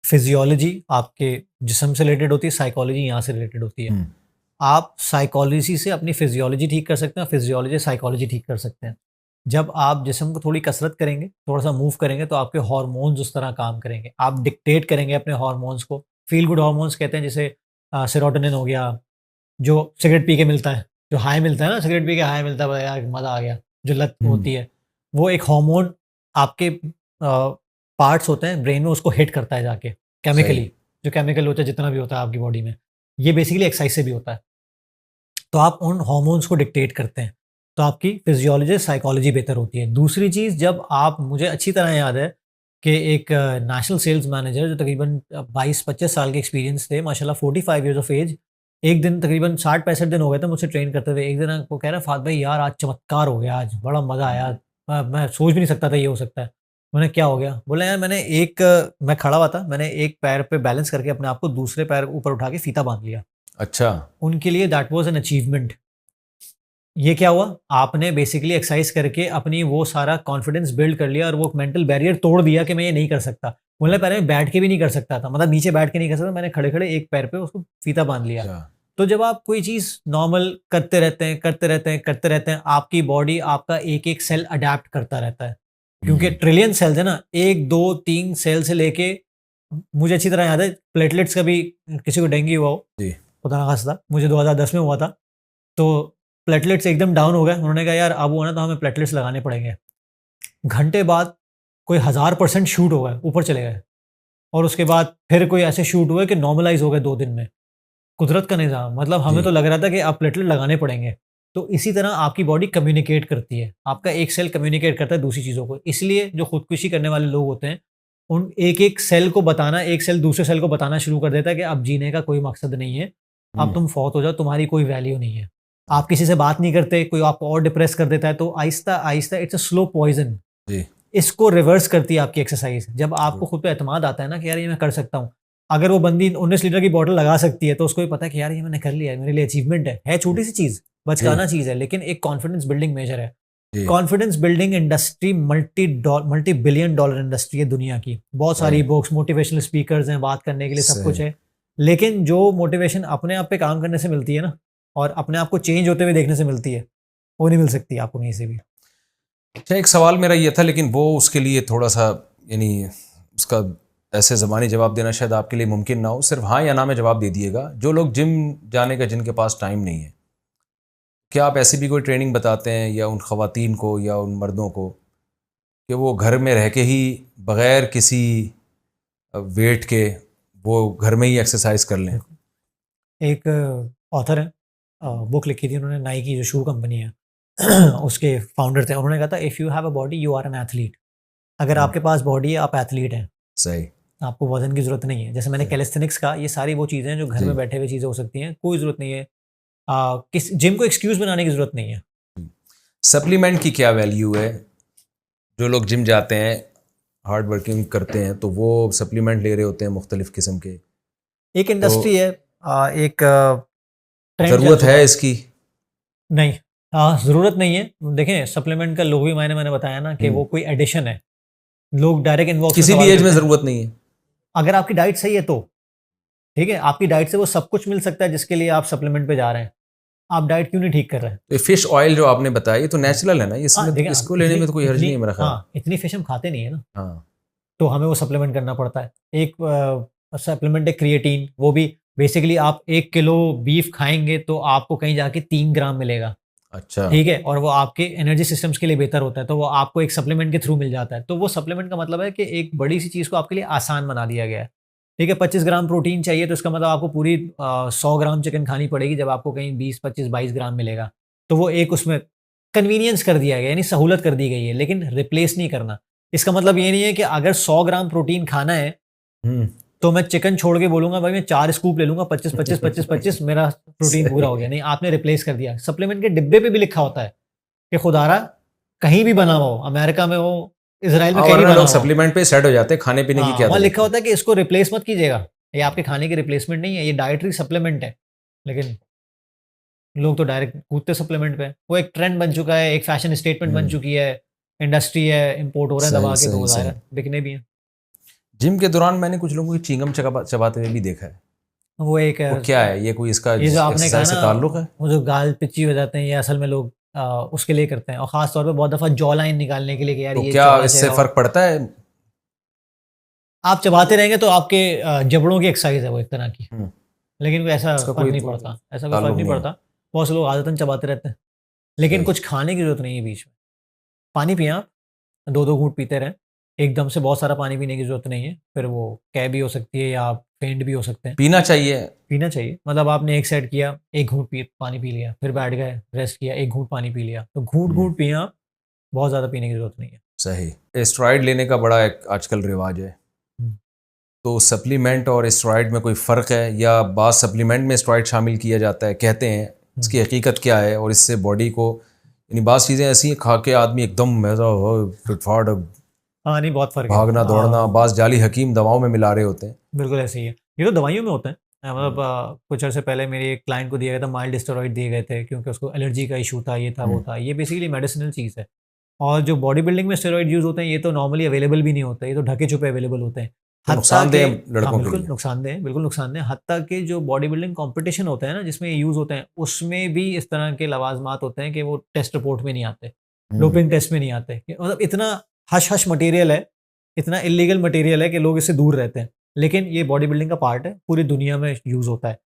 फिजियोलॉजी आपके जिस्म से रिलेटेड होती है, साइकोलॉजी यहाँ से रिलेटेड होती है। आप साइकोलॉजी से अपनी फिजियोलॉजी ठीक कर सकते हैं, फिजियोलॉजी साइकोलॉजी ठीक कर सकते हैं। जब आप जिस्म को थोड़ी कसरत करेंगे, थोड़ा सा मूव करेंगे, तो आपके हार्मोन्स उस तरह काम करेंगे। आप डिक्टेट करेंगे अपने हार्मोन्स को। फील गुड हार्मोन्स कहते हैं, जैसे सेरोटोनिन हो गया, जो सिगरेट पी के मिलता है, जो हाई मिलता है ना, सिगरेट पी के हाई मिलता है, यार मज़ा आ गया, जो लत होती है, वो एक हार्मोन आपके पार्ट्स होते हैं ब्रेन में, उसको हिट करता है जाके केमिकली। जो केमिकल होता है जितना भी होता है आपकी बॉडी में, ये बेसिकली एक्सरसाइज से भी होता है। तो आप उन हार्मोन्स को डिक्टेट करते हैं, तो आपकी फिजियोलॉजी साइकोलॉजी बेहतर होती है। दूसरी चीज़, जब आप, मुझे अच्छी तरह याद है कि एक नेशनल सेल्स मैनेजर जो तकरीबन 22-25 साल के एक्सपीरियंस थे, माशाल्लाह 45 ईयर्स ऑफ एज, एक दिन तकरीबन 60-65 दिन हो गए थे मुझसे ट्रेन करते हुए। एक दिन वो कह रहा है, फात भाई यार आज चमत्कार हो गया, आज बड़ा मज़ा आया, मैं सोच भी नहीं सकता था ये हो सकता है। मैंने क्या हो गया? बोला यार मैंने मैं खड़ा हुआ था, मैंने एक पैर पे बैलेंस करके अपने आप को दूसरे पैर ऊपर उठा के फीता बांध लिया। अच्छा। उनके लिए दैट वाज़ एन अचीवमेंट। ये क्या हुआ? आपने बेसिकली एक्सरसाइज करके अपनी वो सारा कॉन्फिडेंस बिल्ड कर लिया और वो मेंटल बैरियर तोड़ दिया कि मैं ये नहीं कर सकता। बोलने पहले मैं बैठ के भी नहीं कर सकता था, मतलब नीचे बैठ के नहीं कर सकता, मैंने खड़े-खड़े एक पैर पे उसको फीता बांध लिया। अच्छा। तो जब आप कोई चीज़ नॉर्मल करते रहते हैं, करते रहते हैं, करते रहते हैं, आपकी बॉडी, आपका एक-एक सेल अडैप्ट करता रहता है। क्योंकि ट्रिलियन सेल्स है ना, 1, 2, 3 सेल से लेके, मुझे अच्छी तरह याद है प्लेटलेट्स का भी, किसी को डेंगू हुआ हो, जी। खुदा ना खास्ता, मुझे 2010 में हुआ था। तो प्लेटलेट्स एकदम डाउन हो गए। उन्होंने कहा यार अब वो ना, तो हमें प्लेटलेट्स लगाने पड़ेंगे। घंटे बाद कोई 1000% शूट हो गए, ऊपर चले गए, और उसके बाद फिर कोई ऐसे शूट हुए कि नॉर्मलाइज़ हो गए 2 दिन में। कुदरत का निज़ाम, मतलब हमें जी। तो लग रहा था कि अब प्लेटलेट लगाने पड़ेंगे। तो इसी तरह आपकी बॉडी कम्युनिकेट करती है, आपका एक सेल कम्युनिकेट करता है दूसरी चीज़ों को। इसलिए जो खुदकुशी करने वाले लोग होते हैं, उन एक-एक सेल को बताना, एक सेल दूसरे सेल को बताना शुरू कर देता है कि अब जीने का कोई मकसद नहीं है, अब तुम फौत हो जाओ, तुम्हारी कोई वैल्यू नहीं है। आप किसी से बात नहीं करते, कोई आपको और डिप्रेस कर देता है, तो आहिस्ता-आहिस्ता इट्स अ स्लो पॉइज़न। जी। इसको रिवर्स करती है आपकी एक्सरसाइज। जब आपको खुद पे एतमाद आता है ना कि यार ये मैं कर सकता हूँ। अगर वो बंदी 19 लीटर की बॉटल लगा सकती है, तो उसको भी पता है कि यार ये मैंने कर लिया है, मेरे लिए अचीवमेंट है छोटी सी चीज़, बचकाना चीज़ है, लेकिन एक कॉन्फिडेंस बिल्डिंग मेजर है। जी। Confidence building industry multi billion dollar industry है दुनिया की। बहुत सारी सही। बुक्स, मोटिवेशनल स्पीकर्स हैं, बात करने के लिए सब कुछ सही। है। लेकिन जो मोटिवेशन अपने आप पे काम करने से मिलती है ना, और अपने आप को चेंज होते हुए देखने से मिलती है, वो नहीं मिल सकती आपको कहीं से भी। अच्छा, एक सवाल मेरा ये था, लेकिन वो उसके लिए थोड़ा सा, यानी उसका ऐसे ज़बानी जवाब देना शायद आपके लिए मुमकिन ना हो। सिर्फ हाँ या ना में जवाब दे दिएगा। जो लोग जिम जाने का, जिनके पास टाइम नहीं है, क्या आप ऐसी भी कोई ट्रेनिंग बताते हैं, या उन ख़वातीन को या उन मर्दों को, कि वो घर में रह के ही बग़ैर किसी वेट के वो घर में ही एक्सरसाइज कर लें? एक ऑथर है, बुक लिखी थी उन्होंने, नाइकी जो शू कंपनी है, उसके फाउंडर थे। उन्होंने कहा था if you have a body you are an athlete. अगर आपके पास बॉडी है, आप एथलीट हैं। सही। आपको वजन की ज़रूरत नहीं है। जैसे मैंने सही। कैलिस्थेनिक्स कहा, ये सारी वो चीज़ें हैं जो घर जी। में बैठे हुए चीज़ें हो सकती हैं, कोई ज़रूरत नहीं है। किस जिम को एक्सक्यूज़ बनाने की ज़रूरत नहीं है। सप्लीमेंट की क्या वैल्यू है? जो लोग जिम जाते हैं, हार्ड वर्किंग करते हैं, तो वो सप्लीमेंट ले रहे होते हैं मुख्तलिफ़ किस्म के। एक इंडस्ट्री है, एक ट्रेंड चल ज़रूरत चुका है है। इसकी? नहीं, ज़रूरत नहीं है। देखें, सप्लीमेंट का लोग भी मैंने बताया ना कि वो कोई एडिशन है। लोग डायरेक्ट इनबॉक्स में किसी भी सवाल एज में करते हैं। ज़रूरत नहीं है? अगर आपकी डाइट सही है तो, ठीक है, आपकी डाइट से वो सब कुछ मिल सकता है जिसके लिए आप सप्लीमेंट पे जा रहे हैं। आप डाइट क्यों नहीं ठीक कर रहे हैं? तो फिश ऑयल जो आपने बताया, ये तो नेचुरल है ना, हाँ, इसमें देखिए इसको लेने में तो कोई हर्ज नहीं है मेरा ख्याल। इतनी फिश हम खाते नहीं है ना, हाँ। तो हमें वो सप्लीमेंट करना पड़ता है। एक सप्लीमेंट है क्रिएटिन, वो भी बेसिकली आप 1 किलो बीफ खाएँगे तो आपको कहीं जाके 3 ग्राम मिलेगा, अच्छा। ठीक है? और वो आपके एनर्जी सिस्टम्स के लिए बेहतर होता है, तो वो आपको एक सप्लीमेंट के थ्रू मिल जाता है। तो वो सप्लीमेंट का मतलब है कि एक बड़ी-सी चीज़ को आपके लिए आसान बना दिया गया है। ठीक है, 25 ग्राम प्रोटीन चाहिए तो इसका मतलब आपको पूरी 100 ग्राम चिकन खानी पड़ेगी, जब आपको कहीं 20, 25, 22 ग्राम मिलेगा। तो वो एक उसमें कन्वीनियंस कर दिया गया, यानी सहूलत कर दी गई है, लेकिन रिप्लेस नहीं करना। इसका मतलब ये नहीं है कि अगर 100 ग्राम प्रोटीन खाना है हम्म। तो मैं चिकन छोड़ के बोलूंगा भाई मैं 4 स्कूप ले लूंगा, 25 25 25 25 मेरा प्रोटीन पूरा हो गया। नहीं, आपने रिप्लेस कर दिया। सप्लीमेंट के डिब्बे पे भी लिखा होता है कि खुदारा कहीं भी बना हुआ हो, अमेरिका में हो, इसराइल में हाँ, कहीं भी वरना बना लोग हुआ हो, सप्लीमेंट पे सेट हो जाते हैं, खाने पीने की हाँ, क्या वहाँ जरूरत लिखा है। होता है कि इसको रिप्लेस मत कीजिएगा, ये आपके खाने की रिप्लेसमेंट नहीं है, ये डाइटरी सप्लीमेंट है। लेकिन लोग तो डायरेक्ट कूदते सप्लीमेंट पे। वो एक ट्रेंड बन चुका है, एक फैशन स्टेटमेंट बन चुकी है, इंडस्ट्री है, इंपोर्ट हो रहे हैं दबा सही के, तो सही ज़ाहिर सही। है बिकने भी हैं। जिम के दौरान मैंने कुछ लोगों की चींगम चबाते हुए भी देखा है। वो एक वो क्या है, ये कोई इसका ये जो आपने कहा एक्सरसाइज से ना, ताल्लुक है? वो जो गाल पिच्ची हो जाते हैं, ये असल में लोग उसके लिए करते हैं, और ख़ास तौर पे बहुत दफ़ा जॉ लाइन निकालने के लिए कि यार तो ये क्या चौड़ा इससे चेहरा हो। फर्क पड़ता है? आप चबाते रहेंगे तो आपके जबड़ों की एक्सरसाइज है वो एक तरह की, हम्म, लेकिन कोई ऐसा इसका फ़र्क कोई नहीं पड़ता, ऐसा कोई फ़र्क ताल्लुक नहीं नहीं है। पड़ता। बहुत से लोग आदतन चबाते रहते हैं, लेकिन सही। कुछ खाने की ज़रूरत नहीं है बीच में। पानी पिएँ आप, 2-2 घूँट पीते रहें। एकदम से बहुत सारा पानी पीने की ज़रूरत नहीं है, फिर वो कैब भी हो सकती है या आप फेंट भी हो सकते हैं। पीना चाहिए। पीना चाहिए, मतलब आपने एक सेट किया, 1 घूँट पानी पी लिया, फिर बैठ गए, रेस्ट किया, 1 घूँट पानी पी लिया। तो हम्म, घूँट-घूँट पिएँ आप, बहुत ज़्यादा पीने की ज़रूरत नहीं है। सही। स्टेरॉइड लेने का बड़ा एक आजकल रिवाज है, हुँ। तो सप्लीमेंट और स्टेरॉइड में कोई फ़र्क है, या बाद सप्लीमेंट में स्टेरॉइड शामिल किया जाता है कहते हैं, इसकी हुँ। हकीकत क्या है? और इससे बॉडी को, यानी बात चीज़ें ऐसी हैं खा के आदमी एकदम ऐसा फिटफाट, हाँ, नहीं बहुत फ़र्क है। भागना दौड़ना, बाज जाली हकीम दवाओं में मिला रहे होते हैं। बिल्कुल ऐसे ही है। ये तो दवाइयों में होता है। मतलब कुछ अर्से पहले मेरे एक क्लाइंट को दिया गया था, माइल्ड स्टेरॉइड दिए गए थे क्योंकि उसको एलर्जी का इश्यू था, ये था, वो था। ये बेसिकली मेडिसिनल चीज़ है। और जो बॉडी बिल्डिंग में स्टेरॉइड यूज़ होते हैं, ये तो नॉर्मली अवेलेबल भी नहीं होते, ये तो ढके-छुपे अवेलेबल होते हैं। तो हत्ता नुकसानदेह के, है हाँ, लड़कों के बिल्कुल लिए। नुकसानदेह है, बिल्कुल नुकसानदेह है। हत्ता के जो बॉडी बिल्डिंग कॉम्पिटिशन होते हैं ना, जिसमें ये यूज़ होते हैं, उसमें भी इस तरह के लवाज़मात होते हैं कि वो टेस्ट रिपोर्ट में नहीं आते, डोपिंग टेस्ट में नहीं आते। मतलब इतना हश-हश मटीरियल है, इतना इल्लीगल मटीरियल है कि लोग इससे दूर रहते हैं। लेकिन ये बॉडी बिल्डिंग का पार्ट है, पूरी दुनिया में यूज़ होता है।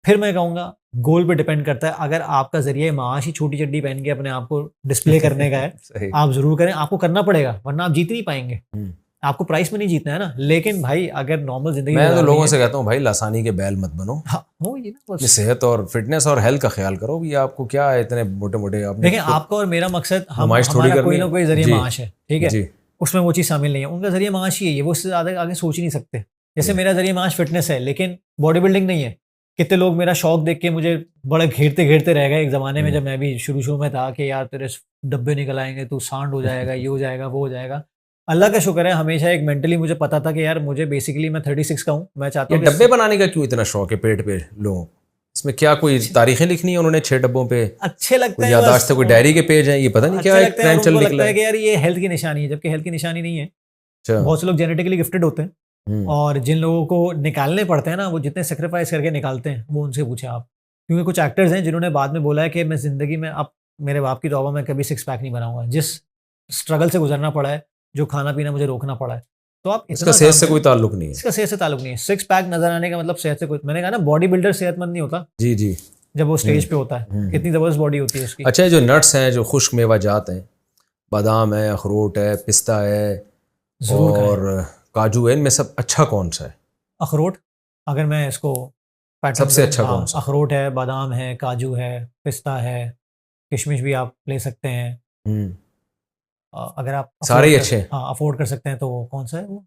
फिर मैं कहूँगा गोल पे डिपेंड करता है। अगर आपका ज़रिया माश ही छोटी चड्डी पहन के अपने आप को डिस्प्ले करने का है, सही। आप ज़रूर करें, आपको करना पड़ेगा, वरना आप जीत नहीं पाएँगे। हम्म। आपको प्राइस में नहीं जीतना है ना, लेकिन भाई अगर नॉर्मल ज़िंदगी मैं तो गुज़ारनी लोगों है, से कहता हूँ भाई, लासानी के बैल मत बनो, हाँ, हो ये ना अपनी बस। सेहत और फिटनेस और हेल्थ का ख्याल करो। ये आपको क्या है, इतने मोटे मोटे आपने देखिए, तो आपका और मेरा मकसद, नुमाइश थोड़ी हमारा करनी कोई ना है। कोई ज़रिया जी माश है, ठीक है? जी उसमें वो चीज़ शामिल नहीं है। उनका ज़रिया माश ही है ये, वो उससे ज़्यादा आगे सोच ही नहीं सकते। जैसे जी। मेरा ज़रिया माश फ़िटनेस है, लेकिन बॉडी बिल्डिंग नहीं है। कितने लोग मेरा शौक देख के मुझे बड़ा घेरते-घेरते रह गए एक ज़माने में, जब मैं भी शुरू-शुरू में था कि यार तेरे डब्बे निकल आएँगे, तू सांड हो जाएगा, ये हो जाएगा, वो हो जाएगा। अल्लाह का शुक्र है, हमेशा एक मेंटली मुझे पता था कि यार मुझे बेसिकली मैं 36 का हूँ। मैं चाहता ये हूँ कि डब्बे बनाने का क्यों इतना शौक है पेट पे लोगों को? इसमें क्या कोई तारीखें लिखनी है उन्होंने 6 डब्बों पे? अच्छे लगते कोई हैं बस, यादाश्त है, कोई डायरी के पेज हैं, ये पता नहीं क्या अच्छे एक लगते हैं, और ट्रेंड चल उनको निकला लगता है है। कि यार ये हेल्थ की निशानी है, जबकि हेल्थ की निशानी नहीं है। अच्छा। बहुत से लोग जेनेटिकली गिफ्टेड होते हैं, हम्म। और जिन लोगों को निकालने पड़ते हैं ना, वो जितने सेक्रीफाइस करके निकालते हैं, वो उनसे पूछें आप। क्योंकि कुछ एक्टर्स हैं जिन्होंने बाद में बोला है कि मैं ज़िंदगी में, अब मेरे बाप की तौबा, मैं कभी सिक्स पैक नहीं बनाऊँगा। जिस स्ट्रगल से गुज़रना पड़ा है, जो खाना-पीना मुझे रोकना पड़ा है। तो आप इसका इतना सेहत काम से करें। कोई ताल्लुक नहीं है। इसका सेहत से ताल्लुक नहीं है। सिक्स पैक नज़र आने का मतलब सेहत से कोई, मैंने कहा ना, बॉडी बिल्डर सेहतमंद नहीं होता जी जी। जब वो स्टेज पे होता है। कितनी ज़बरदस्त बॉडी होती है उसकी। अच्छा, ये जो नट्स हैं, जो खुश्क मेवा जात हैं, बादाम है, अखरोट है, पिस्ता है ज़रूर खाएँ। और काजू है, इनमें सब अच्छा कौन सा है? अखरोट, अगर मैं इसको पैटर्न सबसे दूँ, अच्छा कौन हाँ, सा? अखरोट है, बादाम है, काजू है, पिस्ता है, किशमिश भी आप ले सकते हैं। हम्म। अगर आप सारे अफ़ोर्ड ही कर, अच्छे हैं। हाँ, अफ़ोर्ड कर सकते हैं, तो वो कौन-सा है वो?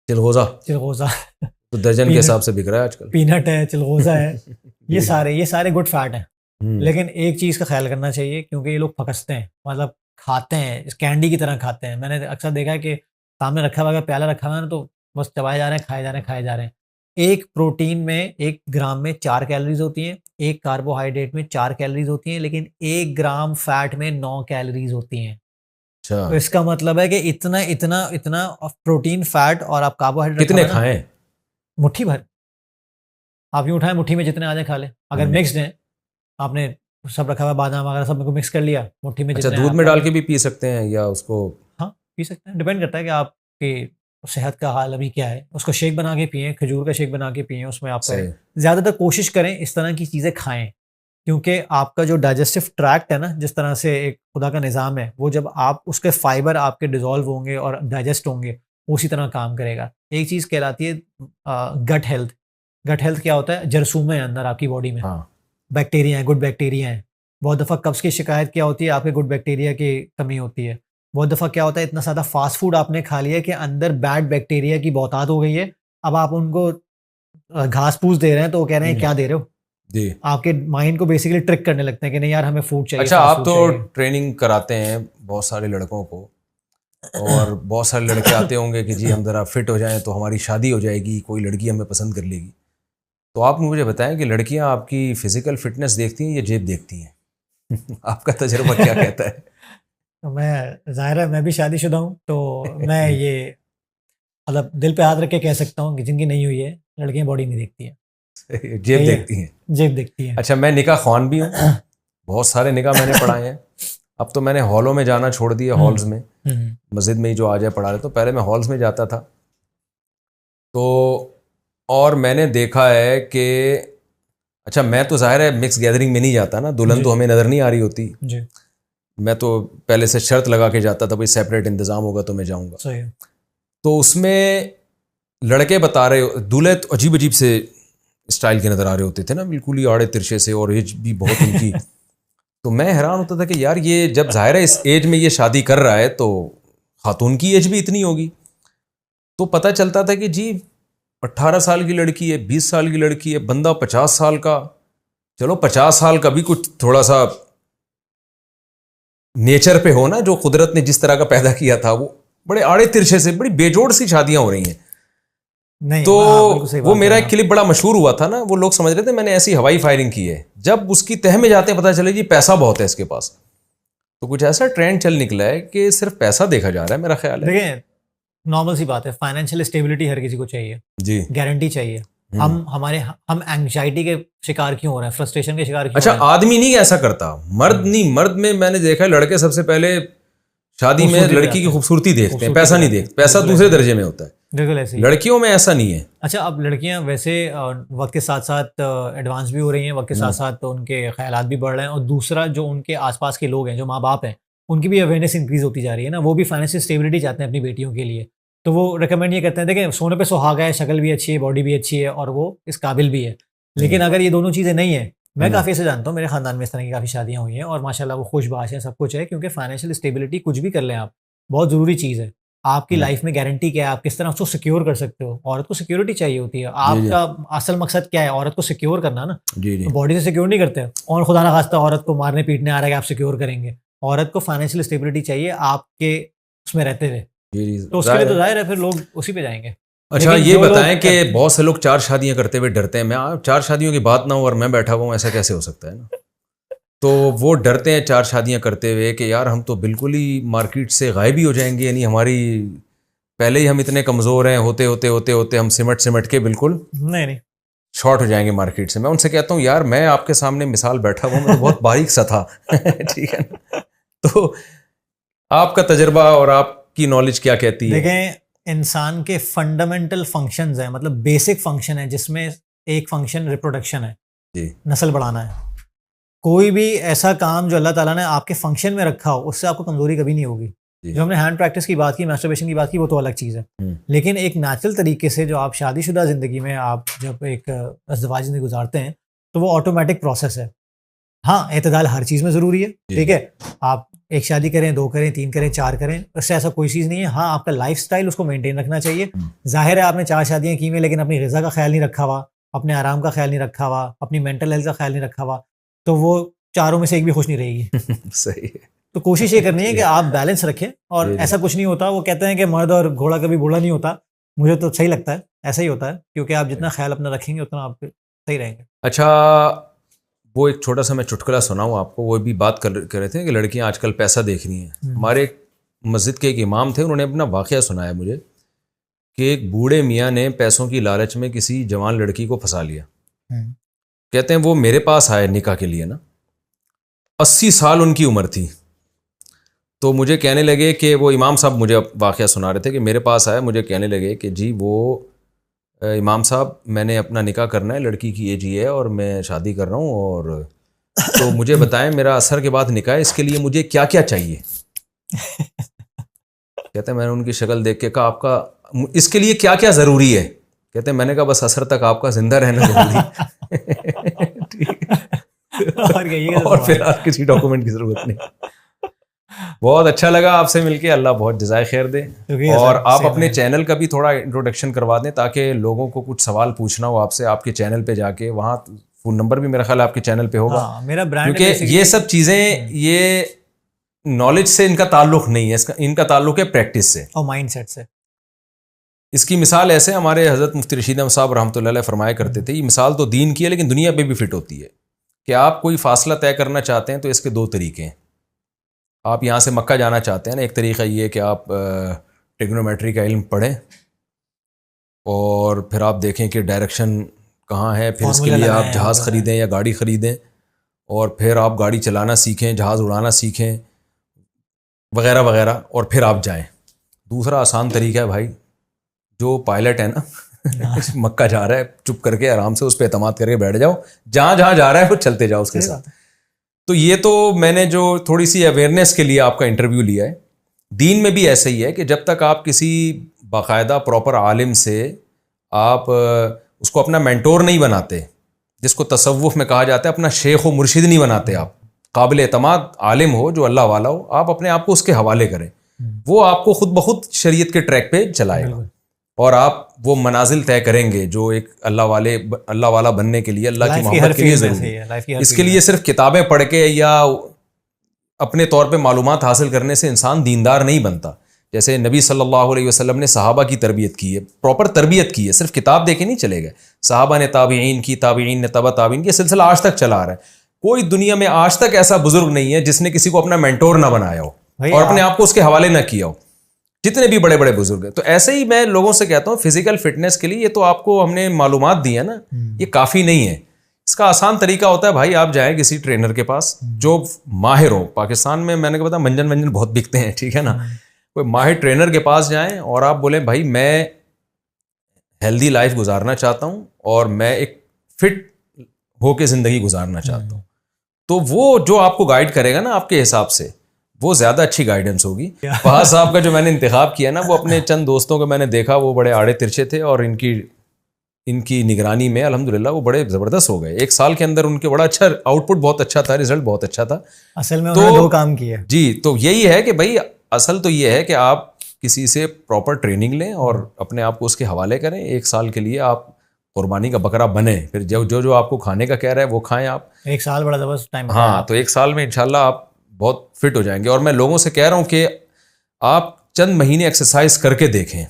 चिलगोजा चिलगोज़ा तो दर्जन के पीनट हिसाब से बिक रहा है आजकल। पीनट है, चिलगोज़ा है, जी। ये सारे गुड फैट हैं। हम्म। लेकिन एक चीज़ का ख़्याल करना चाहिए, क्योंकि ये लोग फकसते हैं, मतलब खाते हैं, इस कैंडी की तरह खाते हैं। मैंने अक्सर देखा है कि सामने रखा हुआ है, प्याला रखा हुआ है ना, तो बस चबाए जा रहे हैं, खाए जा रहे हैं, खाए जा रहे हैं। एक प्रोटीन में, 1 ग्राम में 4 कैलोरीज़ होती हैं, एक कार्बोहाइड्रेट में 4 कैलोरीज़ होती हैं, लेकिन 1 ग्राम फैट में 9 कैलोरीज़ होती हैं। अच्छा, तो इसका मतलब है कि इतना इतना इतना प्रोटीन, फैट और आप कार्बोहाइड्रेट रखा कितने हुआ है ना, खाएं? मुट्ठी भर। आप यूँ उठाएँ, मुट्ठी में जितने आ जाएँ खा लें। अगर हम्म। मिक्स्ड हैं, आपने सब रखा हुआ है, बादाम वगैरह सब को मिक्स कर लिया, मुट्ठी में अच्छा, जितने हैं दूध आप में खा डाल लें। के भी पी सकते हैं या उसको? हाँ, पी सकते हैं, डिपेंड करता है कि आपकी सेहत का हाल अभी क्या है। उसको शेक बना के पिएँ, खजूर का शेक बना के पिएँ, उसमें आप करें। सही। ज़्यादातर कोशिश करें इस तरह की चीज़ें खाएँ, क्योंकि आपका जो डाइजेस्टिव ट्रैक्ट है ना, जिस तरह से एक खुदा का निज़ाम है, वो जब आप उसके फाइबर आपके डिज़ॉल्व होंगे और डाइजेस्ट होंगे, वो उसी तरह काम करेगा। एक चीज़ कहलाती है गट हेल्थ। गट हेल्थ क्या होता है? जरसूमे हैं अंदर आपकी बॉडी में, हाँ बैक्टीरिया हैं, गुड बैक्टीरिया हैं। बहुत दफ़ा कब्ज़ की शिकायत क्या होती है? आपके गुड बैक्टीरिया की कमी होती है। बहुत दफ़ा क्या होता है, इतना ज़्यादा फास्ट फूड आपने खा लिया कि अंदर बैड बैक्टीरिया की बहुतात हो गई है। अब आप उनको घास फूस दे रहे हैं तो वो कह रहे हैं क्या दे रहे हो? जी। आपके माइंड को बेसिकली ट्रिक करने लगते हैं कि नहीं यार हमें फूड चाहिए, अच्छा, फास्ट आप फूड तो चाहिए। ट्रेनिंग कराते हैं बहुत सारे लड़कों को, और बहुत सारे लड़के आते होंगे कि जी हम ज़रा फिट हो जाएं तो हमारी शादी हो जाएगी, कोई लड़की हमें पसंद कर लेगी। तो आप मुझे बताएं कि लड़कियां आपकी फिजिकल फिटनेस देखती हैं या जेब देखती हैं? आपका तजुर्बा क्या कहता है? तो मैं ज़ाहिर है मैं भी शादीशुदा हूँ, तो मैं ये मतलब दिल पे हाथ रख के कह सकता हूँ कि जिनकी नहीं हुई है लड़कियां बॉडी नहीं देखती हैं, जेब यही है, देखती हैं। जेब देखती हैं। अच्छा, मैं निकाह ख्वान भी हूँ, बहुत सारे निकाह मैंने पढ़ाए हैं। अब तो मैंने हॉलों में जाना छोड़ दिया, हॉल्स में, मस्जिद में ही जो आ जाए पढ़ा रहे। तो पहले मैं हॉल्स में जाता था, तो और मैंने देखा है कि अच्छा, मैं तो ज़ाहिर है मिक्स गैदरिंग में नहीं जाता ना, दुल्हन तो हमें नज़र नहीं आ रही होती। जी मैं तो पहले से शर्त लगा के जाता था, भाई सेपरेट इंतज़ाम होगा तो मैं जाऊँगा। सही है। तो उसमें लड़के बता रहे, दूल्हे तो अजीब अजीब से स्टाइल के नज़र आ रहे होते थे ना, बिल्कुल ही आड़े तिरछे से, और एज भी बहुत उनकी। तो मैं हैरान होता था कि यार ये जब ज़ाहिर है इस एज में ये शादी कर रहा है तो खातून की एज भी इतनी होगी। तो पता चलता था कि जी 18 साल की लड़की है, 20 साल की लड़की है, बंदा 50 साल का। चलो 50 साल का भी कुछ थोड़ा सा नेचर पे हो ना, जो कुदरत ने जिस तरह का पैदा किया था, वो बड़े आड़े तिरछे से बड़ी बेजोड़ सी शादियां हो रही हैं। नहीं तो आप बिल्कुल सही वो बात मेरा कर एक रहे क्लिप बड़ा मशहूर हुआ था ना, वो लोग समझ रहे थे मैंने ऐसी हवाई फायरिंग की है। जब उसकी तह में जाते पता चले जी पैसा बहुत है इसके पास। तो कुछ ऐसा ट्रेंड चल निकला है कि सिर्फ पैसा देखा जा रहा है, मेरा ख्याल हो। है। देखिए नॉर्मल सी बात है, फाइनेंशियल स्टेबिलिटी हर किसी को चाहिए, जी। गारंटी चाहिए। हम एंग्जाइटी के शिकार क्यों हो रहे हैं, फ्रस्ट्रेशन के शिकार क्यों अच्छा, हो रहे हैं? आदमी नहीं ऐसा करता, मर्द नहीं, मर्द में मैंने देखा है लड़के सबसे पहले शादी में खूबसूरती पे लड़की जाते की हैं, खूबसूरती देखते हैं, खूबसूरती पैसा पे नहीं जाते हैं, देखते। पैसा बिल्कुल दूसरे ऐसे ही दर्जे में होता है, बिल्कुल ऐसे ही है। लड़कियों में ऐसा नहीं है। अच्छा, अब लड़कियां वैसे वक्त के साथ साथ एडवांस भी हो रही हैं, वक्त के साथ साथ तो उनके ख्यालात भी बढ़ रहे हैं, और दूसरा जो उनके आसपास के लोग हैं, जो माँ बाप हैं, उनकी भी अवेयरनेस इंक्रीज होती जा रही है ना। वो भी फाइनेंशियल स्टेबिलिटी चाहते हैं अपनी बेटियों के लिए, तो वो रिकमेंड ये करते हैं, देखें सोने पे सुहागा है, शक्ल भी अच्छी है, बॉडी भी अच्छी है, और वो इस काबिल भी है। लेकिन अगर ये दोनों चीज़ें नहीं है, मैं काफ़ी ऐसे जानता हूँ, मेरे खानदान में इस तरह की काफ़ी शादियाँ हुई हैं और माशाल्लाह वो खुशबाश हैं, सब कुछ है, क्योंकि फाइनेंशियल स्टेबिलिटी कुछ भी कर लें आप, बहुत ज़रूरी चीज़ है। आपकी लाइफ में गारंटी क्या है, आप किस तरह उसको सिक्योर कर सकते हो। औरत को सिक्योरिटी चाहिए होती है। जी जी आपका असल मकसद क्या है? औरत को सिक्योर करना ना। जी जी तो बॉडी से सिक्योर नहीं करते, और खुदा ना खास्ता औरत को मारने पीटने आ रहा है कि आप सिक्योर करेंगे। औरत को फाइनेंशियल स्टेबिलिटी चाहिए आपके उसमें रहते हुए, जी जी, तो उसके लिए तो जाहिर है फिर लोग उसी पे जाएंगे। अच्छा, लेकिन ये जो लोग बताएं कि बहुत से लोग 4 शादियां करते हुए डरते हैं। मैं 4 शादियों की बात ना हो और मैं बैठा हुआ हूँ, ऐसा कैसे हो सकता है ना? तो वो डरते हैं 4 शादियां करते हुए कि यार हम तो बिल्कुल ही मार्केट से गायब ही हो जाएंगे, यानी हमारी पहले ही हम इतने कमज़ोर हैं, होते होते होते होते हम सिमट सिमट के बिल्कुल नहीं नहीं शॉर्ट हो जाएंगे मार्केट से। मैं उनसे कहता हूँ यार मैं आपके सामने मिसाल बैठा हुआ हूँ, मैं तो बहुत बारीक सा था। ठीक है ना? तो आपका तजर्बा और आपकी नॉलेज क्या कहती है? देखें, इंसान के फंडामेंटल फंक्शंस हैं, मतलब बेसिक फंक्शन है, जिसमें एक फंक्शन रिप्रोडक्शन है, जी नस्ल बढ़ाना है। कोई भी ऐसा काम जो अल्लाह ताला ने आपके फंक्शन में रखा हो, उससे आपको कमजोरी कभी नहीं होगी। जी जो हमने हैंड प्रैक्टिस की बात की, मैस्टरबेशन की बात की, वो तो अलग चीज़ है। लेकिन एक नेचुरल तरीके से जो आप शादीशुदा ज़िंदगी में आप जब एक अज़दवाज ज़िंदगी गुजारते हैं, तो वो ऑटोमेटिक प्रोसेस है। हाँ, एतदाल हर चीज़ में ज़रूरी है, जी ठीक है? आप एक शादी करें, 2 करें, 3 करें, 4 करें, उससे ऐसा कोई चीज़ नहीं है। हाँ, आपका लाइफ़स्टाइल उसको मेंटेन रखना चाहिए। ज़ाहिर है आपने 4 शादियाँ की हुई हैं, लेकिन अपनी ग़िज़ा का ख़्याल नहीं रखा हुआ, अपने आराम का ख़्याल नहीं रखा हुआ, अपनी मेंटल हेल्थ का ख़्याल नहीं रखा हुआ, तो वो चारों में से एक भी खुश नहीं रहेगी। सही है। तो कोशिश ये करनी है कि आप बैलेंस रखें, और जी, जी। ऐसा कुछ नहीं होता। वो कहते हैं कि मर्द और घोड़ा कभी बूढ़ा नहीं होता। मुझे तो सही लगता है, ऐसा ही होता है, क्योंकि आप जितना ख़्याल अपना रखेंगे उतना आप सही रहेंगे। अच्छा, वो एक छोटा सा मैं चुटकुला सुनाऊँ आपको। वो भी बात कर रहे थे कि लड़कियां आजकल पैसा देख रही हैं। हमारे एक मस्जिद के एक इमाम थे, उन्होंने अपना वाक़या सुनाया मुझे कि एक बूढ़े मियाँ ने पैसों की लालच में किसी जवान लड़की को फंसा लिया। कहते हैं वो मेरे पास आए निकाह के लिए ना, 80 साल उनकी उम्र थी। तो मुझे कहने लगे कि वो इमाम साहब मुझे वाक़या सुना रहे थे कि मेरे पास आए, मुझे कहने लगे कि जी वो इमाम साहब मैंने अपना निकाह करना है, लड़की की एज ये है और मैं शादी कर रहा हूँ, और तो मुझे बताएं मेरा असर के बाद निकाह है, इसके लिए मुझे क्या क्या चाहिए? कहते हैं मैंने उनकी शक्ल देख के कहा आपका इसके लिए क्या क्या ज़रूरी है? कहते हैं, मैंने कहा बस असर तक आपका जिंदा रहना जरूरी ठीक है। और फिर आप किसी डॉक्यूमेंट की ज़रूरत नहीं। बहुत अच्छा लगा आपसे मिलके, अल्लाह बहुत जज़ाए खैर दे। और आप अपने चैनल का भी थोड़ा इंट्रोडक्शन करवा दें ताकि लोगों को कुछ सवाल पूछना हो आपसे, आपके चैनल पे जाके, वहाँ फ़ोन नंबर भी मेरा ख्याल आपके चैनल पे होगा। मेरा ब्रांड, क्योंकि ये सब चीज़ें, ये नॉलेज से इनका ताल्लुक नहीं है, इनका ताल्लुक है प्रैक्टिस से और माइंडसेट से। इसकी मिसाल ऐसे हमारे हज़रत मुफ्ती रशीद अहमद साहब रहमतुल्लाह अलैह फरमाया करते थे, ये मिसाल तो दीन की है लेकिन दुनिया पे भी फिट होती है कि आप कोई फासला तय करना चाहते हैं तो इसके दो तरीके हैं। आप यहाँ से मक्का जाना चाहते हैं ना, एक तरीका ये है कि आप ट्रिग्नोमेट्री का इल्म पढ़ें और फिर आप देखें कि डायरेक्शन कहाँ है, फिर इसके लिए आप जहाज़ ख़रीदें या गाड़ी ख़रीदें और फिर आप गाड़ी चलाना सीखें, जहाज़ उड़ाना सीखें वग़ैरह वग़ैरह, और फिर आप जाएं। दूसरा आसान तरीका है भाई, जो पायलट है ना मक्का जा रहा है, चुप करके आराम से उस पर एतमाद करके बैठ जाओ, जहाँ जहाँ जा रहा है वो चलते जाओ उसके साथ। तो ये तो मैंने जो थोड़ी सी अवेयरनेस के लिए आपका इंटरव्यू लिया है। दीन में भी ऐसे ही है कि जब तक आप किसी बाकायदा प्रॉपर आलिम से आप उसको अपना मेंटोर नहीं बनाते, जिसको तसव्वुफ में कहा जाता है अपना शेख व मुर्शिद नहीं बनाते, आप काबिल एतमाद आलिम हो जो अल्लाह वाला हो, आप अपने आप को उसके हवाले करें, वो आपको खुद ब खुद शरीयत के ट्रैक पे चलाएगा और आप वो मनाजिल तय करेंगे जो एक अल्लाह वाला बनने के लिए, अल्लाह की मोहब्बत के लिए ज़रूरी है। इसके लिए सिर्फ किताबें पढ़ के या अपने तौर पे मालूमात हासिल करने से इंसान दीनदार नहीं बनता। जैसे नबी सल्लल्लाहु अलैहि वसल्लम ने सहाबा की तरबियत की है, प्रॉपर तरबियत की है, सिर्फ किताब देखे नहीं चले गए। सहाबा ने ताबीईन की, ताबीईन ने तबा ताबीईन की, सिलसिला आज तक चला आ रहा है। कोई दुनिया में आज तक ऐसा बुजुर्ग नहीं है जिसने किसी को अपना मेंटोर ना बनाया हो और अपने आप को उसके हवाले ना किया हो, जितने भी बड़े बड़े बुजुर्ग हैं। तो ऐसे ही मैं लोगों से कहता हूँ, फिजिकल फिटनेस के लिए ये तो आपको हमने मालूमात दी है ना, ये काफ़ी नहीं है। इसका आसान तरीका होता है भाई, आप जाएं किसी ट्रेनर के पास जो माहिर हो। पाकिस्तान में मैंने कहा मंजन वंजन बहुत बिकते हैं, ठीक है ना। कोई माहिर ट्रेनर के पास जाएं और आप बोलें भाई मैं हेल्दी लाइफ गुजारना चाहता हूँ और मैं एक फिट होके ज़िंदगी गुजारना चाहता हूँ, तो वो जो आपको गाइड करेगा ना आपके हिसाब से, वो ज़्यादा अच्छी गाइडेंस होगी। फहद साहब का जो मैंने इंतखाब किया ना, वो अपने चंद दोस्तों को मैंने देखा, वो बड़े आड़े तिरछे थे और इनकी निगरानी में अल्हम्दुलिल्लाह वो बड़े ज़बरदस्त हो गए। एक साल के अंदर उनके बड़ा अच्छा आउटपुट, बहुत अच्छा था, रिजल्ट बहुत अच्छा था। असल में उन्होंने दो काम किए जी। तो यही है कि भाई असल तो ये है कि आप किसी से प्रॉपर ट्रेनिंग लें और अपने आप को उसके हवाले करें। एक साल के लिए आप कुर्बानी का बकरा बने, फिर जो आपको खाने का कह रहा है वो खाएं आप। एक साल बड़ा ज़बरदस्त टाइम। हाँ, तो एक साल में इंशाल्लाह आप बहुत फिट हो जाएंगे। और मैं लोगों से कह रहा हूँ कि आप चंद महीने एक्सरसाइज करके देखें,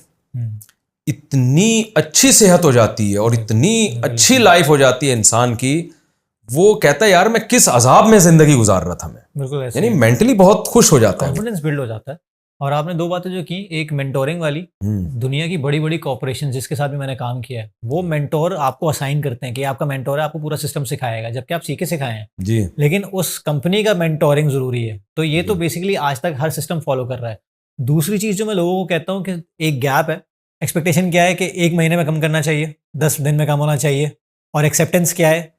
इतनी अच्छी सेहत हो जाती है और इतनी अच्छी लाइफ हो जाती है इंसान की। वो कहता है यार मैं किस अजाब में जिंदगी गुजार रहा था मैं, बिल्कुल यानी मेंटली बहुत खुश हो जाता है, कॉन्फिडेंस बिल्ड हो जाता है। और आपने दो बातें जो की, एक मेंटोरिंग वाली, दुनिया की बड़ी बड़ी कॉर्पोरेशन जिसके साथ भी मैंने काम किया है, वो मेंटोर आपको असाइन करते हैं कि आपका मेंटोर है, आपको पूरा सिस्टम सिखाएगा, जबकि आप सीखे सिखाए हैं जी, लेकिन उस कंपनी का मेंटोरिंग जरूरी है। तो ये तो बेसिकली आज तक हर सिस्टम फॉलो कर रहा है। दूसरी चीज जो मैं लोगों को कहता हूँ कि एक गैप है। एक्सपेक्टेशन क्या है कि 1 महीने में कम करना चाहिए, 10 दिन में कम होना चाहिए। और एक्सेप्टेंस क्या है?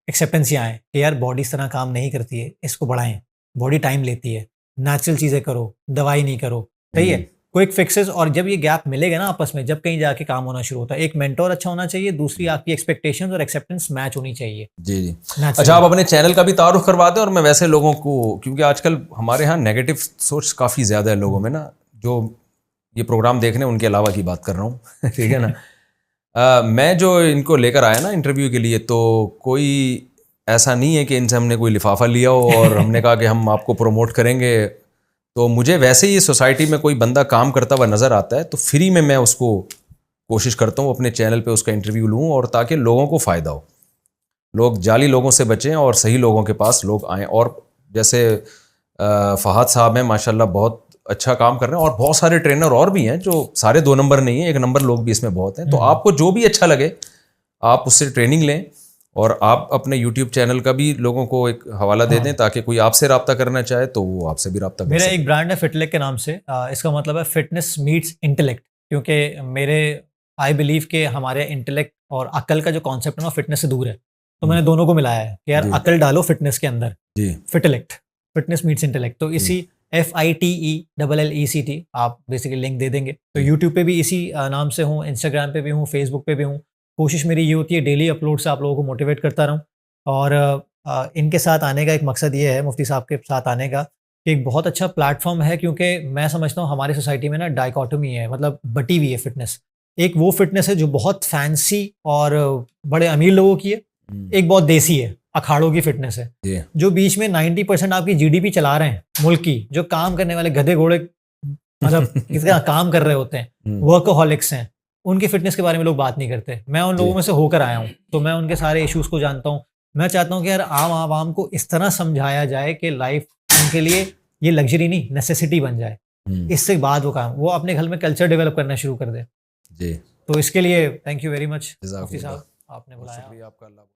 एक्सेप्टेंस यहाँ है कि यार बॉडी इस तरह काम नहीं करती है, इसको बढ़ाएं, बॉडी टाइम लेती है, नेचुरल चीज़ें करो, दवाई नहीं करो, सही है, क्विक फिक्सेस। और जब ये गैप मिलेगा ना आपस में, जब कहीं जाके काम होना शुरू होता है, एक मेंटोर अच्छा होना चाहिए, दूसरी आपकी एक्सपेक्टेशंस और एक्सेप्टेंस मैच होनी चाहिए। जी जी। अच्छा, आप अपने चैनल का भी तारुफ करवा दें। और मैं वैसे लोगों को, क्योंकि आजकल हमारे यहाँ नेगेटिव सोच काफ़ी ज़्यादा है लोगों में ना, जो ये प्रोग्राम देखने उनके अलावा की बात कर रहा हूँ ठीक है ना। मैं जो इनको लेकर आया ना इंटरव्यू के लिए, तो कोई ऐसा नहीं है कि इनसे हमने कोई लिफाफा लिया हो और हमने कहा कि हम आपको प्रमोट करेंगे। तो मुझे वैसे ही सोसाइटी में कोई बंदा काम करता हुआ नज़र आता है तो फ्री में मैं उसको कोशिश करता हूँ अपने चैनल पे उसका इंटरव्यू लूँ, और ताकि लोगों को फ़ायदा हो, लोग जाली लोगों से बचें और सही लोगों के पास लोग आएँ। और जैसे फहद साहब हैं माशाल्लाह, बहुत अच्छा काम कर रहे हैं, और बहुत सारे ट्रेनर और भी हैं जो सारे 2 नंबर नहीं हैं, 1 नंबर लोग भी इसमें बहुत हैं। तो आपको जो भी अच्छा लगे आप उससे ट्रेनिंग लें, और आप अपने YouTube चैनल का भी लोगों को एक हवाला दे दें ताकि कोई आपसे रब्ता करना चाहे तो वो आपसे भी रब्ता कर मेरा सके। एक ब्रांड है फिटलेक के नाम से। इसका मतलब है फिटनेस मीट्स इंटेलेक्ट, क्योंकि मेरे आई बिलीव के हमारे इंटेलेक्ट और अकल का जो कॉन्सेप्ट है ना फिटनेस से दूर है। तो मैंने दोनों को मिलाया है कि यार अकल डालो फिटनेस के अंदर, फिटलेक्ट, फिटनेस मीट्स इंटेलेक्ट। तो इसी FITELLECT, आप बेसिकली लिंक दे देंगे। तो यूट्यूब पे भी इसी नाम से हूँ, इंस्टाग्राम पे भी हूँ, फेसबुक पे भी हूँ। कोशिश मेरी ये होती है डेली अपलोड से आप लोगों को मोटिवेट करता रहूँ। और इनके साथ आने का एक मकसद ये है, मुफ्ती साहब के साथ आने का, कि एक बहुत अच्छा प्लेटफॉर्म है, क्योंकि मैं समझता हूँ हमारी सोसाइटी में ना डाइकोटमी है, मतलब बटी हुई है फिटनेस। एक वो फिटनेस है जो बहुत फैंसी और बड़े अमीर लोगों की है, एक बहुत देसी है, अखाड़ों की फिटनेस है। जी जो बीच में 90% आपकी जीडीपी चला रहे हैं मुल्क की, जो काम करने वाले गधे घोड़े मतलब किसका काम कर रहे होते हैं, वर्कोहॉलिक्स हैं, उनकी फिटनेस के बारे में लोग बात नहीं करते। मैं उन लोगों में से होकर आया हूँ, तो मैं उनके सारे इश्यूज को जानता हूँ। मैं चाहता हूँ कि यार आम आवाम को इस तरह समझाया जाए कि लाइफ उनके लिए ये लग्जरी नहीं, नेसेसिटी बन जाए। इससे बाद वो अपने घर में कल्चर डेवलप करना शुरू कर दे। जी तो इसके लिए थैंक यू वेरी मच मुफ्ती जज़ाकुल्लाह। साहब, आपने बुलाया। शुक्रिया आपका। अल्लाह